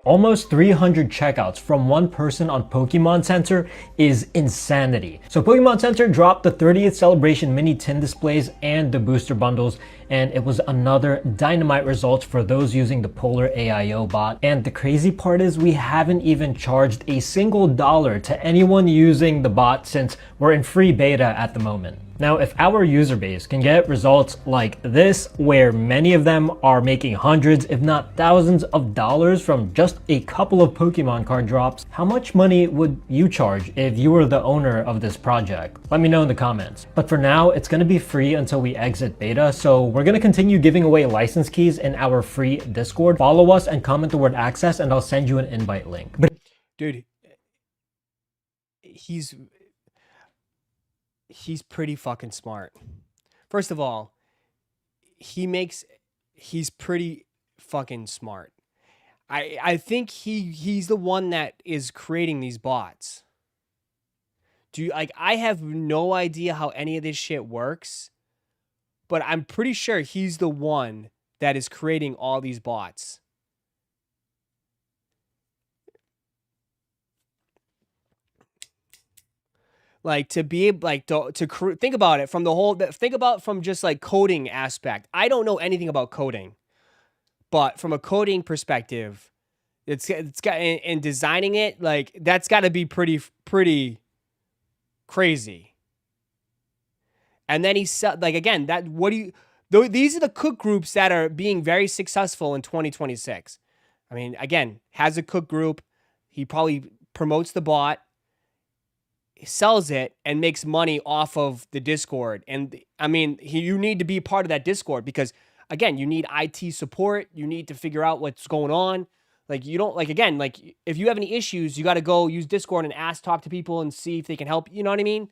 Almost 300 checkouts from one person on Pokemon Center is insanity. So Pokemon Center dropped the 30th celebration mini tin displays and the booster bundles, and it was another dynamite result for those using the Polar AIO bot. And the crazy part is we haven't even charged a single dollar to anyone using the bot since we're in free beta at the moment. Now, if our user base can get results like this, where many of them are making hundreds, if not thousands of dollars from just a couple of Pokemon card drops, how much money would you charge if you were the owner of this project? Let me know in the comments. But for now, it's going to be free until we exit beta, so we're going to continue giving away license keys in our free Discord. Follow us and comment the word access, and I'll send you an invite link. Dude, he's pretty fucking smart. First of all, he's pretty fucking smart. I think he's the one that is creating these bots. I have no idea how any of this shit works, but I'm pretty sure he's the one that is creating all these bots. Like, to be able, like, to think about it from from just like coding aspect. I don't know anything about coding, but from a coding perspective, it's got, and designing it, like, that's got to be pretty crazy. And then these are the cook groups that are being very successful in 2026. I mean, again, has a cook group. He probably promotes the bot, sells it, and makes money off of the Discord. And I mean, you need to be part of that Discord because, again, you need IT support. You need to figure out what's going on. Like, you don't, like, again, like, if you have any issues, you got to go use Discord and talk to people and see if they can help. You know what I mean?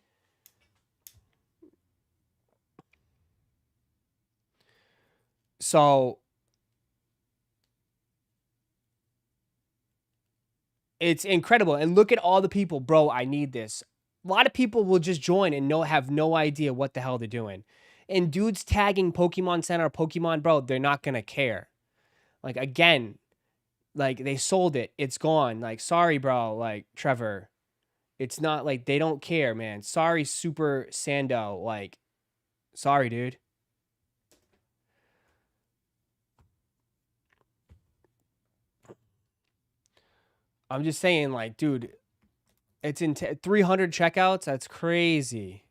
So it's incredible. And look at all the people, bro, I need this. A lot of people will just join and have no idea what the hell they're doing. And dudes tagging Pokemon Center or Pokemon, bro, they're not going to care. Like, again, like, they sold it. It's gone. Like, sorry, bro. Like, Trevor. It's not like they don't care, man. Sorry, Super Sando. Like, sorry, dude. I'm just saying, like, dude, it's in 300 checkouts. That's crazy.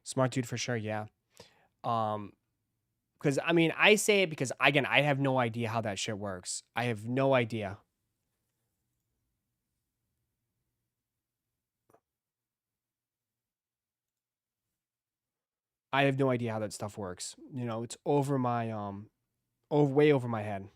Smart dude for sure, yeah. Because, I mean, I say it because, again, I have no idea how that shit works. I have no idea. I have no idea how that stuff works. You know, it's over my way over my head.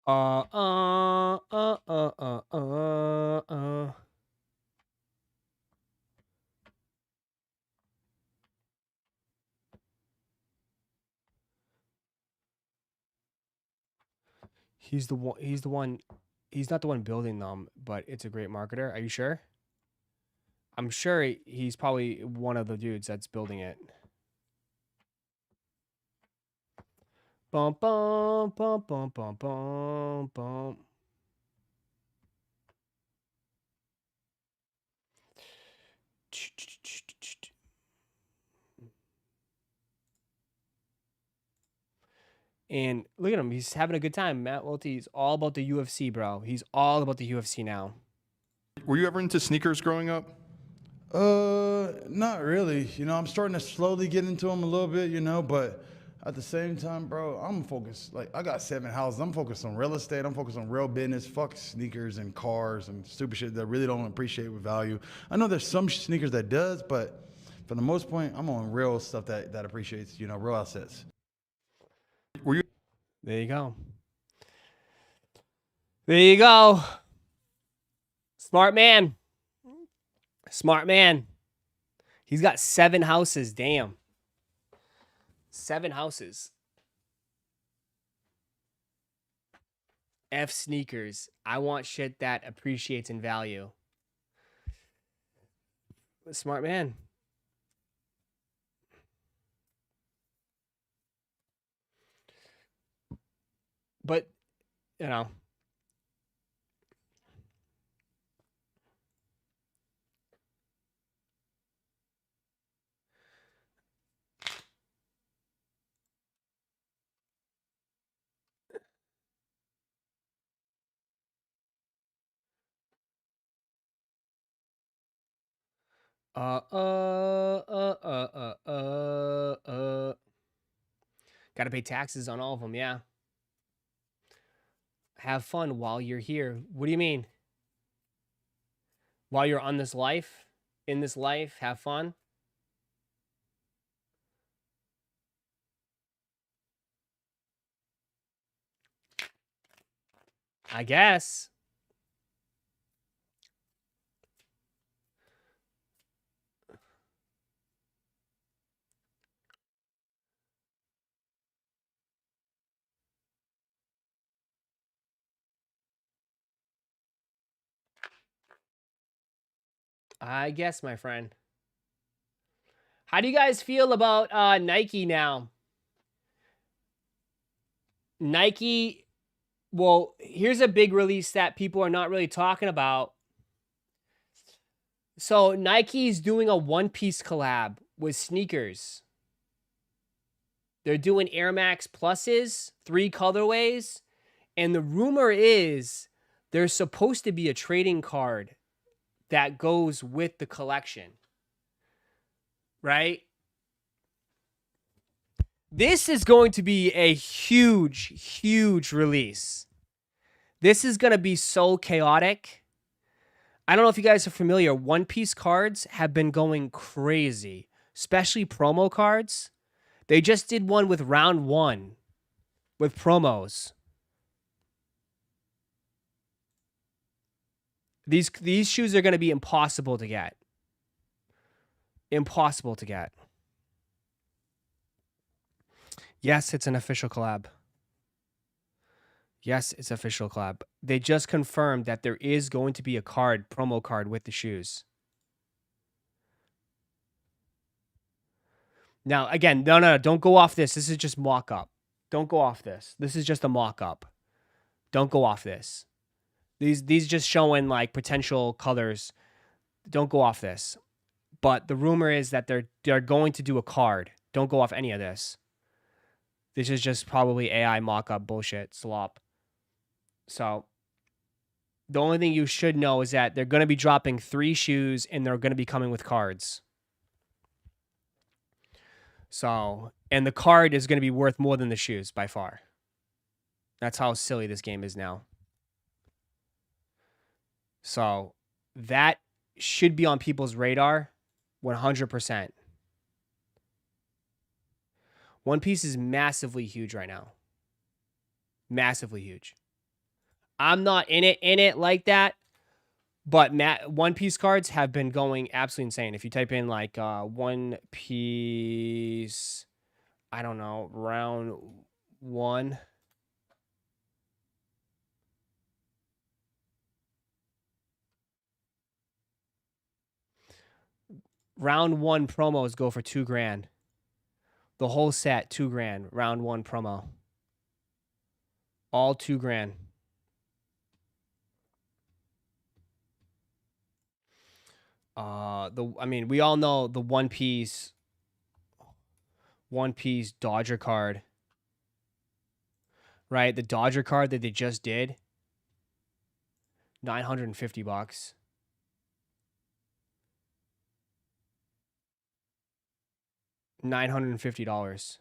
Uh uh uh uh uh uh uh. He's the one. He's the one. He's not the one building them, but it's a great marketer. Are you sure? I'm sure he's probably one of the dudes that's building it. Bum bum bum bum bum bum bum. And look at him. He's having a good time. Matt Welty's all about the UFC, bro. He's all about the UFC now. Were you ever into sneakers growing up? Not really. You know, I'm starting to slowly get into them a little bit, you know, but at the same time, bro, I'm focused. Like, I got 7 houses. I'm focused on real estate. I'm focused on real business. Fuck sneakers and cars and stupid shit that I really don't appreciate with value. I know there's some sneakers that does, but for the most point, I'm on real stuff that appreciates, you know, real assets. Were you? There you go. There you go. Smart man. Smart man. He's got 7 houses. Damn. 7 houses. F sneakers. I want shit that appreciates in value. Smart man. But, you know. Gotta pay taxes on all of them, yeah. Have fun while you're here. What do you mean? While you're on this life? In this life? Have fun? I guess. I guess, my friend. How do you guys feel about Nike now? Nike, well, here's a big release that people are not really talking about. So Nike's doing a one-piece collab with sneakers. They're doing Air Max Pluses, 3 colorways. And the rumor is there's supposed to be a trading card that goes with the collection. Right? This is going to be a huge, huge release. This is going to be so chaotic. I don't know if you guys are familiar. One-piece cards have been going crazy, especially promo cards. They just did one with round 1 with promos. These shoes are going to be impossible to get. Impossible to get. Yes, it's an official collab. Yes, it's official collab. They just confirmed that there is going to be a card, promo card with the shoes. Now, again, no, don't go off this. This is just mock-up. Don't go off this. This is just a mock-up. Don't go off this. These just showing like potential colors. Don't go off this. But the rumor is that they're going to do a card. Don't go off any of this. This is just probably AI mock-up bullshit slop. So the only thing you should know is that they're going to be dropping 3 shoes and they're going to be coming with cards. So, and the card is going to be worth more than the shoes by far. That's how silly this game is now. So that should be on people's radar 100%. One Piece is massively huge right now. Massively huge. I'm not in it like that, but One Piece cards have been going absolutely insane. If you type in like One Piece, I don't know, round 1. Round 1 promos go for $2,000. The whole set, $2,000. Round 1 promo. All $2,000. I mean, we all know the One Piece Dodger card. Right? The Dodger card that they just did. $950. $950.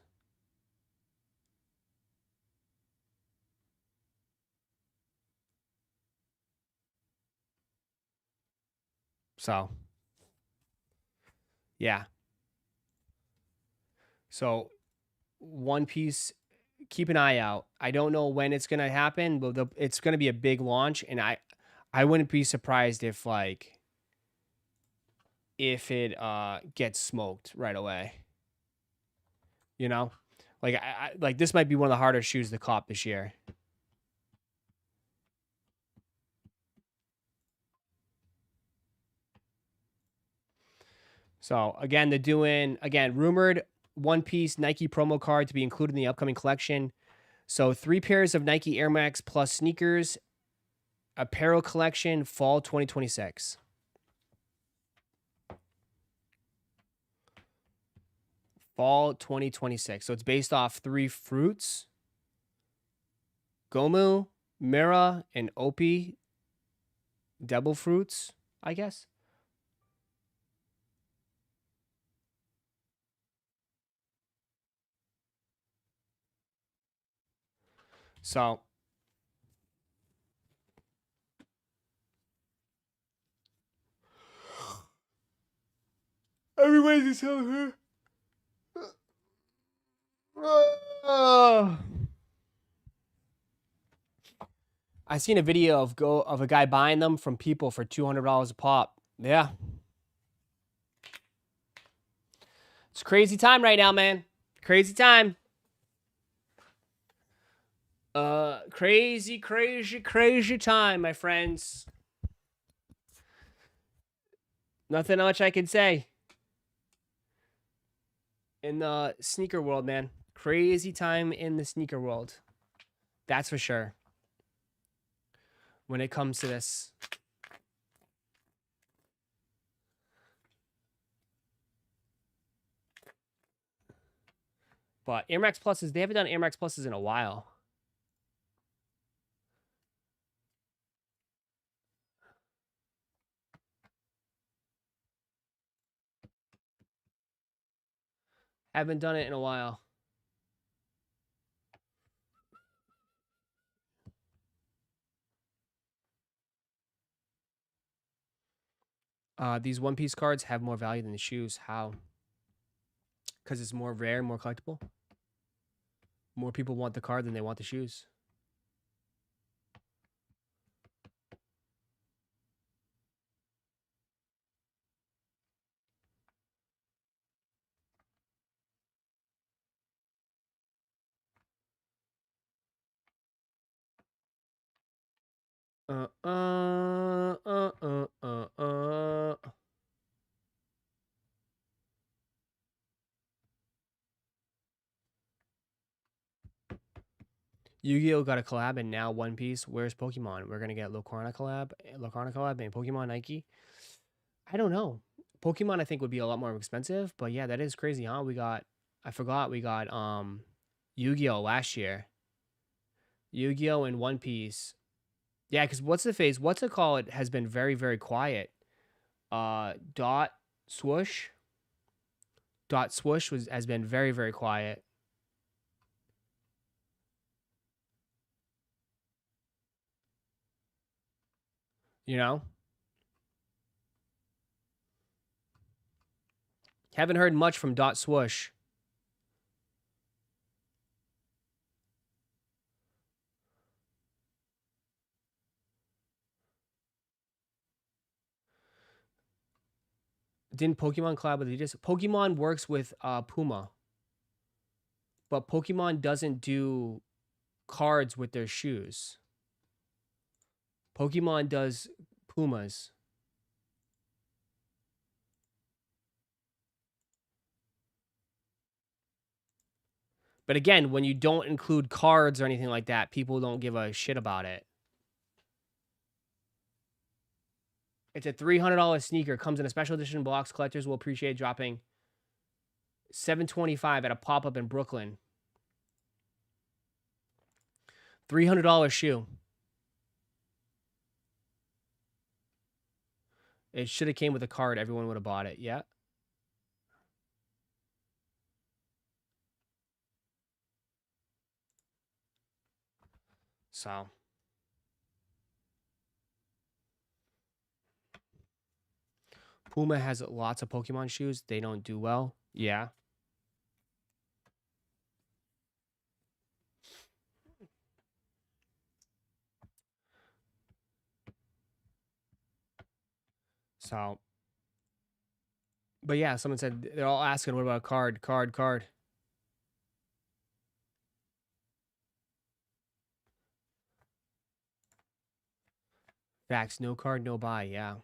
So, yeah. So, One Piece, keep an eye out. I don't know when it's going to happen, but it's going to be a big launch, and I wouldn't be surprised if it gets smoked right away. You know? Like this might be one of the harder shoes to cop this year. So, again, they're doing, rumored One Piece Nike promo card to be included in the upcoming collection. So, 3 pairs of Nike Air Max Plus sneakers, apparel collection, fall 2026. Fall 2026. So, it's based off 3 fruits. Gomu, Mira, and Opie. Devil fruits, I guess. So, everybody's telling her. I seen a video of a guy buying them from people for $200 a pop. Yeah. It's a crazy time right now, man. Crazy time. Crazy time, my friends. Nothing much I can say. In the sneaker world, man. Crazy time in the sneaker world. That's for sure. When it comes to this. But Air Max Pluses, they haven't done Air Max Pluses in a while. Haven't done it in a while. These One Piece cards have more value than the shoes. How? Because it's more rare, more collectible. More people want the card than they want the shoes. Yu-Gi-Oh got a collab and now One Piece. Where's Pokemon? We're gonna get Locarno collab, and Pokemon Nike. I don't know. Pokemon I think would be a lot more expensive, but yeah, that is crazy, huh? I forgot we got Yu-Gi-Oh last year. Yu-Gi-Oh and One Piece. Yeah, because what's it called? It has been very, very quiet. Dot Swoosh has been very, very quiet. You know? Haven't heard much from Dot Swoosh. Didn't Pokemon collab with Adidas? Pokemon works with Puma. But Pokemon doesn't do cards with their shoes. Pokemon does Pumas. But again, when you don't include cards or anything like that, people don't give a shit about it. It's a $300 sneaker. Comes in a special edition box. Collectors will appreciate dropping $725 at a pop-up in Brooklyn. $300 shoe. It should have came with a card. Everyone would have bought it. Yeah. So. Puma has lots of Pokemon shoes. They don't do well. Yeah. So. But yeah, someone said they're all asking, what about card? Facts. No card, no buy. Yeah.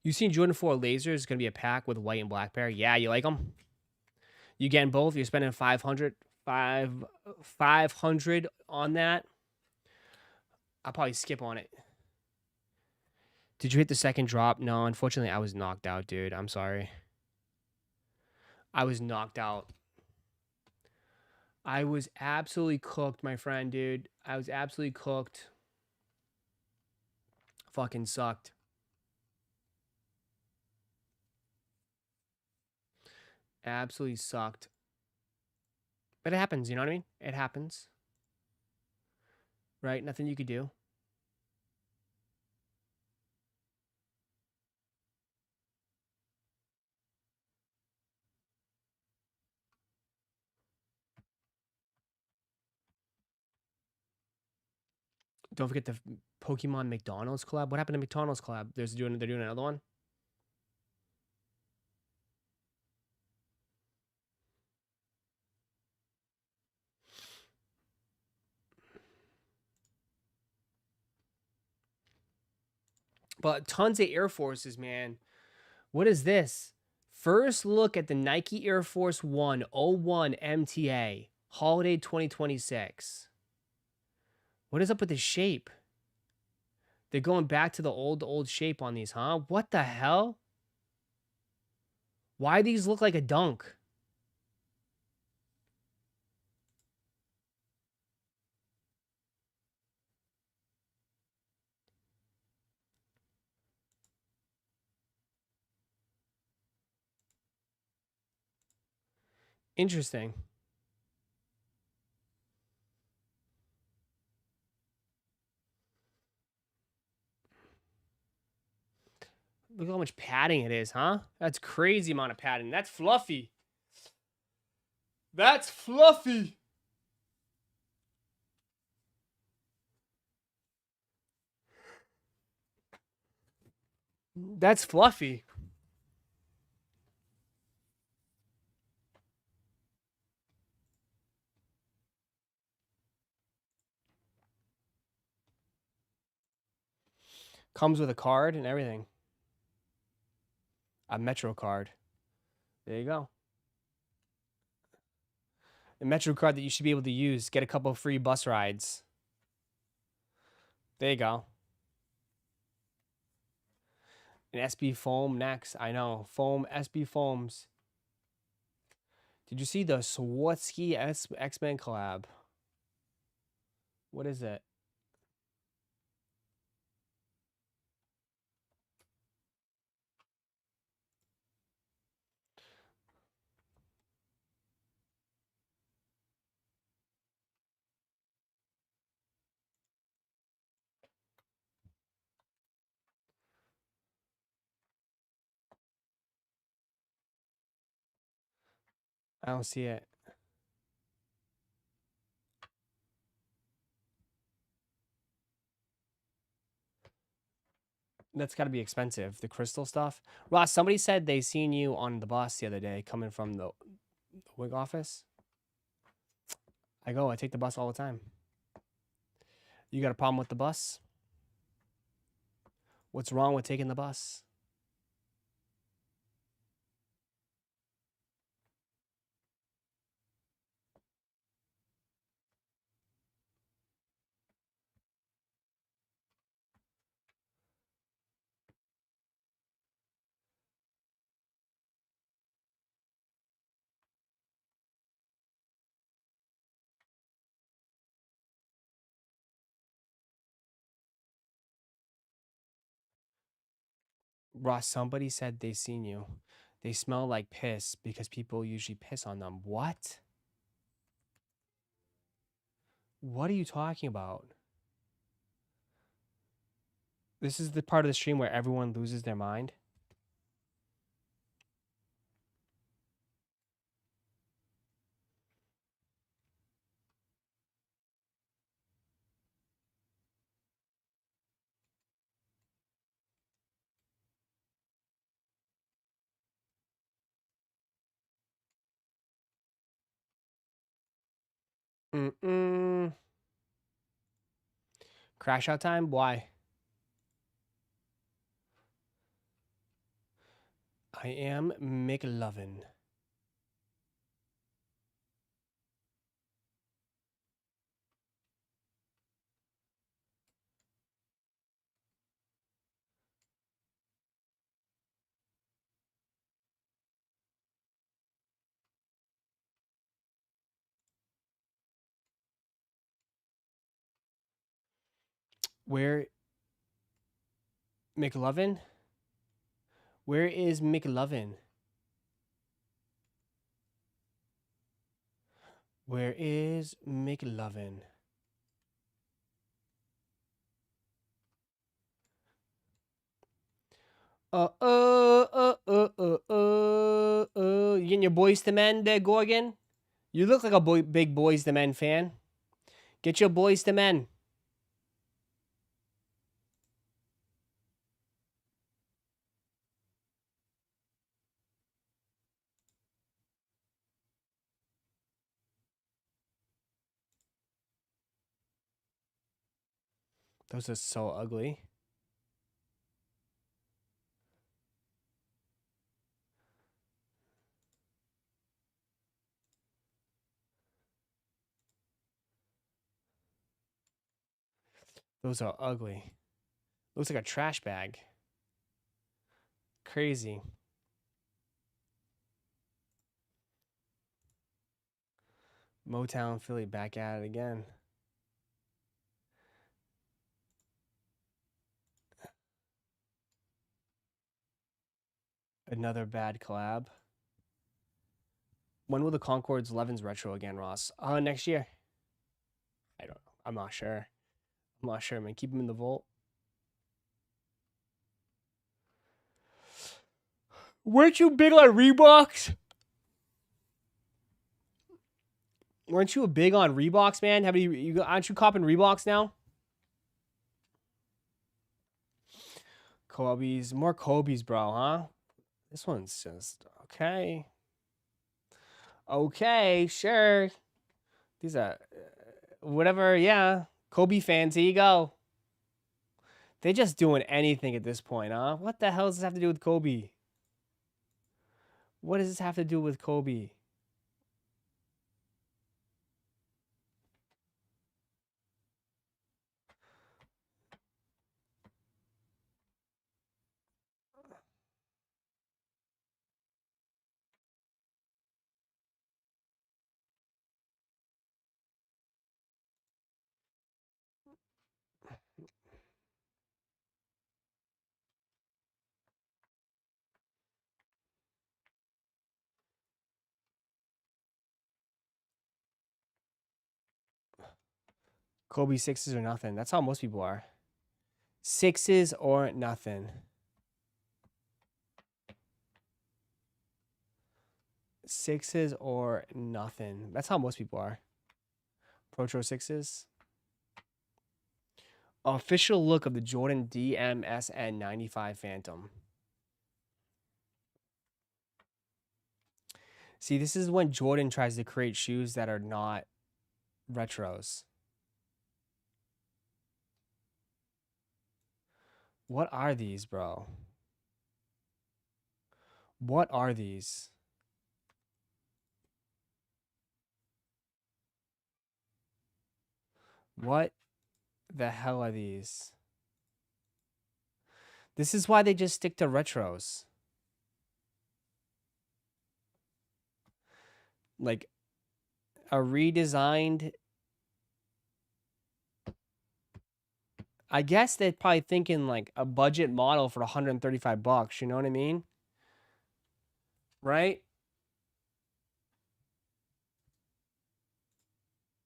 You seen Jordan 4 lasers? It's gonna be a pack with white and black pair. Yeah, you like them? You getting both? You're spending 500 on that. I'll probably skip on it. Did you hit the second drop? No, unfortunately, I was knocked out, dude. I'm sorry. I was knocked out. I was absolutely cooked, my friend, dude. I was absolutely cooked. Fucking sucked. Absolutely sucked. But it happens, you know what I mean? It happens. Right? Nothing you could do. Don't forget the Pokemon McDonald's collab. What happened to McDonald's collab? They're doing another one. But tons of Air Forces, man. What is this? First look at the Nike Air Force 1 01 MTA. Holiday 2026. What is up with the shape? They're going back to the old shape on these, huh? What the hell? Why these look like a dunk? Interesting. Look how much padding it is, huh? That's crazy amount of padding. That's fluffy. That's fluffy. That's fluffy. Comes with a card and everything. A Metro card. There you go. A Metro card that you should be able to use. Get a couple free bus rides. There you go. An SB foam next. I know. Foam, SB foams. Did you see the Swarovski X-Men collab? What is it? I don't see it. That's got to be expensive. The crystal stuff. Ross, somebody said they seen you on the bus the other day coming from the wig office. I take the bus all the time. You got a problem with the bus? What's wrong with taking the bus? Ross, somebody said they seen you. They smell like piss because people usually piss on them. What? What are you talking about? This is the part of the stream where everyone loses their mind. Crash out time? Why? I am McLovin. Where? McLovin? Where is McLovin? Where is McLovin? You getting your Boys to Men there, Gorgon? You look like a big Boys to Men fan. Get your Boys to Men. Those are so ugly. Those are ugly. Looks like a trash bag. Crazy. Motown Philly back at it again. Another bad collab. When will the Concords 11s retro again, Ross? Next year. I don't know. I'm not sure. I'm not sure, man. Keep them in the vault. Weren't you big on Reeboks? Weren't you big on Reeboks, man? Aren't you copping Reeboks now? Kobe's. More Kobe's, bro, huh? This one's just okay. Okay, sure. These are whatever, yeah. Kobe fans, here you go. They just doing anything at this point, huh? What the hell does this have to do with Kobe? What does this have to do with Kobe? Kobe sixes or nothing. That's how most people are. Sixes or nothing. Sixes or nothing. That's how most people are. Protro sixes. Official look of the Jordan DMSN 95 Phantom. See, this is when Jordan tries to create shoes that are not retros. What are these, bro? What are these? What the hell are these? This is why they just stick to retros. Like a redesigned. I guess they're probably thinking like a budget model for $135. You know what I mean? Right?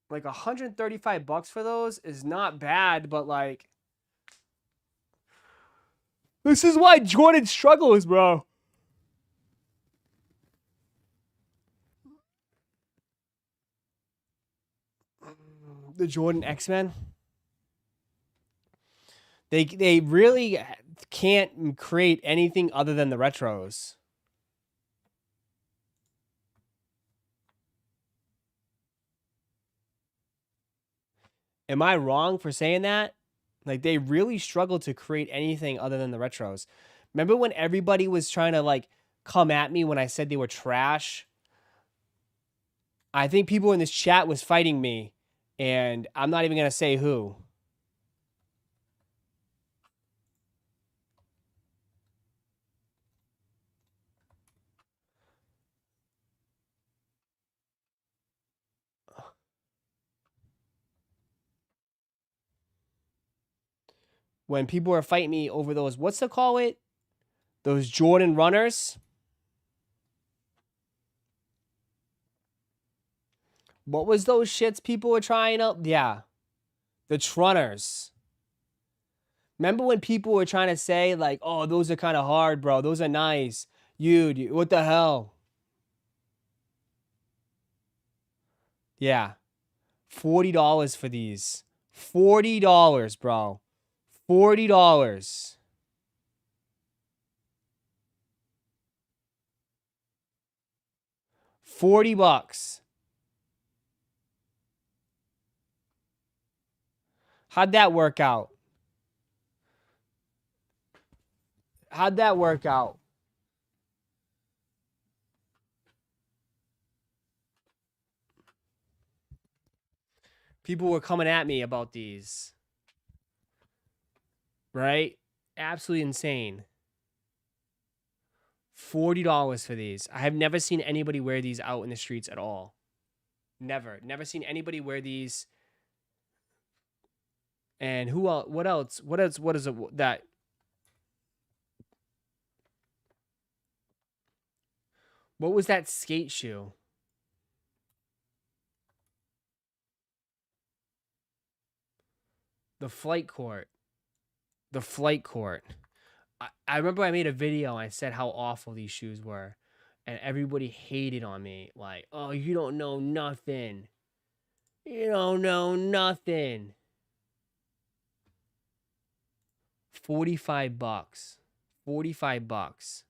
Like $135 for those is not bad, but like this is why Jordan struggles, bro. The Jordan X-Men. They really can't create anything other than the retros. Am I wrong for saying that? Like, they really struggle to create anything other than the retros. Remember when everybody was trying to, like, come at me when I said they were trash? I think people in this chat was fighting me, and I'm not even going to say who. When people were fighting me over those, what's to call it? Those Jordan runners. What was those shits people were trying up? Yeah. The Trunners. Remember when people were trying to say, like, oh, those are kind of hard, bro. Those are nice. You, what the hell? Yeah. $40 for these. $40, bro. $40. $40. How'd that work out? How'd that work out? People were coming at me about these. Right? Absolutely insane. $40 for these. I have never seen anybody wear these out in the streets at all. Never. Never seen anybody wear these. And who else? What else? What else? What is it that? What was that skate shoe? The flight court. The flight court. I remember I made a video and I said how awful these shoes were. And everybody hated on me. Like, oh, you don't know nothing. You don't know nothing. $45. $45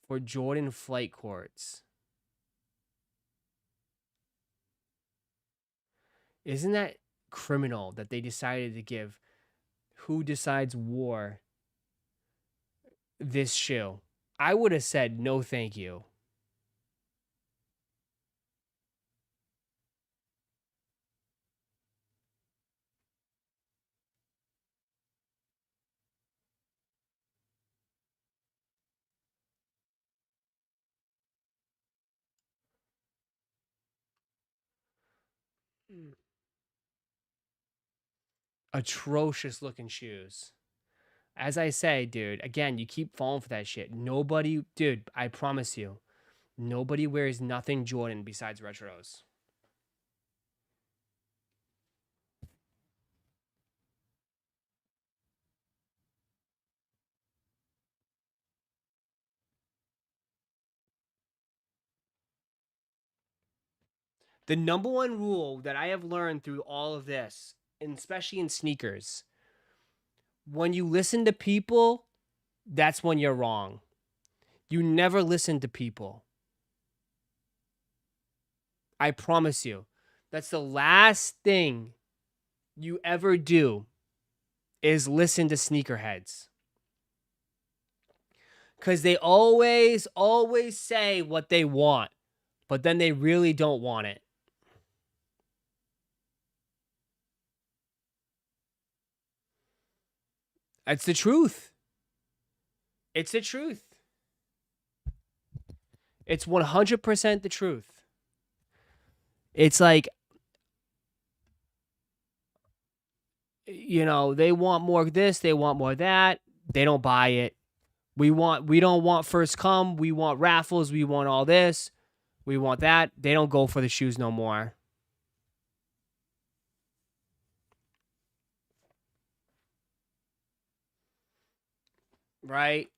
for Jordan flight courts. Isn't that criminal that they decided to give Who decides war? This shoe. I would have said no thank you. Atrocious looking shoes. As I say, dude, again, you keep falling for that shit. Nobody, dude, I promise you, nobody wears nothing Jordan besides retros. The number one rule that I have learned through all of this, and especially in sneakers, when you listen to people, that's when you're wrong. You never listen to people. I promise you. That's the last thing you ever do is listen to sneakerheads. Because they always say what they want, but then they really don't want it. It's the truth. It's the truth. It's 100% the truth. It's like, you know, they want more of this, they want more of that. They don't buy it. We don't want first come. We want raffles. We want all this. We want that. They don't go for the shoes no more. Right?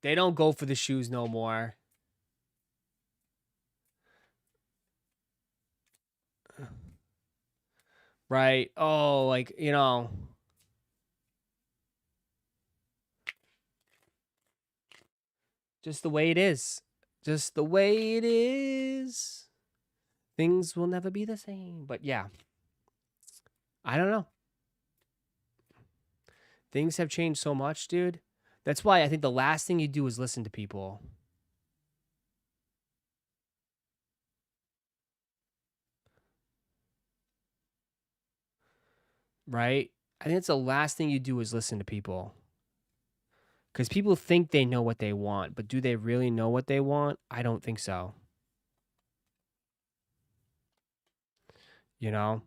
They don't go for the shoes no more. Right? Oh, like, you know. Just the way it is. Just the way it is. Things will never be the same. But yeah. I don't know. Things have changed so much, dude. That's why I think the last thing you do is listen to people. Right? I think it's the last thing you do is listen to people. Because people think they know what they want, but do they really know what they want? I don't think so. You know?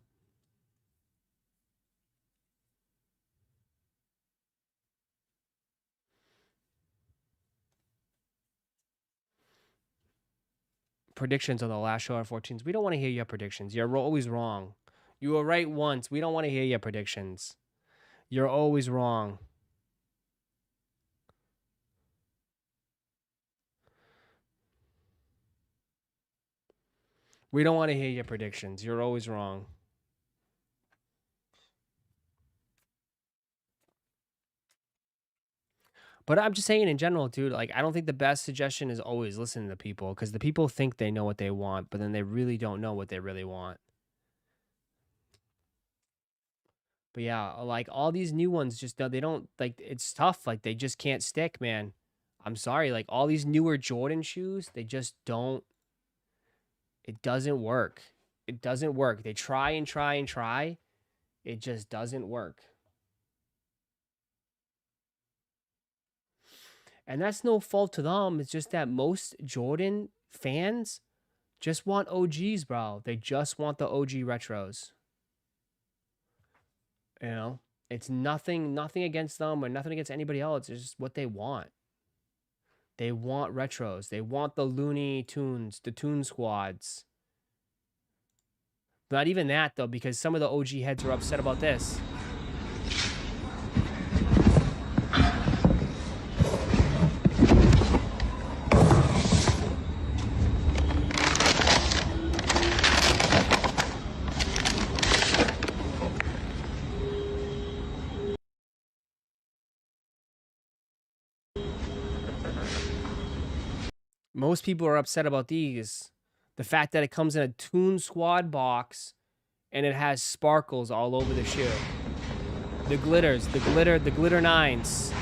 Predictions on the last show of 14s. We don't want to hear your predictions. You're always wrong. You were right once. We don't want to hear your predictions. You're always wrong. We don't want to hear your predictions. You're always wrong. But I'm just saying in general, dude, like, I don't think the best suggestion is always listening to people because the people think they know what they want, but then they really don't know what they really want. But yeah, like, all these new ones just, they don't, like, it's tough. Like, they just can't stick, man. I'm sorry. Like, all these newer Jordan shoes, they just don't, it doesn't work. It doesn't work. They try and try and try. It just doesn't work. And that's no fault to them. It's just that most Jordan fans just want OGs, bro. They just want the OG retros. You know? It's nothing against them or nothing against anybody else. It's just what they want. They want retros. They want the Looney Tunes, the Toon Squads. Not even that, though, because some of the OG heads are upset about this. Most people are upset about these. The fact that it comes in a Toon Squad box and it has sparkles all over the shoe. The glitters, the glitter nines.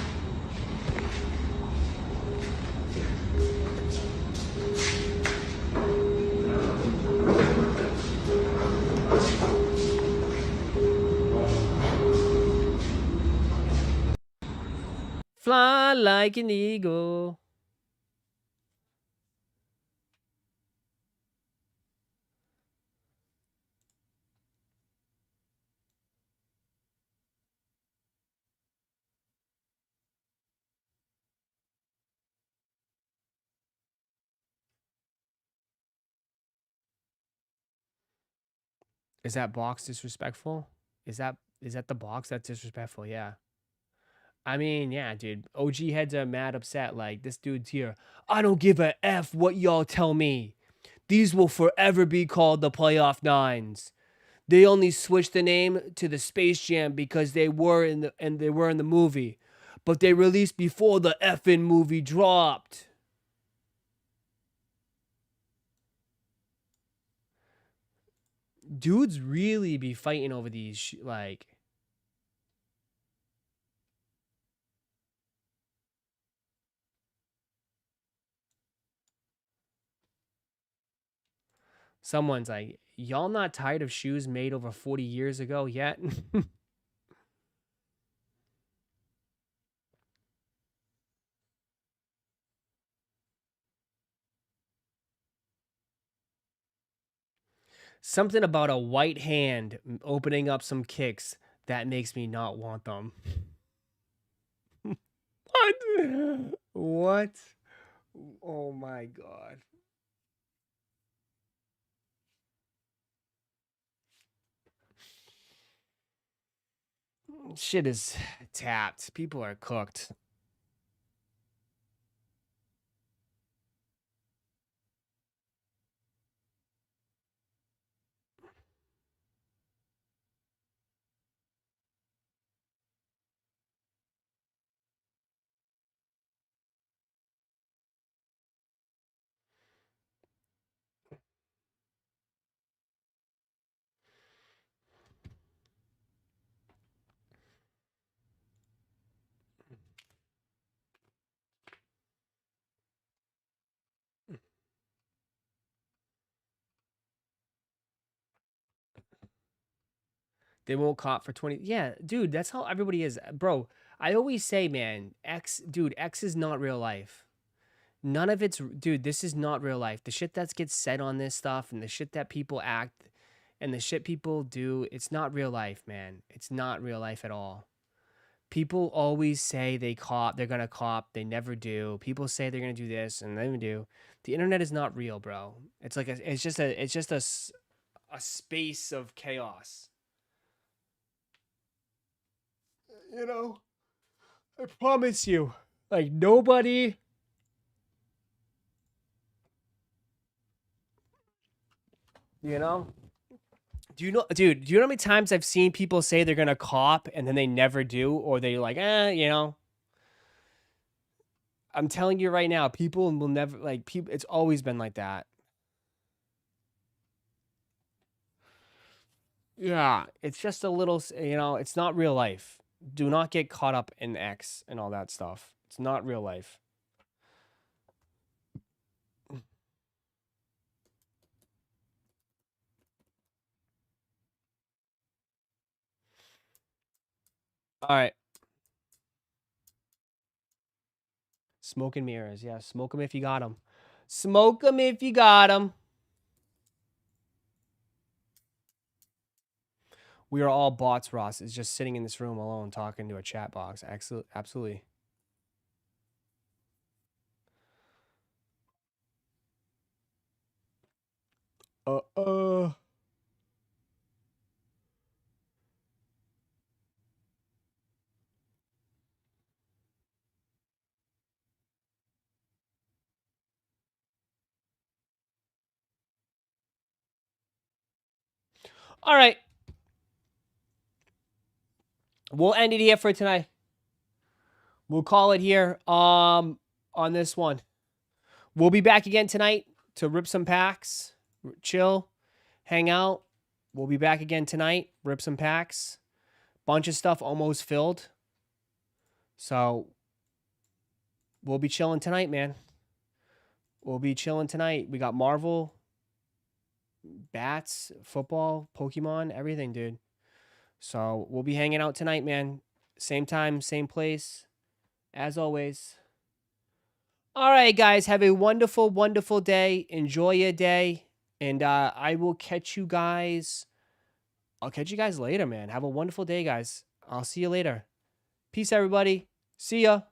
Fly like an eagle. Is that box disrespectful? Is that the box that's disrespectful? Yeah. I mean, yeah, dude. OG heads are mad upset. Like, this dude's here. I don't give a F what y'all tell me. These will forever be called the Playoff Nines. They only switched the name to the Space Jam because they were in the movie. But they released before the effing movie dropped. Dudes really be fighting over these, like... Someone's like, y'all not tired of shoes made over 40 years ago yet? Something about a white hand opening up some kicks that makes me not want them. What? What? Oh my god. Shit is tapped. People are cooked. They won't cop for 20. Yeah, dude, that's how everybody is. Bro, I always say, man, X is not real life. None of it's, dude, this is not real life. The shit that gets said on this stuff and the shit that people act and the shit people do, it's not real life, man. It's not real life at all. People always say they're gonna cop, they never do. People say they're gonna do this and they never do. The internet is not real, bro. It's like it's just a space of chaos. You know, I promise you, like nobody. You know? Do you know, dude, do you know how many times I've seen people say they're gonna cop and then they never do, or they like, you know? I'm telling you right now, people will never, like, people, it's always been like that. Yeah, it's just a little, you know, it's not real life. Do not get caught up in X and all that stuff. It's not real life. All right. Smoke and mirrors. Yeah, smoke them if you got them. Smoke them if you got them. We are all bots, Ross. Is just sitting in this room alone talking to a chat box. Absolutely. All right. We'll end it here for tonight. We'll call it here on this one. We'll be back again tonight to rip some packs, chill, hang out. We'll be back again tonight, rip some packs, Bunch of stuff almost filled. So we'll be chilling tonight, man. We'll be chilling tonight. We got Marvel, bats, football, Pokemon, everything, dude. So we'll be hanging out tonight, man. Same time, same place, as always. All right, guys. Have a wonderful, wonderful day. Enjoy your day. And I will catch you guys. I'll catch you guys later, man. Have a wonderful day, guys. I'll see you later. Peace, everybody. See ya.